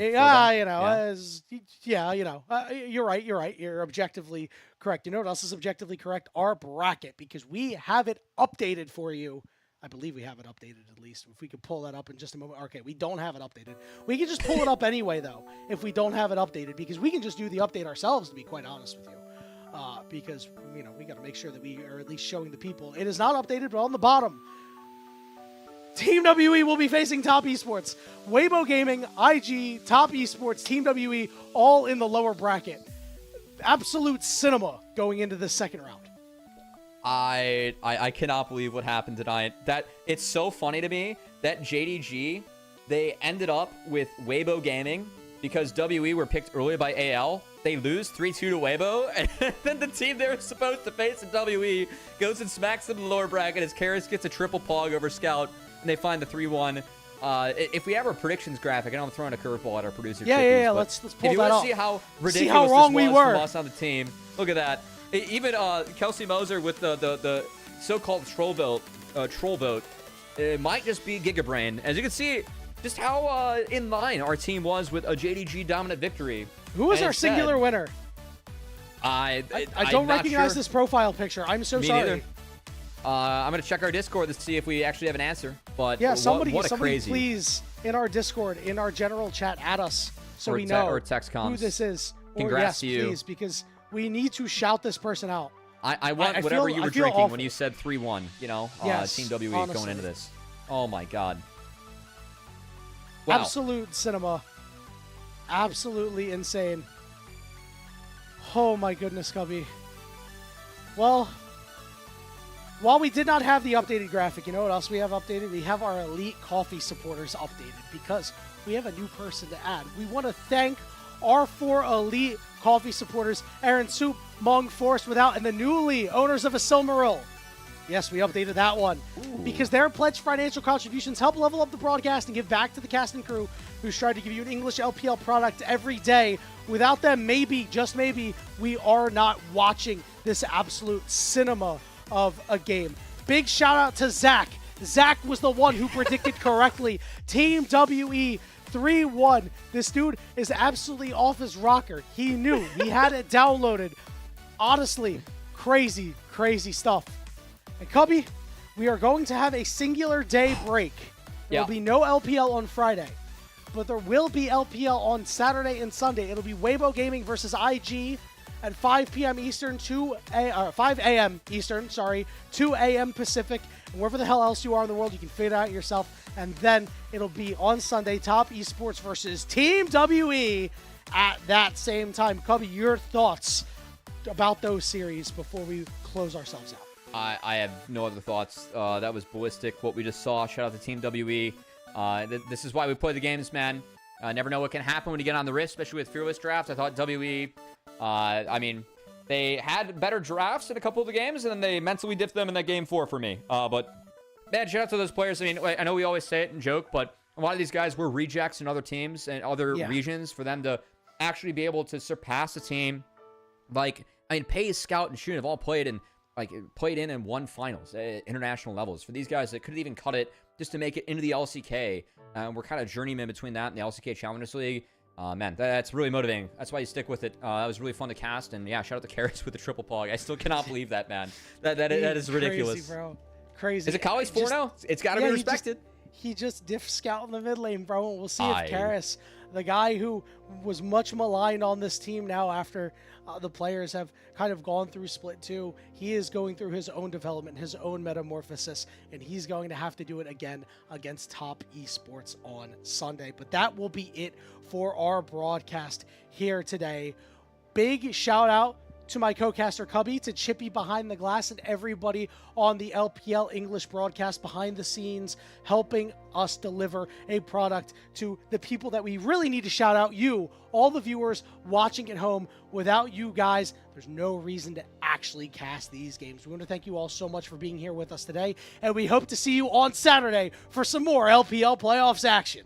you're right. You're objectively correct. You know what else is objectively correct? Our bracket, because we have it updated for you. I believe we have it updated, at least. If we could pull that up in just a moment. Okay, we don't have it updated. We can just pull it up anyway, though, if we don't have it updated, because we can just do the update ourselves, to be quite honest with you. Because, you know, we got to make sure that we are at least showing the people. It is not updated, but on the bottom, Team WE will be facing Top Esports. Weibo Gaming, IG, Top Esports, Team WE, all in the lower bracket. Absolute cinema going into the second round. I cannot believe what happened tonight. That it's so funny to me that JDG, they ended up with Weibo Gaming because WE were picked early by AL. They lose 3-2 to Weibo, and then the team they were supposed to face in WE goes and smacks them in the lower bracket as Karis gets a triple pog over Scout, and they find the 3-1. If we have our predictions graphic, I know I'm throwing a curveball at our producer. Yeah. Let's pull that up. If you want to see how ridiculous see how wrong this we was were from us on the team, look at that. Even Kelsey Moser with the so-called troll vote, it might just be Gigabrain. As you can see, just how in line our team was with a JDG dominant victory. Who was our singular winner? I don't recognize this profile picture. I'm so sorry. Neither. I'm gonna check our Discord to see if we actually have an answer. But yeah, somebody crazy. Please in our Discord, in our general chat, add us so we know or text comms. who this is. Congrats to you, please, because we need to shout this person out. I want whatever you were drinking when you said 3-1. You know, yes, Team WE honestly. going into this. Oh my God. Wow. Absolute cinema. Absolutely insane. Oh my goodness, Cubby. Well, while we did not have the updated graphic, you know what else we have updated? We have our Elite Coffee supporters updated because we have a new person to add. We want to thank our 4 Elite Coffee supporters, Aaron Soup, Mong, Forrest Without, and the newly owners of a Silmaril. Yes, we updated that one. Because their pledged financial contributions help level up the broadcast and give back to the cast and crew who's tried to give you an English LPL product every day. Without them, maybe, just maybe, we are not watching this absolute cinema of a game. Big shout out to Zach. Zach was the one who predicted correctly. Team WE 3-1. This dude is absolutely off his rocker. He knew. He had it downloaded. Honestly, crazy, crazy stuff. And Cubby, we are going to have a singular day break. There will be no LPL on Friday, but there will be LPL on Saturday and Sunday. It'll be Weibo Gaming versus IG at 5 p.m. Eastern, 5 a.m. Eastern, 2 a.m. Pacific. And wherever the hell else you are in the world, you can figure it out yourself. And then it'll be on Sunday, Top Esports versus Team WE at that same time. Cubby, your thoughts about those series before we close ourselves out? I have no other thoughts. That was ballistic, what we just saw. Shout out to Team WE. This is why we play the games, man. Never know what can happen when you get on the wrist, especially with Fearless Draft. I thought WE, I mean, they had better drafts in a couple of the games, and then they mentally dipped them in that game 4 for me. But, man, shout out to those players. I mean, I know we always say it and joke, but a lot of these guys were rejects in other teams and other regions. For them to actually be able to surpass a team like, I mean, Pace, Scout, and Shun have all played in and won finals at international levels. For these guys that couldn't even cut it just to make it into the LCK, we're kind of journeyman between that and the LCK Challengers League. Man, that's really motivating. That's why you stick with it. That was really fun to cast, and yeah, shout out to Karras with the triple pog. I still cannot believe that, man. That is ridiculous. Crazy, bro. Crazy. Is it Kali's 4 now? It's got to be respected. He just diff Scout in the mid lane, bro. We'll see if Karras, the guy who was much maligned on this team now after the players have kind of gone through Split 2, he is going through his own development, his own metamorphosis, and he's going to have to do it again against Top Esports on Sunday. But that will be it for our broadcast here today. Big shout out to my co-caster Cubby, to Chippy behind the glass, and everybody on the LPL English broadcast behind the scenes, helping us deliver a product to the people that we really need to shout out. You, all the viewers watching at home. Without you guys, there's no reason to actually cast these games. We want to thank you all so much for being here with us today, and we hope to see you on Saturday for some more LPL playoffs action.